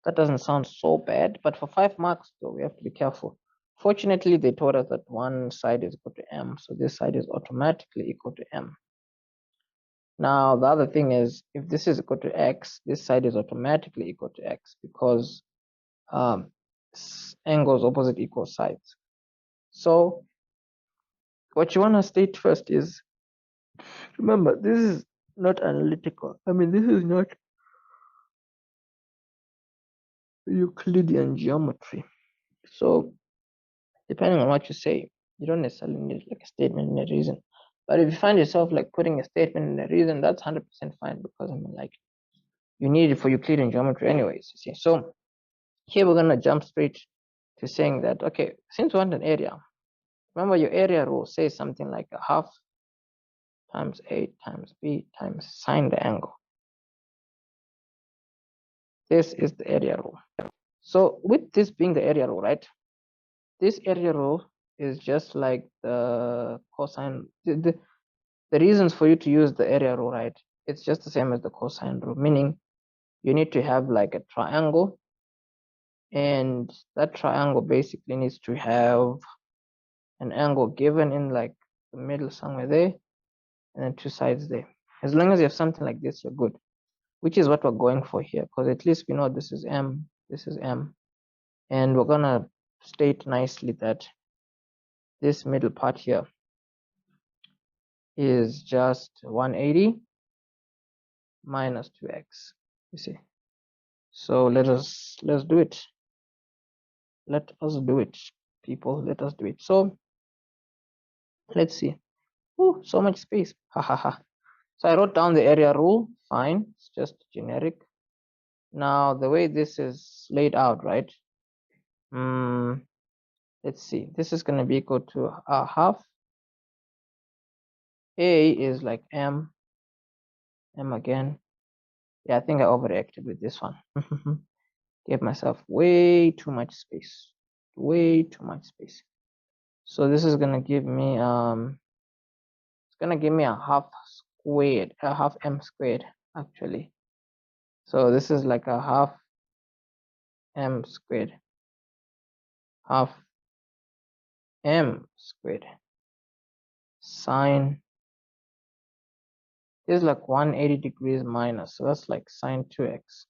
that doesn't sound so bad, but for 5 marks though, we have to be careful. Fortunately, they told us that one side is equal to M, so this side is automatically equal to M. Now, the other thing is, if this is equal to x, this side is automatically equal to x because angles opposite equal sides. So what you want to state first is, remember, this is not analytical. I mean, this is not Euclidean geometry. So depending on what you say, you don't necessarily need like a statement and a reason. But if you find yourself like putting a statement and a reason, that's 100% fine, because I mean, like, you need it for Euclidean geometry anyways, you see. So here we're gonna jump straight to saying that, okay, since we want an area, remember your area rule says something like a half times a times b times sine the angle. This is the area rule. So with this being the area rule, right? This area rule is just like the cosine. The reasons for you to use the area rule, right? It's just the same as the cosine rule, meaning you need to have like a triangle, and that triangle basically needs to have an angle given in like the middle somewhere there, and then two sides there. As long as you have something like this, you're good, which is what we're going for here, because at least we know this is M, this is M, and we're gonna state nicely that this middle part here is just 180 minus 2x, you see. So let's do it. Let us do it, people. Let us do it. So let's see. Oh, so much space. Ha ha ha. So I wrote down the area rule. Fine. It's just generic. Now the way this is laid out, right? Let's see. This is going to be equal to a half. A is like M again. Yeah, I think I overreacted with this one. Gave myself way too much space. Way too much space. So this is gonna give me it's gonna give me a half squared, a half M squared actually. So this is like a half M squared, half M squared sine. This is like 180 degrees minus, so that's like sine 2x.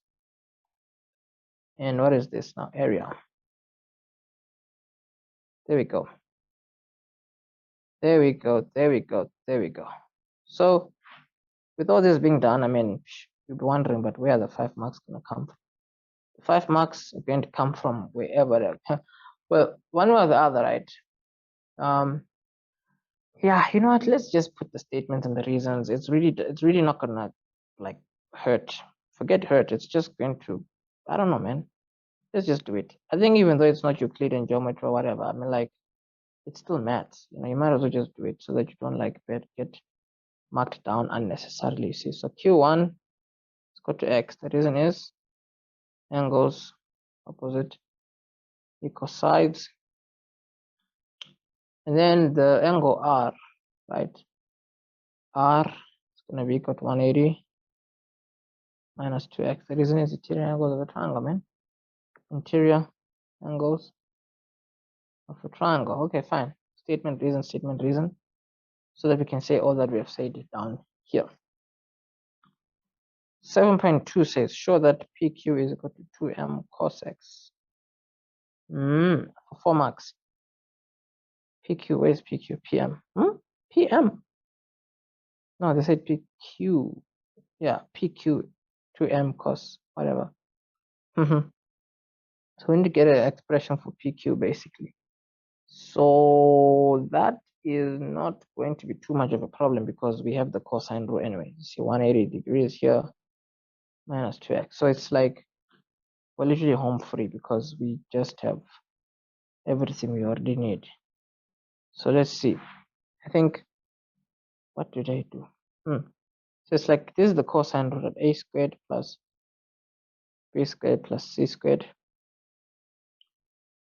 And what is this now? Area. There we go. There we go. There we go. There we go. So with all this being done, I mean, you'll be wondering, but where are the 5 marks gonna come from? The 5 marks are going to come from wherever. Well, one way or the other, right? Yeah, you know what? Let's just put the statements and the reasons. It's really not gonna like hurt. Forget hurt. It's just going to, I don't know, man. Let's just do it. I think even though it's not Euclidean geometry or whatever, I mean, like, it's still maths. You know, you might as well just do it so that you don't like get marked down unnecessarily. See, so Q1 is equal to X. The reason is angles opposite equal sides, and then the angle R, right? R is gonna be equal to 180 minus 2x. The reason is interior angles of a triangle, man. Interior angles of a triangle. Okay, fine. Statement, reason, so that we can say all that we have said down here. 7.2 says, show that PQ is equal to 2m cos x. For 4 marks. PQ, where's PQ? PM. PM. No, they said PQ. Yeah, PQ 2m cos whatever. So we need to get an expression for PQ basically. So that is not going to be too much of a problem because we have the cosine rule anyway. You see 180 degrees here minus 2x. So it's like we're literally home free because we just have everything we already need. So let's see. I think, what did I do? So it's like this is the cosine rule of a squared plus b squared plus c squared.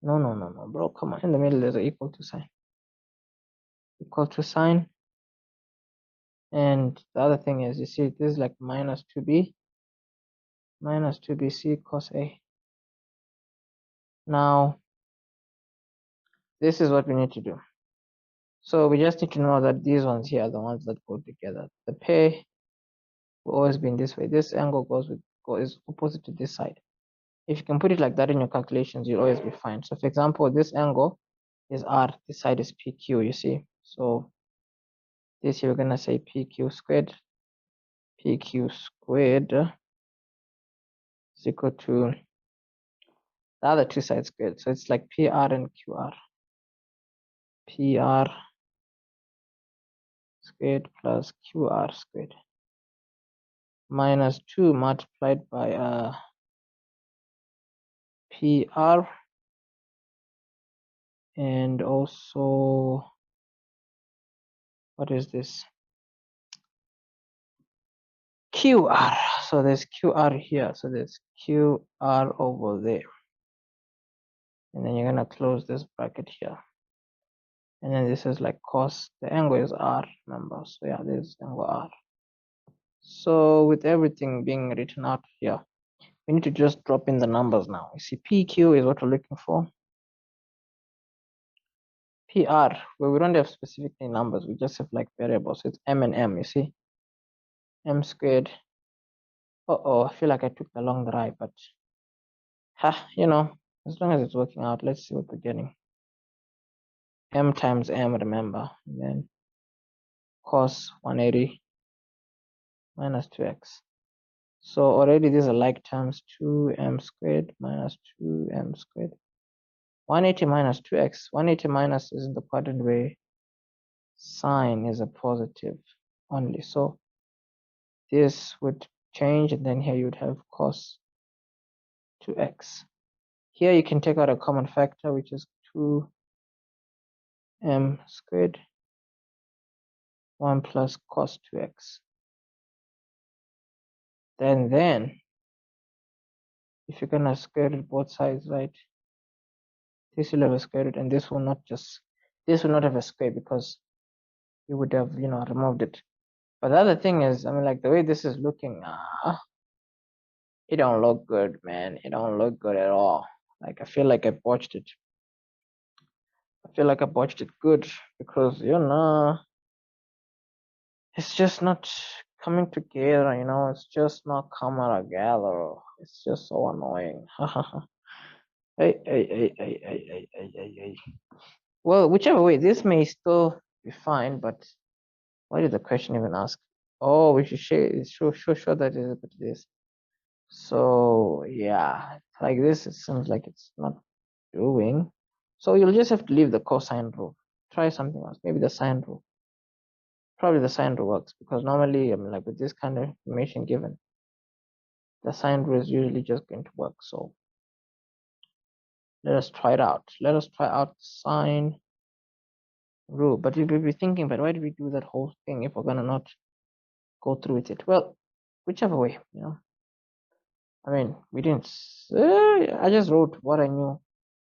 No, bro. Come on. In the middle, there's an equal to sign. Equal to sign. And the other thing is, you see, this is like minus 2b c cos a. Now, this is what we need to do. So we just need to know that these ones here are the ones that go together. The pair will always be in this way. This angle is opposite to this side. If you can put it like that in your calculations, you'll always be fine. So for example, this angle is R, this side is PQ, you see. So this here we're gonna say PQ squared is equal to the other two sides squared. So it's like PR and QR. PR squared plus QR squared minus 2 multiplied by PR, and also, what is this? QR. So there's QR here. So there's QR over there. And then you're going to close this bracket here. And then this is like cos. The angle is R, remember. So yeah, there's angle R. So with everything being written out here, we need to just drop in the numbers now. You see, PQ is what we're looking for. PR, where we don't have specifically numbers, we just have like variables. It's M and M, you see. M squared. I feel like I took the long drive, but you know, as long as it's working out, let's see what we're getting. M times M, remember, and then cos 180 minus 2x. So already these are like terms, 2m squared minus 2m squared. 180 minus 2x. 180 minus is in the quadrant where sign is a positive only. So this would change, and then here you'd have cos 2x. Here you can take out a common factor, which is 2m squared 1 plus cos 2x. Then if you're gonna square root both sides, right, this will have a square root, and this will not have a square because you would have, you know, removed it. But the other thing is, I mean, like the way this is looking, it don't look good, man. It don't look good at all. Like I feel like I botched it. I feel like I botched it good because, you know, it's just not coming together, you know, it's just not coming together. It's just so annoying. Hey. Well, whichever way, this may still be fine, but why did the question even ask? Oh, we should show that is equal to this. So yeah, like this, it seems like it's not doing. So you'll just have to leave the cosine rule. Try something else. Maybe the sine rule. Probably the sine rule works because normally, I mean, like with this kind of information given, the sine rule is usually just going to work. So let us try it out. Let us try out sine rule. But you will be thinking, but why did we do that whole thing if we're gonna not go through with it? Well, whichever way, you know. I mean, we didn't. I just wrote what I knew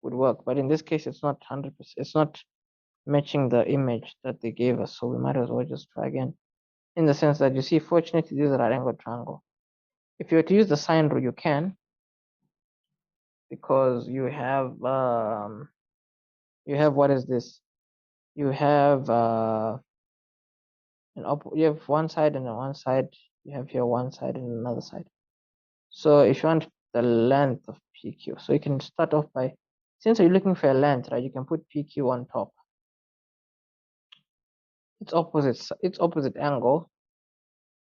would work, but in this case, it's not 100%. It's not matching the image that they gave us, so we might as well just try again. In the sense that you see, fortunately, this is a right angle triangle. If you were to use the sine rule, you can, because you have what is this? You have you have one side and one side. You have here one side and another side. So if you want the length of PQ, so you can start off by, since you're looking for a length, right? You can put PQ on top. Its opposite angle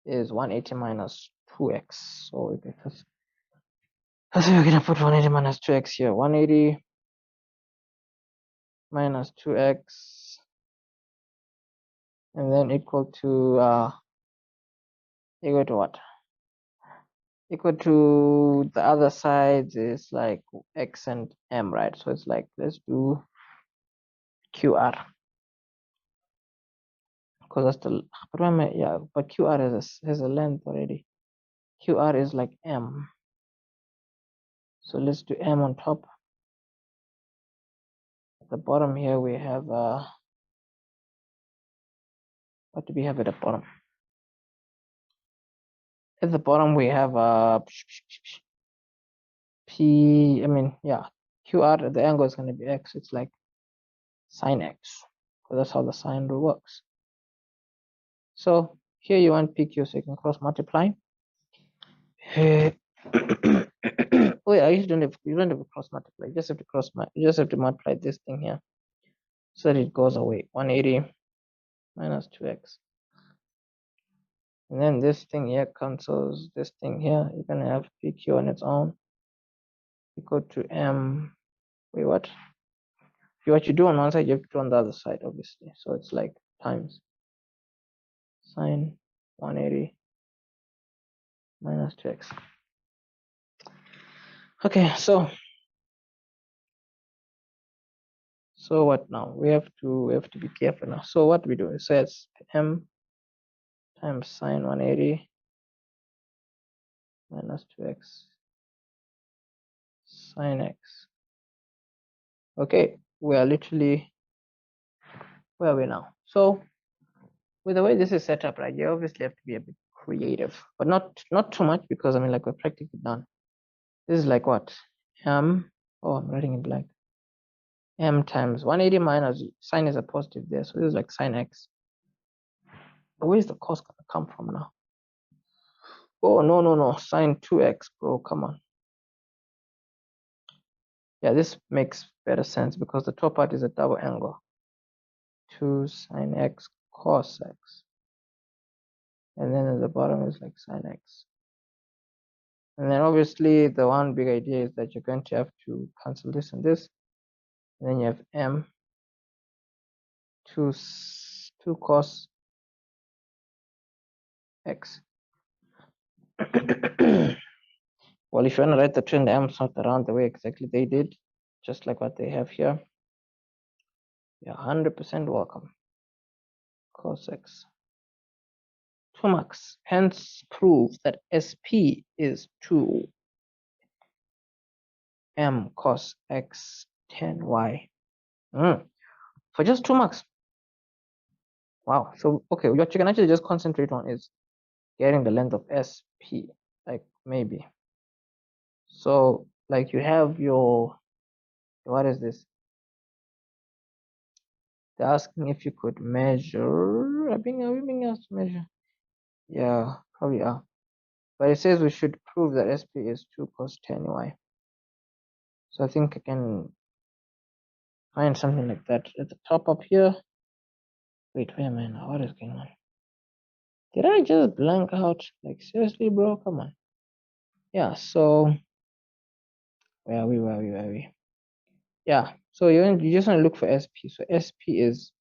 is 180 minus 2x. So we're gonna put 180 minus 2x here. 180 minus 2x, and then equal to what? Equal to the other sides is like x and m, right? So it's like, let's do QR, because that's the, but QR has a length already. QR is like m, so let's do m on top. At the bottom here we have what do we have at the bottom? At the bottom we have QR, the angle is going to be x. It's like sine x, because that's how the sine rule works. So here you want PQ, so you can cross multiply. Oh yeah, you don't have to cross multiply. You just have to multiply this thing here so that it goes away. 180 minus 2x. And then this thing here cancels this thing here. You're gonna have PQ on its own equal to M. Wait, what? What you do on one side, you have to do on the other side, obviously. So it's like times sine 180 minus 2x. Okay, so what now? We have to be careful now. So what we do is, so it's M times sine 180 minus 2x sine x. Okay, we are literally, where are we now? So with the way this is set up, right, you obviously have to be a bit creative, but not too much, because I mean, like, we're practically done. This is like what? M, oh, I'm writing in blank. M times 180 minus sine is a positive there, so this is like sine x. But where's the cos gonna come from now? Oh, no, sine 2x, bro, come on. Yeah, this makes better sense because the top part is a double angle. 2 sine x cos x. And then at the bottom is like sine x. And then obviously the one big idea is that you're going to have to cancel this and this. And then you have m 2 cos x. Well, if you want to write the trend m's not around the way exactly they did, just like what they have here, you're 100% welcome. Cos x. 2 marks. Hence proves that SP is 2 m cos x 10y. For just 2 marks. Wow. So, okay, what you can actually just concentrate on is getting the length of SP, like maybe. So, like, you have your, what is this? They're asking if you could measure. Are we being asked to measure? Yeah, probably are. But it says we should prove that SP is 2 cos 10y. So I think I can find something like that at the top up here. Wait a minute, what is going on? Did I just blank out? Like, seriously, bro? Come on. Yeah, so where are we? Yeah, so you just want to look for SP. So SP is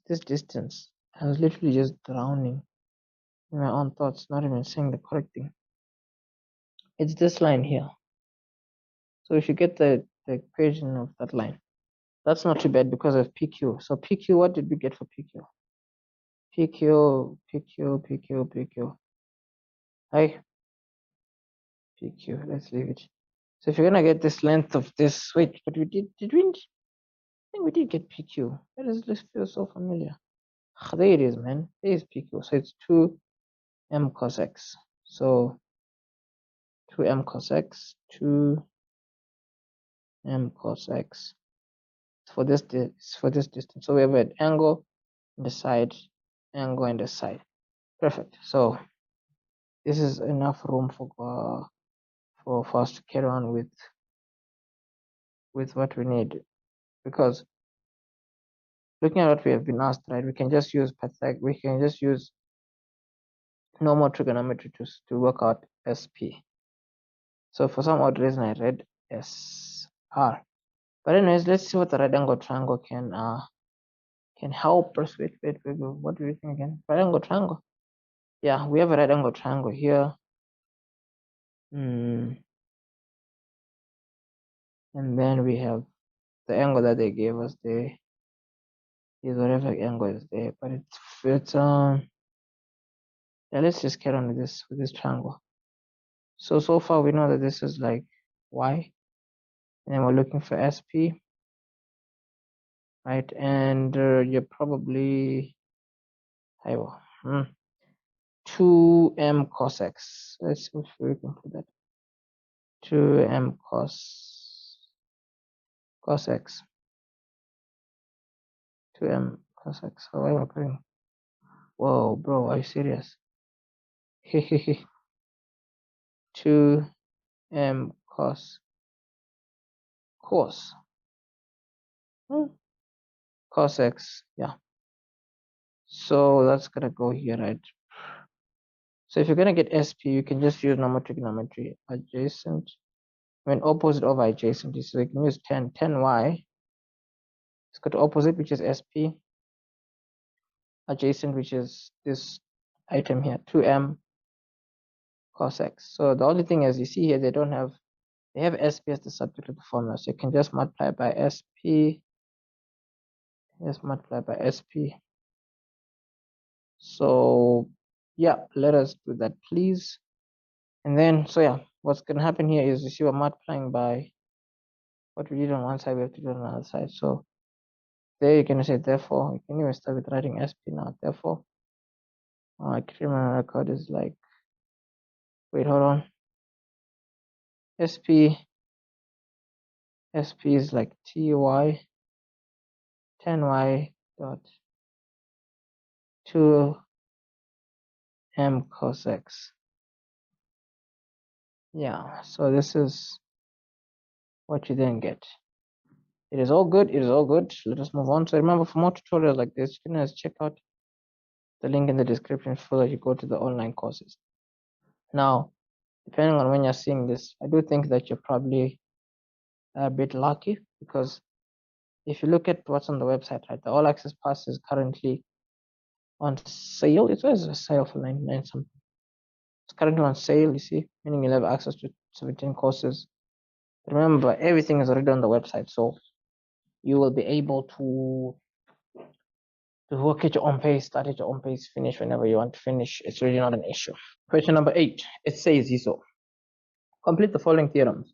this distance. I was literally just drowning in my own thoughts, not even saying the correct thing. It's this line here. So if you get the equation of that line, that's not too bad because of PQ. So PQ, what did we get for PQ? PQ. Hi, PQ. Let's leave it. So if you're gonna get this length of this, wait, but we did we? I think we did get PQ. Why does this feel so familiar? There it is, man. There is PQ. So it's 2m cos x. So 2m cos x, 2m cos x. For this distance. So we have an angle on the side, angle on the side. Perfect. So this is enough room for us to carry on with what we need, because looking at what we have been asked, right, we can just use normal trigonometry to work out SP. So for some odd reason I read SR. But anyways, let's see what the right angle triangle can help us with. Wait, what do you think again? Right angle triangle. Yeah, we have a right angle triangle here. And then we have the angle that they gave us there is whatever angle is there, but it's yeah, let's just carry on with this triangle. So far we know that this is like y, and then we're looking for SP, right? And you're probably 2m cos x. Let's see if we can put that. 2m cos x. 2m cos x. How am I putting? Whoa, bro, are you serious? 2m cos cos x, yeah. So that's gonna go here, right? So if you're gonna get SP, you can just use normal trigonometry. Adjacent, opposite over adjacent. So you can use 10y. It's got opposite, which is SP. Adjacent, which is this item here, 2m cos x. So the only thing, as you see here, they have SP as the subject of the formula. So you can just multiply by SP. Just multiply by SP. So yeah, let us do that, please. And then, so yeah, what's gonna happen here is, you see, we're multiplying by what we did on one side, we have to do on the other side. So there you're gonna say therefore. You can even start with writing SP now. Therefore, I can't remember my record is like, wait, hold on. SP is like TY 10y dot 2m cos x. Yeah, so this is what you then get. It is all good. It is all good. Let us move on. So remember, for more tutorials like this, you can just check out the link in the description so that you go to the online courses. Now, depending on when you're seeing this, I do think that you're probably a bit lucky, because if you look at what's on the website, right, the all access pass is currently on sale. It was a sale for 99 something. It's currently on sale, you see, meaning you'll have access to 17 courses. Remember, everything is already on the website, so you will be able to work at your own pace, start at your own pace, finish whenever you want to finish. It's really not an issue. Question number 8. It says so. Complete the following theorems.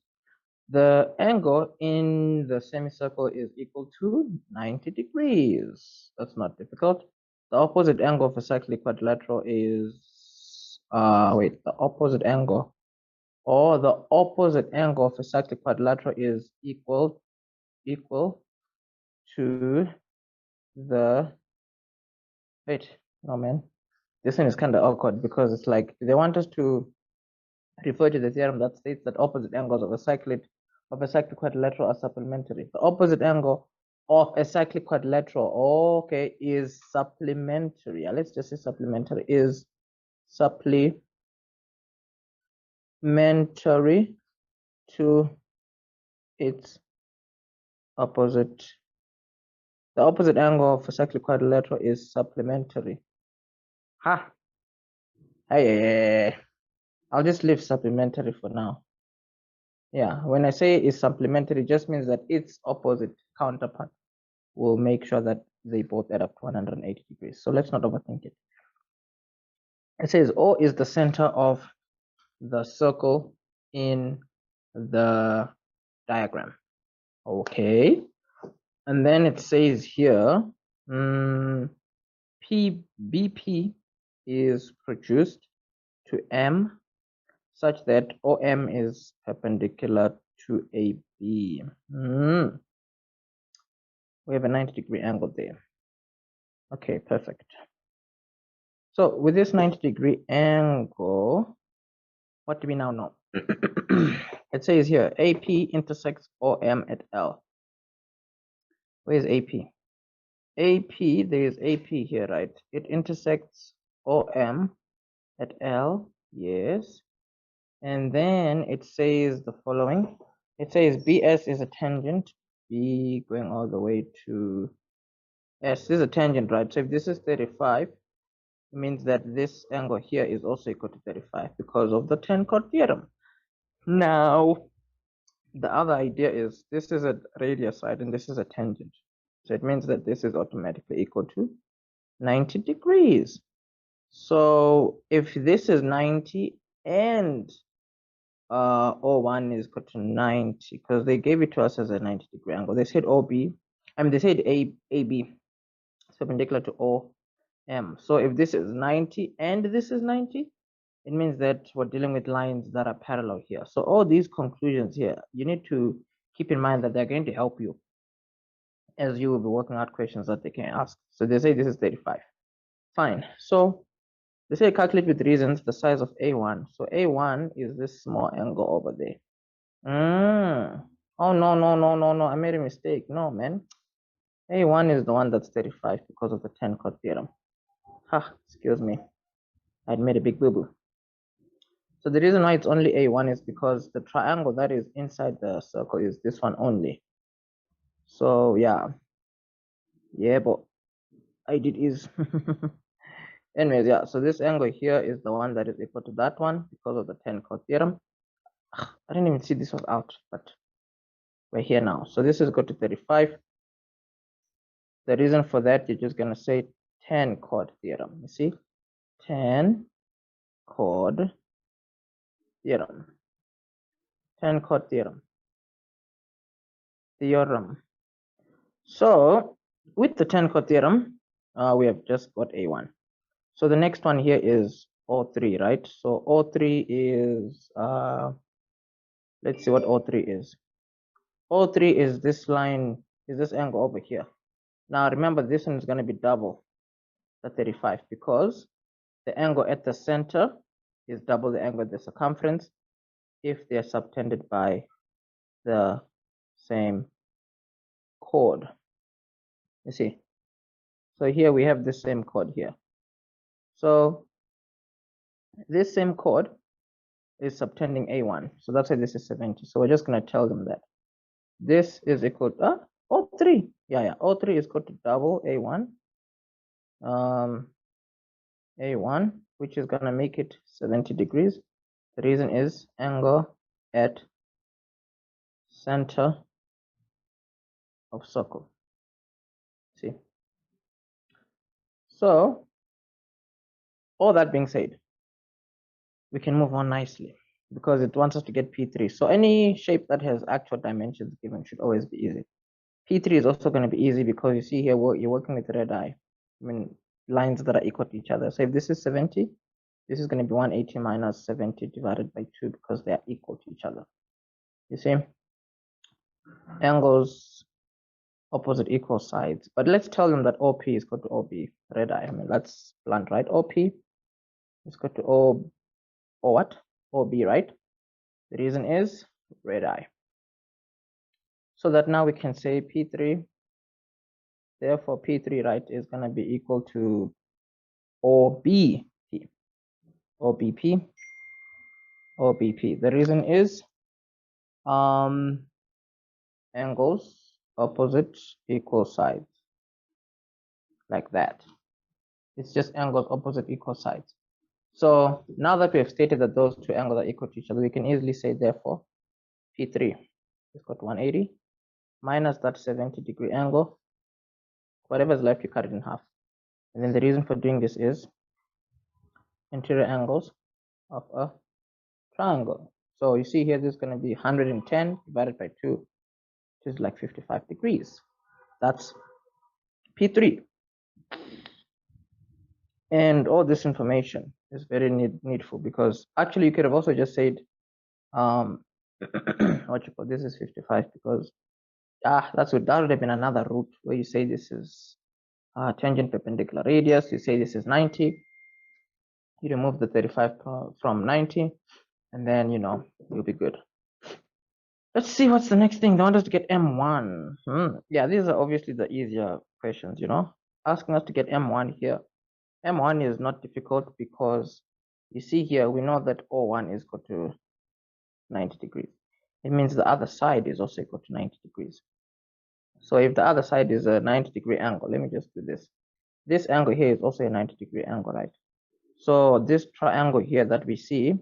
The angle in the semicircle is equal to 90 degrees. That's not difficult. The opposite angle of a cyclic quadrilateral is the opposite angle of a cyclic quadrilateral is equal to the, wait, no man, this one is kind of awkward, because it's like they want us to refer to the theorem that states that opposite angles of a cyclic quadrilateral are supplementary. The opposite angle of a cyclic quadrilateral, okay, is supplementary. Let's just say supplementary, is supplementary to its opposite. The opposite angle of a cyclic quadrilateral is supplementary. Ha! Hey, I'll just leave supplementary for now. Yeah, when I say it's supplementary, it just means that its opposite counterpart will make sure that they both add up to 180 degrees. So let's not overthink it. It says O is the center of the circle in the diagram. Okay. And then it says here, BP is produced to M such that OM is perpendicular to AB. We have a 90-degree angle there. Okay, perfect. So with this 90-degree angle, what do we now know? It says here, AP intersects OM at L. Where's AP? AP, there is AP here, right? It intersects OM at L, yes. And then it says the following. It says BS is a tangent, B going all the way to S. This is a tangent, right? So if this is 35, it means that this angle here is also equal to 35 because of the 10 chord theorem. Now, the other idea is this is a radius, right? And this is a tangent. So it means that this is automatically equal to 90 degrees. So if this is 90 and O1 is equal to 90, because they gave it to us as a 90-degree angle. They said they said AB is perpendicular to OM. So if this is 90 and this is 90, it means that we're dealing with lines that are parallel here. So all these conclusions here, you need to keep in mind that they're going to help you as you will be working out questions that they can ask. So they say this is 35. Fine. So they say calculate with reasons the size of A1. So A1 is this small angle over there. Oh, no, no, no, no, no. I made a mistake. No, man. A1 is the one that's 35 because of the 10 chord theorem. Ha, excuse me. I'd made a big boo-boo. So the reason why it's only A1 is because the triangle that is inside the circle is this one only. So yeah. Yeah, but I did is. Anyways, yeah, so this angle here is the one that is equal to that one because of the 10 chord theorem. I didn't even see this was out, but we're here now. So this is equal to 35. The reason for that, you're just going to say 10 chord theorem. You see? 10 chord theorem. 10 chord theorem. So with the 10 chord theorem, we have just got A1. So the next one here is O3, right? So O3 is, let's see what O3 is. O3 is this line, is this angle over here. Now remember, this one is going to be double the 35 because the angle at the center is double the angle at the circumference if they are subtended by the same chord. You see? So here we have the same chord here. So this same chord is subtending A1. So that's why this is 70. So we're just going to tell them that this is equal to O3. Yeah. O3 is equal to double A1. A1, which is going to make it 70 degrees. The reason is angle at center of circle. See? So, all that being said, we can move on nicely because it wants us to get P3. So any shape that has actual dimensions given should always be easy. P3 is also going to be easy because you see here you're working with red eye. I mean, lines that are equal to each other. So if this is 70, this is going to be 180 minus 70 divided by 2 because they are equal to each other. You see? Angles opposite equal sides. But let's tell them that OP is equal to OB, red eye. I mean, that's blunt, right? OP is equal to OB, right? The reason is red eye. So that now we can say P3, therefore P3, right, is going to be equal to OBP. OBP. OBP. The reason is angles opposite equal sides. Like that. It's just angles opposite equal sides. So now that we have stated that those two angles are equal to each other, we can easily say therefore P3 is equal to 180 minus that 70-degree angle. Whatever is left, you cut it in half. And then the reason for doing this is interior angles of a triangle. So you see here, this is going to be 110 divided by 2, which is like 55 degrees. That's P3. And all this information is very needful because actually you could have also just said, what you call this is 55 because that would have been another route where you say this is tangent perpendicular radius, you say this is 90, you remove the 35 from 90, and then you'll be good. Let's see what's the next thing. They want us to get M1. Yeah, these are obviously the easier questions, asking us to get M1 here. M1 is not difficult because you see here, we know that O1 is equal to 90 degrees. It means the other side is also equal to 90 degrees. So if the other side is a 90-degree angle, let me just do this. This angle here is also a 90-degree angle, right? So this triangle here that we see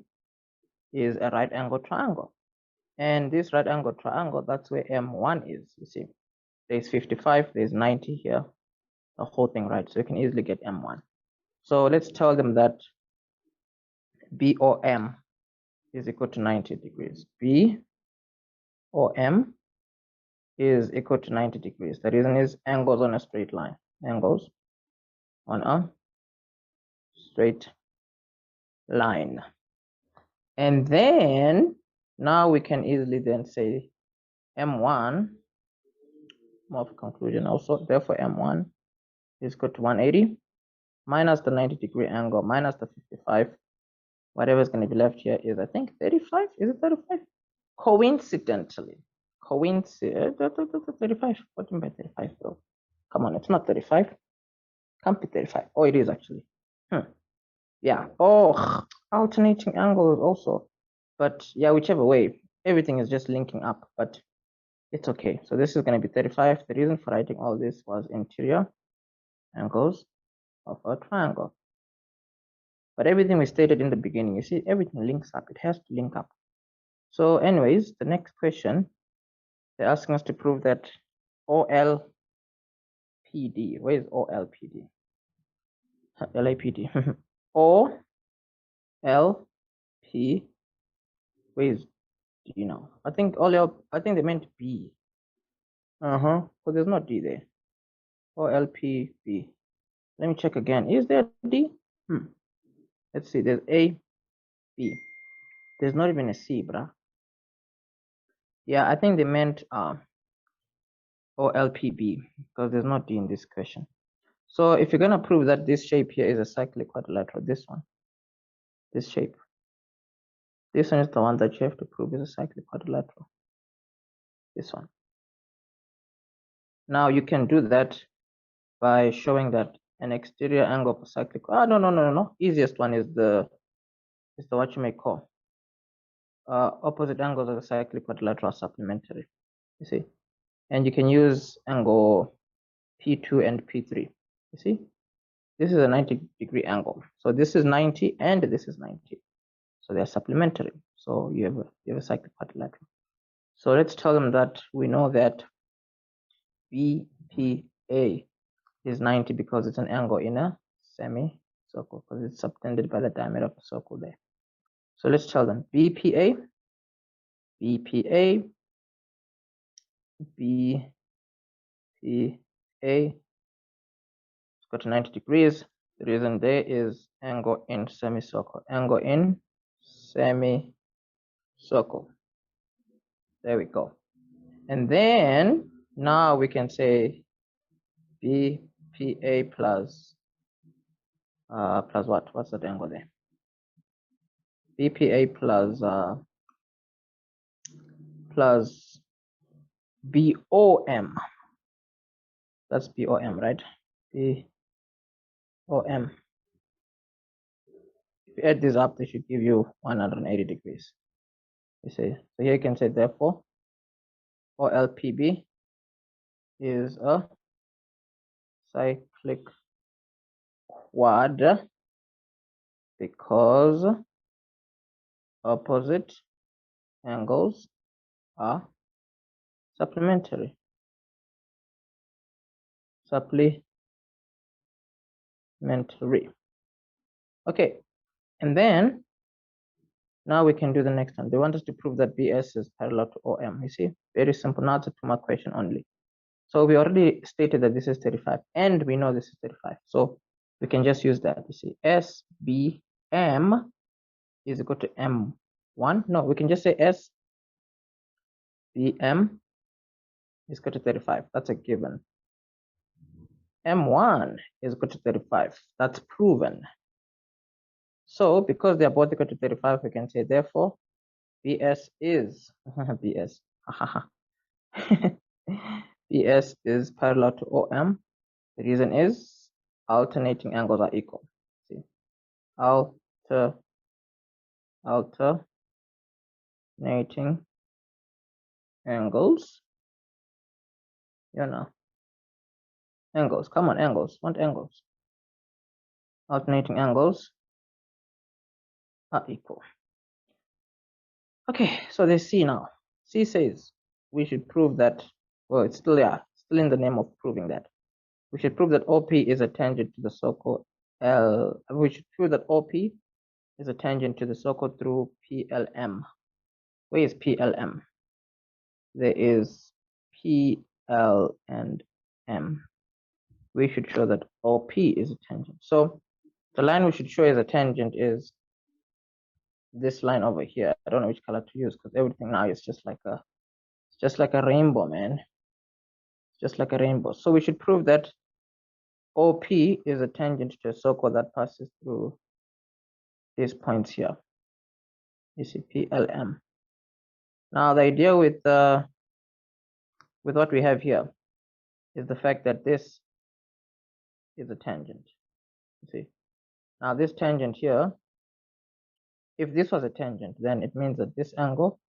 is a right angle triangle. And this right angle triangle, that's where M1 is, you see. There's 55, there's 90 here, the whole thing, right? So you can easily get M1. So let's tell them that BOM is equal to 90 degrees. BOM is equal to 90 degrees. The reason is angles on a straight line. Angles on a straight line. And then now we can easily then say M1, more of a conclusion also, therefore M1 is equal to 180 minus the 90-degree angle minus the 55. Whatever is going to be left here is, I think, 35. Is it 35? Coincidentally. 35. What do you mean by 35, though? Come on, it's not 35. Can't be 35. Oh, it is actually. Yeah. Oh, alternating angles also. But yeah, whichever way, everything is just linking up. But it's okay. So this is going to be 35. The reason for writing all this was interior angles of a triangle. But everything we stated in the beginning, you see, everything links up. It has to link up. So anyways, the next question, they're asking us to prove that OLPD, where is OLPD? LAPD. OLP, where is D now? I think they meant B. So there's no D there. OLPB. Let me check again. Is there D? Let's see. There's A, B. There's not even a C, bruh. Yeah, I think they meant OLPB because there's no D in this question. So if you're gonna prove that this shape here is a cyclic quadrilateral, this one, this shape, this one is the one that you have to prove is a cyclic quadrilateral. This one. Now you can do that by showing that an exterior angle of a cyclic. No. Easiest one is the what you may call opposite angles of a cyclic quadrilateral supplementary. You see, and you can use angle P2 and P3. You see, this is a 90-degree angle. So this is 90 and this is 90. So they're supplementary. So you have a cyclic quadrilateral. So let's tell them that we know that BPA is 90 because it's an angle in a semicircle because it's subtended by the diameter of the circle there. So let's tell them BPA is got to 90 degrees. The reason there is angle in semicircle. Angle in semicircle. There we go. And then now we can say BPA plus what? What's that angle there? BPA plus BOM. That's BOM, right? BOM. If you add this up, they should give you 180 degrees. You see, so here you can say therefore OLPB is a cyclic quad because opposite angles are supplementary. Okay, and then now we can do the next one. They want us to prove that BS is parallel to OM. You see, very simple. Now it's a 2-mark question only. So we already stated that this is 35, and we know this is 35. So we can just use that. You see, SBM is equal to M1. No, we can just say SBM is equal to 35. That's a given. M1 is equal to 35. That's proven. So because they are both equal to 35, we can say therefore BS is BS. BS is parallel to OM. The reason is alternating angles are equal. See, alternating angles. Angles. Come on, angles. Want angles? Alternating angles are equal. Okay, so they C now. C says we should prove that. Well, it's still in the name of proving that. We should prove that OP is a tangent to the circle L. We should prove that OP is a tangent to the circle through PLM. Where is PLM? There is PL and M. We should show that OP is a tangent. So the line we should show as a tangent is this line over here. I don't know which color to use because everything now is just like a rainbow, man. Just like a rainbow. So we should prove that OP is a tangent to a circle that passes through these points here. You see PLM. Now the idea with what we have here is the fact that this is a tangent. You see. Now this tangent here, if this was a tangent, then it means that this angle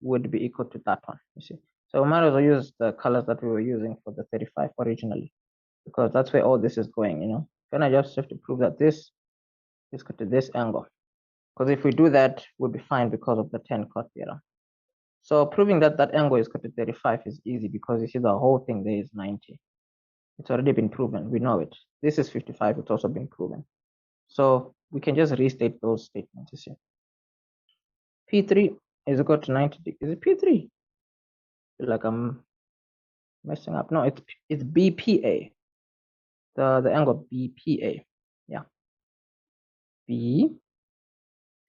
would be equal to that one. You see. So we might as well use the colors that we were using for the 35 originally, because that's where all this is going, you know. Then I just have to prove that this is equal to this angle. Because if we do that, we'll be fine because of the 10 cot theorem. So proving that that angle is equal to 35 is easy, because you see the whole thing there is 90. It's already been proven. We know it. This is 55. It's also been proven. So we can just restate those statements. You see, P3 is equal to 90 degrees. Is it P3? I feel like I'm messing up. No, it's BPA. The angle BPA. Yeah. BPA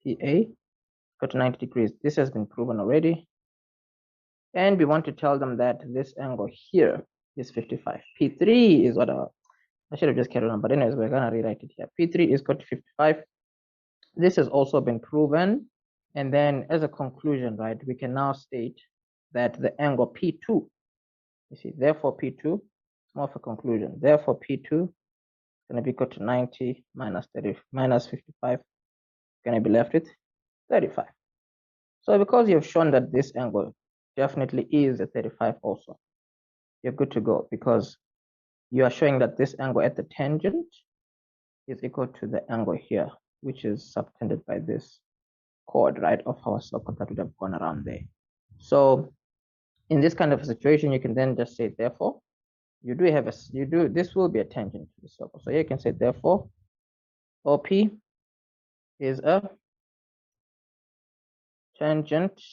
equal to 90 degrees. This has been proven already. And we want to tell them that this angle here is 55. P3 is what I should have just carried on, but anyways, we're gonna rewrite it here. P3 is equal to 55. This has also been proven. And then as a conclusion, right, we can now state that the angle P2, you see, therefore P2, it's more of a conclusion. Therefore P2 is gonna be equal to 90 minus 55, gonna be left with 35. So because you've shown that this angle definitely is a 35 also, you're good to go, because you are showing that this angle at the tangent is equal to the angle here, which is subtended by this chord, right, of our circle that would have gone around there. So in this kind of a situation, you can then just say, therefore, this will be a tangent to the circle. So you can say, therefore, OP is a tangent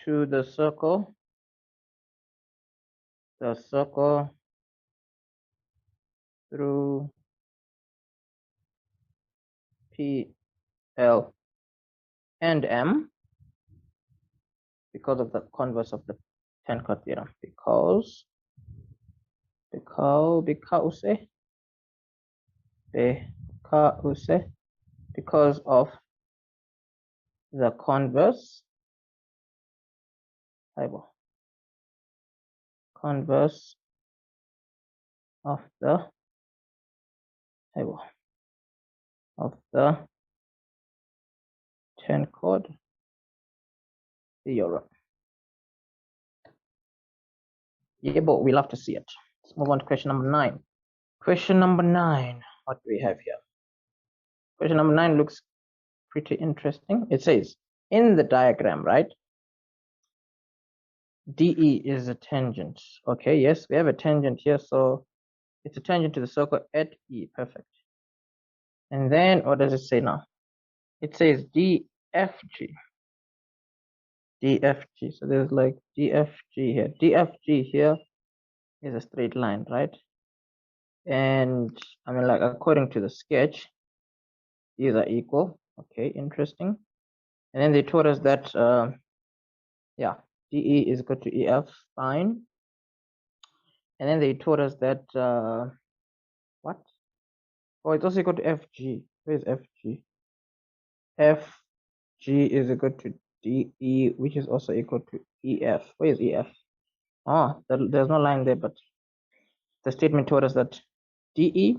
to the circle through P, L, and M, because of the converse of the 10 cot theorem. Because of the converse of the 10 chord theorem. Yeah, but we love to see it. Let's move on to question number 9. Question number 9, what do we have here? Question number 9 looks pretty interesting. It says, in the diagram, right, DE is a tangent. Okay, yes, we have a tangent here, so it's a tangent to the circle at E. Perfect. And then what does it say now? It says DFG. So there's like DFG here. DFG here is a straight line, right? And I mean, like, according to the sketch, these are equal. Okay, interesting. And then they told us that yeah, DE is equal to EF, fine. And then they told us that what? Oh, it's also equal to FG. Where is FG? FG is equal to DE, which is also equal to EF. Where is EF? Oh, there's no line there, but the statement told us that DE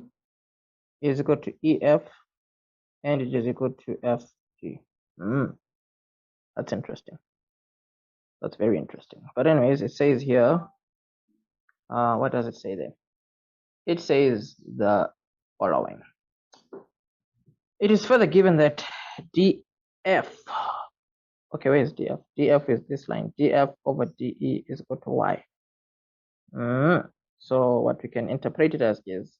is equal to EF and it is equal to FG. That's interesting. That's very interesting. But anyways, it says here, what does it say there? It says the following. It is further given that DF, okay, where is DF? DF is this line. DF over DE is equal to Y. So what we can interpret it as is,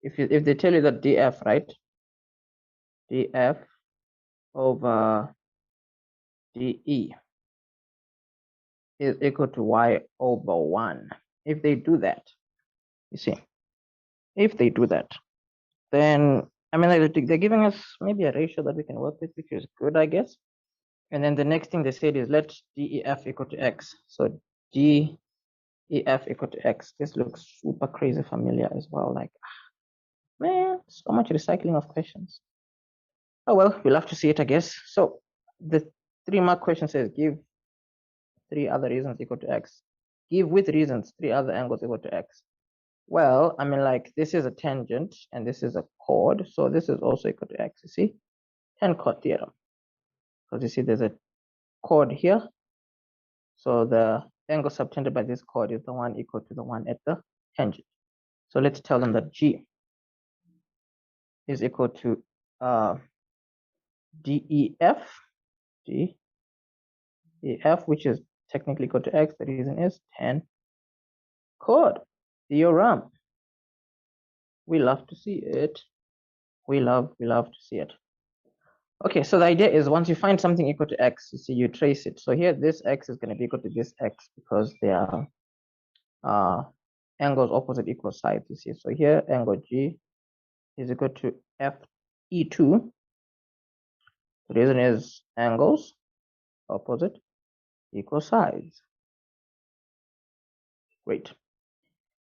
if they tell you that DF, right, DF over DE is equal to Y over 1. If they do that, you see, if they do that, then, I mean, like, they're giving us maybe a ratio that we can work with, which is good, I guess. And then the next thing they said is let DEF equal to X. So DEF equal to X. This looks super crazy familiar as well. Like, So much recycling of questions. Oh well, we'll have to see it, I guess. So the 3-mark question says give 3 other reasons equal to x. Give with reasons 3 other angles equal to x. Well, I mean, like, this is a tangent and this is a chord, so this is also equal to x. You see, tan chord theorem. Because you see, there's a chord here, so the angle subtended by this chord is the one equal to the one at the tangent. So let's tell them that G is equal to DEF, which is technically equal to x. The reason is tan chord theorem. We love to see it. We love to see it. Okay, so the idea is once you find something equal to x, you see, you trace it. So here, this x is going to be equal to this x because they are angles opposite equal sides, you see. So here, angle G is equal to FE2. The reason is angles opposite equal sides. Great.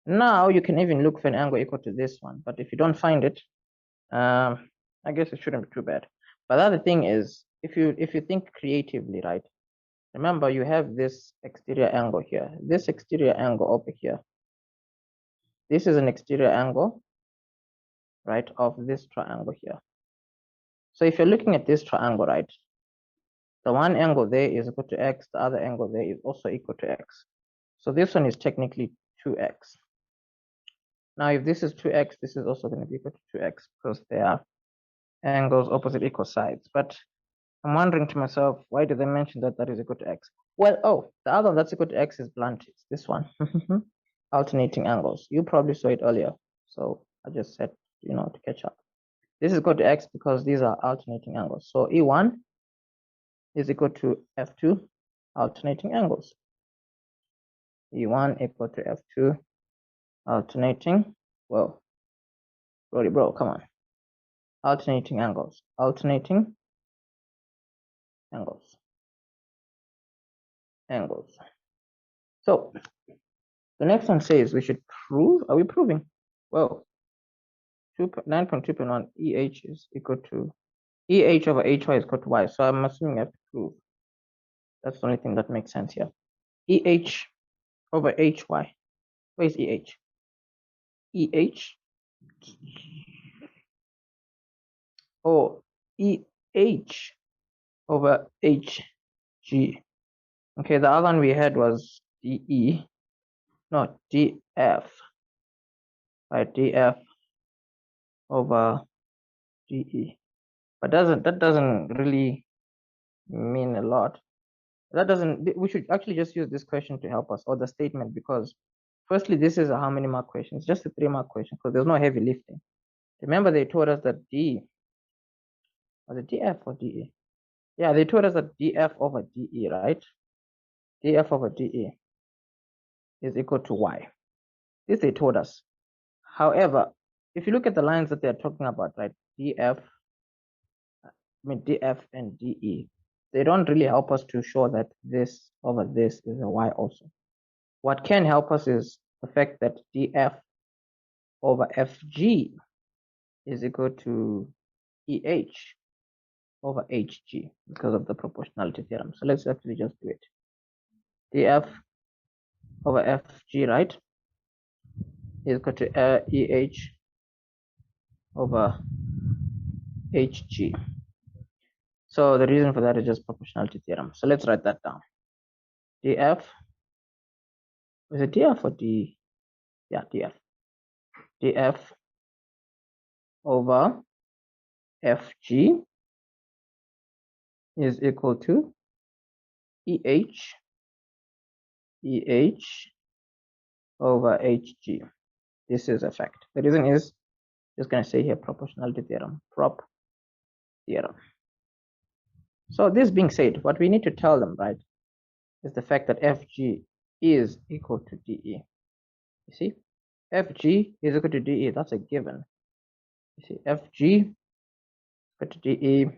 Now you can even look for an angle equal to this one, but if you don't find it, I guess it shouldn't be too bad. But the other thing is, if you think creatively, right? Remember, you have this exterior angle here. This exterior angle over here. This is an exterior angle, right, of this triangle here. So if you're looking at this triangle, right, the one angle there is equal to x, the other angle there is also equal to x. So this one is technically 2x. Now, if this is 2x, this is also going to be equal to 2x because they are angles opposite equal sides. But I'm wondering to myself, why did they mention that that is equal to x? Well, oh, the other one that's equal to x is blunt. It's this one. Alternating angles. You probably saw it earlier. So I just said, to catch up. This is equal to x because these are alternating angles. So E1 is equal to F2 alternating angles. E1 equal to F2 alternating. Whoa. Bro, come on. Alternating angles. Alternating angles. So the next one says we should prove. Are we proving? Well, 9.2.1 EH is equal to EH over HY is equal to Y. So I'm assuming I have to prove. That's the only thing that makes sense here. EH over HY. Where is EH? EH. Oh, EH over HG. Okay, the other one we had was DE. No, DF. Right, DF over DE. But that doesn't really mean a lot. We should actually just use this question to help us, or the statement, because firstly, this is a how many mark question? It's just a 3-mark question because there's no heavy lifting. Remember, they told us that was it DF or DE? Yeah, they told us that DF over DE, right? DF over DE is equal to Y. This they told us. However, if you look at the lines that they're talking about, right? DF and DE, they don't really help us to show that this over this is a Y also. What can help us is the fact that DF over FG is equal to EH over HG because of the proportionality theorem. So let's actually just do it. DF over FG, right, is equal to EH over HG. So the reason for that is just proportionality theorem. So let's write that down. DF, is it DF or D? Yeah, DF. DF over FG is equal to EH over HG. This is a fact. The reason is just going to say here proportionality theorem, prop theorem. So this being said, what we need to tell them, right, is the fact that FG is equal to DE. You see, FG is equal to DE. That's a given. You see, FG is equal to DE.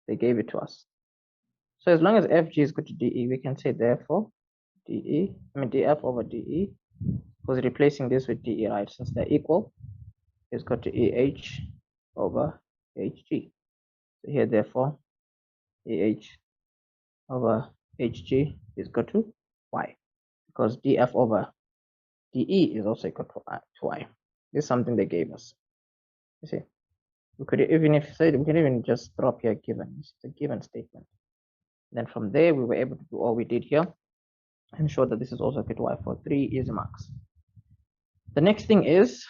They gave it to us. So as long as FG is equal to DE, we can say therefore DF over DE, because replacing this with DE, right, since they're equal, is equal to EH over HG. So here, therefore, EH over HG is equal to Y, because DF over DE is also equal to Y. This is something they gave us. You see, we could even we can even just drop here given. It's a given statement. Then from there, we were able to do all we did here and show that this is also equal to Y for 3 easy marks. The next thing is,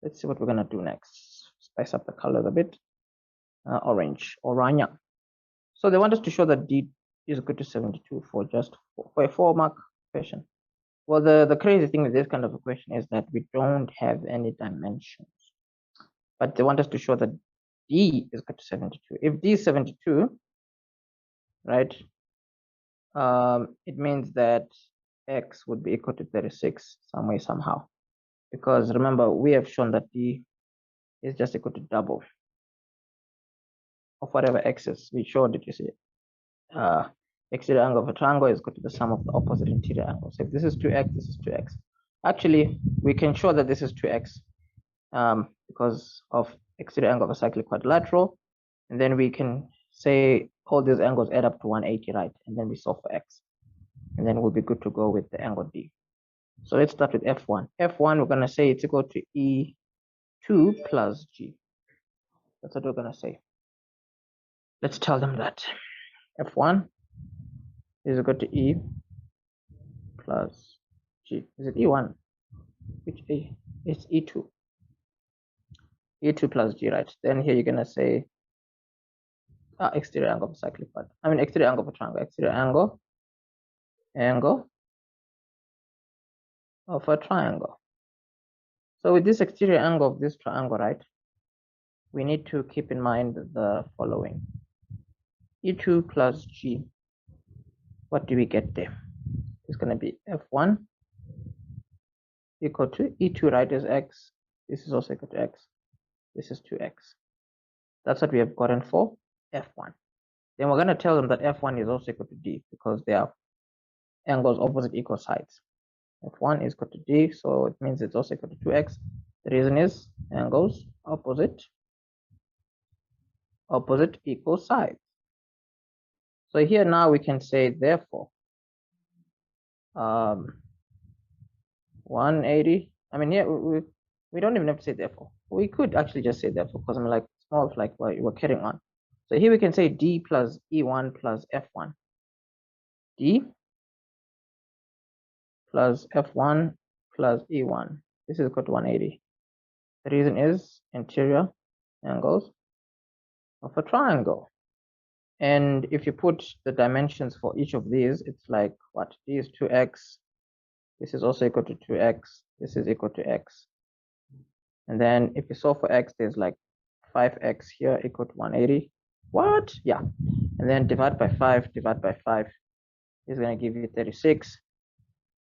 let's see what we're going to do next. Spice up the colors a bit. Orange, oranya. So they want us to show that D is equal to 72 for just for a 4-mark question. Well, the crazy thing with this kind of a question is that we don't have any dimensions. But they want us to show that D is equal to 72. If D is 72, right, it means that X would be equal to 36 some way, somehow. Because remember, we have shown that D is just equal to double of whatever X is. We showed it, you see. Exterior angle of a triangle is equal to the sum of the opposite interior angles. So if this is 2x, this is 2x. Actually, we can show that this is 2x because of exterior angle of a cyclic quadrilateral. And then we can say all these angles add up to 180, right? And then we solve for x. And then we'll be good to go with the angle D. So let's start with F1. F1, we're going to say it's equal to E2 plus G. That's what we're going to say. Let's tell them that. F1 is equal to E plus G. Is it E1? Which A? It's E2. E2 plus G, right? Then here you're going to say exterior angle of a cyclic quad. I mean, exterior angle of a triangle. Exterior angle of a triangle. So with this exterior angle of this triangle, right, we need to keep in mind the following. E2 plus G. What do we get there? It's going to be F1 equal to E2, right, is X. This is also equal to X. This is 2X. That's what we have gotten for F1. Then we're going to tell them that F1 is also equal to D because they are angles opposite equal sides. F1 is equal to D, so it means it's also equal to 2x. The reason is angles opposite equal sides. So here now we can say therefore 180. I mean, here we don't even have to say therefore. We could actually just say therefore because I'm like it's more of like what we're carrying on. So here we can say D plus E1 plus F1. D plus F1 plus E1. This is equal to 180. The reason is interior angles of a triangle. And if you put the dimensions for each of these, it's like what? D is 2x. This is also equal to 2x. This is equal to x. And then if you solve for x, there's like 5x here equal to 180. What? Yeah. And then divide by 5 is going to give you 36.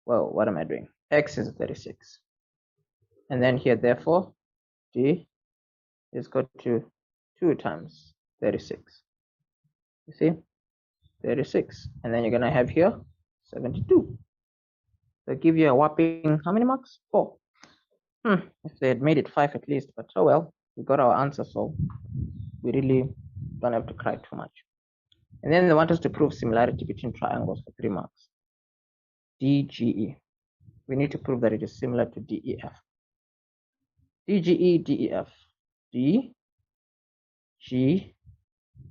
Well, what am I doing? X is 36. And then here, therefore, D is equal to 2 times 36. You see? 36. And then you're going to have here 72. They'll give you a whopping, how many marks? 4. If they had made it 5 at least, but oh well, we got our answer, so we really don't have to cry too much. And then they want us to prove similarity between triangles for 3 marks. DGE. We need to prove that it is similar to DEF. DGE, DEF. D, G,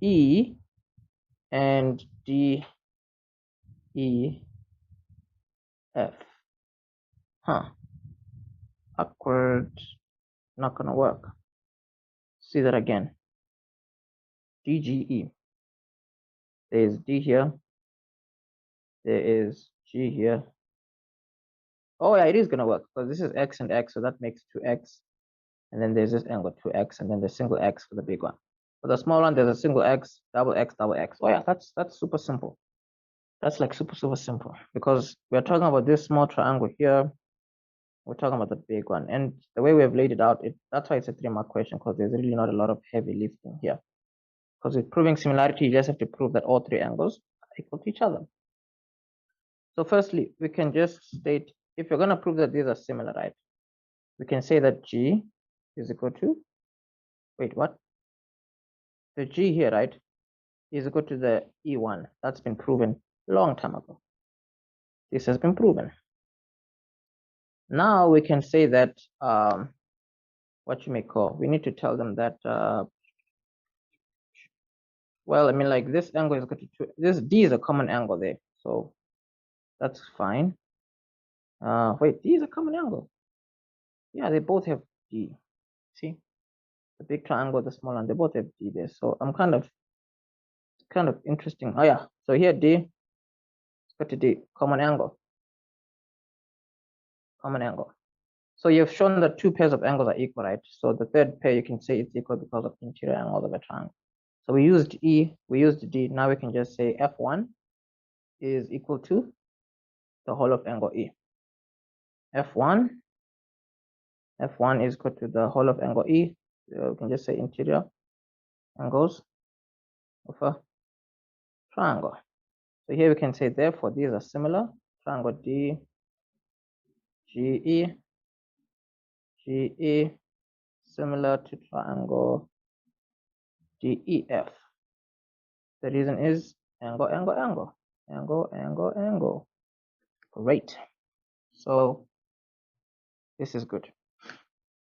E, and D, E, F. Awkward. Not gonna work. See that again. DGE. There is D here. There is G here. Oh yeah, it is gonna work because this is X and X, so that makes 2X. And then there's this angle 2X, and then the single X for the big one. For the small one, there's a single X, double X, double X. Oh yeah, that's super simple. That's like super simple because we're talking about this small triangle here. We're talking about the big one, and the way we have laid it out, that's why it's a 3-mark question, because there's really not a lot of heavy lifting here. Because with proving similarity, you just have to prove that all 3 angles are equal to each other. So firstly, we can just state, if you're going to prove that these are similar, right, we can say that G is equal to, wait, what? The G here, right, is equal to the E1. That's been proven a long time ago. This has been proven. Now we can say that, what you may call, we need to tell them that, well, I mean, like this angle is equal to 2. This D is a common angle there. So that's fine. Wait, D is a common angle. Yeah, they both have D. See? The big triangle, the small one, they both have D there. So I'm kind of interesting. Oh yeah, so here D is equal to D, common angle. Common angle. So you've shown that two pairs of angles are equal, right? So the third pair you can say it's equal because of the interior angles of a triangle. So we used E, we used D. Now we can just say F1 is equal to the whole of angle E. F1 is equal to the whole of angle E. So we can just say interior angles of a triangle. So here we can say, therefore, these are similar. Triangle D, GE, GE, similar to triangle DEF. The reason is angle, angle, angle, angle, angle, angle. Great. So this is good.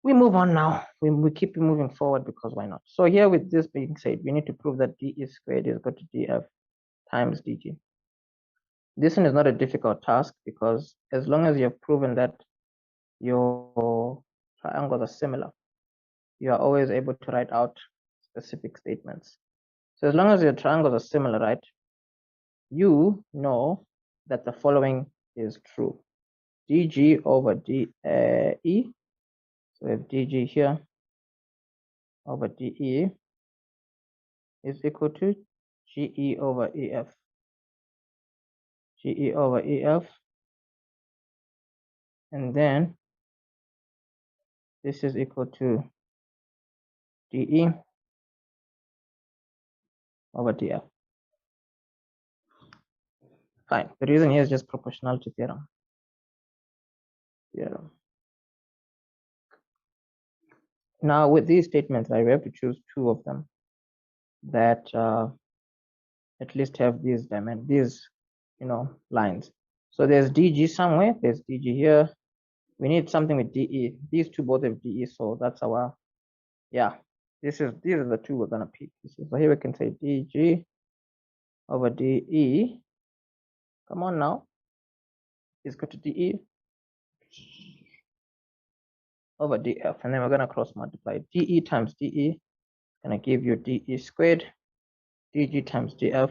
We move on now. We keep moving forward because why not? So here with this being said, we need to prove that DE squared is equal to DF times DG. This one is not a difficult task because as long as you have proven that your triangles are similar, you are always able to write out specific statements. So as long as your triangles are similar, right, you know that the following is true. DG over DE, so we have DG here over DE is equal to GE over EF. GE over EF, and then this is equal to DE over DF. Fine. The reason here is just proportionality theorem. Now with these statements, we have to choose two of them that at least have these dimensions, lines. So there's DG somewhere. There's DG here. We need something with DE. These two both have DE, so that's our, yeah. These are the two we're gonna pick. So here we can say DG over DE. Come on now. Is equal to DE over DF, and then we're gonna cross multiply. DE times DE gonna give you DE squared. DG times DF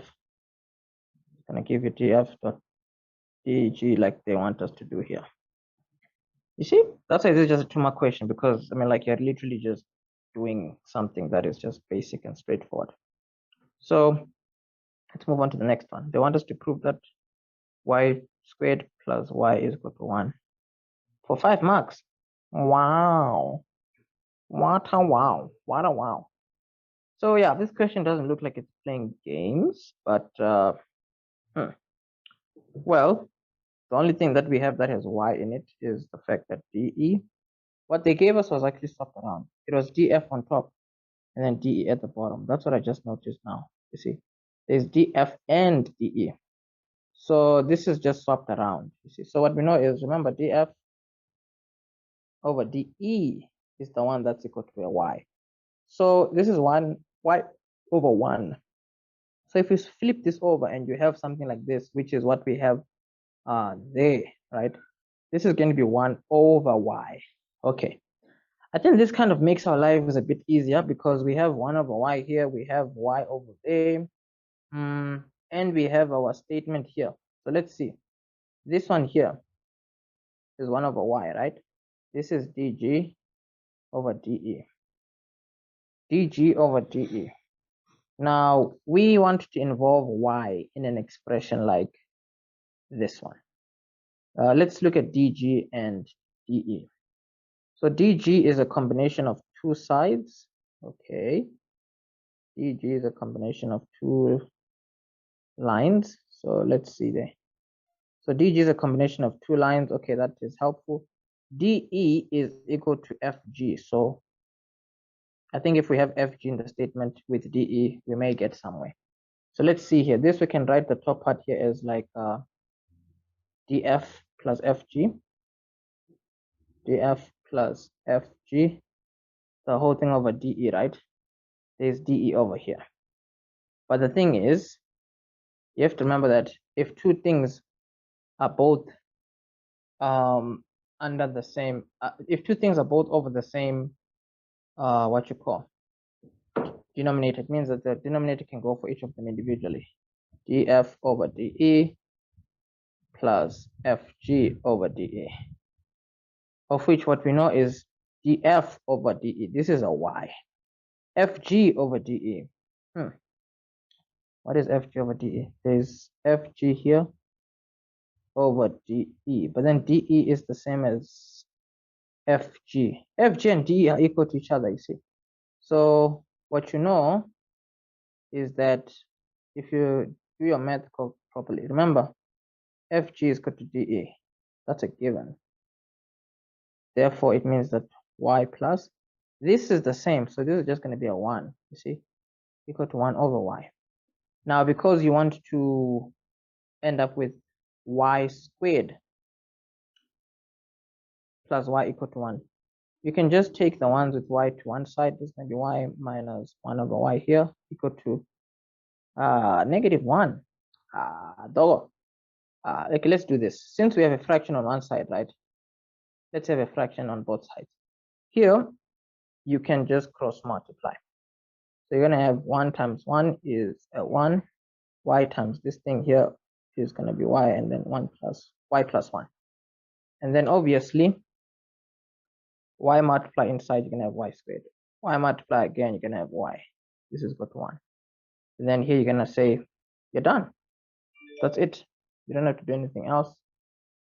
gonna give you DF dot DG, like they want us to do here. You see, that's why this is just a 2-mark question, because I mean, like, you're literally just doing something that is just basic and straightforward. So let's move on to the next one. They want us to prove that y squared plus y is equal to 1 for 5 marks. Wow. What a wow. What a wow. So yeah, this question doesn't look like it's playing games, but well, the only thing that we have that has y in it is the fact that DE, what they gave us was actually swapped around. It was DF on top and then DE at the bottom. That's what I just noticed now. You see, there's DF and DE. So this is just swapped around. You see, so what we know is, remember, DF over DE is the one that's equal to a y. So this is y over 1. So if you flip this over and you have something like this, which is what we have there, right? This is going to be 1 over y. Okay. I think this kind of makes our lives a bit easier because we have 1 over y here, we have y over there, and we have our statement here. So let's see. This one here is 1 over y, right? This is dg over de. dg over de. Now, we want to involve y in an expression like this one. Let's look at dg and de. So dg is a combination of two sides. Okay. dg is a combination of two lines. So let's see there. So dg is a combination of two lines. Okay, that is helpful. de is equal to fg. So I think if we have fg in the statement with dE, we may get somewhere. So let's see here. This we can write the top part here as like df plus fg, df plus fg, the whole thing over dE, right? There's dE over here. But the thing is, you have to remember that if two things are both under the same, if two things are both over the same, what you call denominator, it means that the denominator can go for each of them individually. df over dE plus fg over dE, of which what we know is df over dE. This is a y. fg over dE. What is fg over dE? There's fg here over dE, but then dE is the same as fg. Fg and dE are equal to each other, you see. So what you know is that if you do your math properly, remember fg is equal to dE. That's a given. Therefore, it means that y plus, this is the same, so this is just going to be a 1, you see, equal to 1 over y. Now, because you want to end up with y squared plus y equal to 1, you can just take the ones with y to one side. This is going to be y minus 1 over y here equal to negative 1. Okay, let's do this. Since we have a fraction on one side, right? Let's have a fraction on both sides. Here, you can just cross multiply. So you're going to have 1 times 1 is a 1. Y times this thing here is going to be y, and then 1 plus y plus 1. And then obviously, y multiply inside, you're going to have y squared. Y multiply again, you're going to have y. This is equal to 1. And then here you're going to say, you're done. That's it. You don't have to do anything else.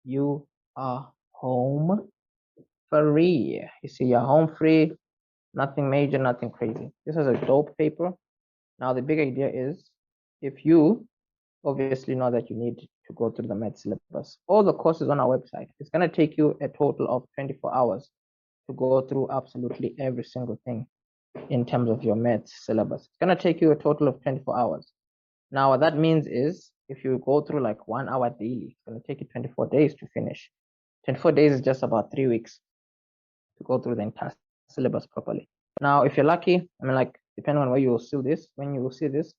You are home free. You see, you're home free. Nothing major, nothing crazy. This is a dope paper. Now, the big idea is, if you obviously know that you need to go through the math syllabus, all the courses on our website, it's going to take you a total of 24 hours to go through absolutely every single thing in terms of your math syllabus. It's going to take you a total of 24 hours. Now, what that means is, if you go through like 1 hour daily, it's going to take you 24 days to finish. 24 days is just about 3 weeks to go through the entire syllabus properly. Now, if you're lucky, I mean, like, depending on where you will see this, when you will see this,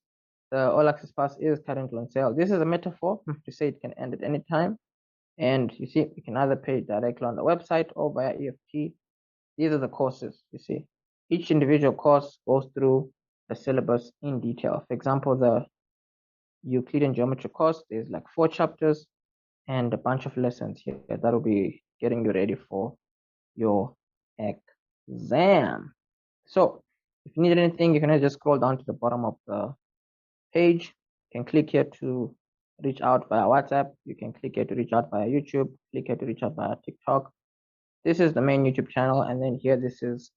the all access pass is currently on sale. This is a metaphor to say it can end at any time. And you see, you can either pay directly on the website or via EFT. These are the courses, you see. Each individual course goes through the syllabus in detail. For example, the Euclidean Geometry course, there's like 4 chapters and a bunch of lessons here that will be getting you ready for your exam. So if you need anything, you can just scroll down to the bottom of the page. You can click here to reach out via WhatsApp. You can click here to reach out via YouTube. Click here to reach out via TikTok. This is the main YouTube channel, and then here this is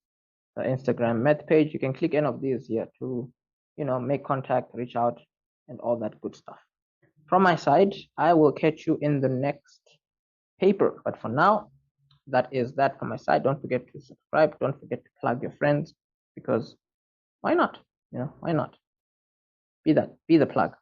the Instagram math page. You can click any of these here to, you know, make contact, reach out, and all that good stuff. From my side, I will catch you in the next paper. But for now, that is that from my side. Don't forget to subscribe. Don't forget to plug your friends, because why not? You know, why not? Be the plug.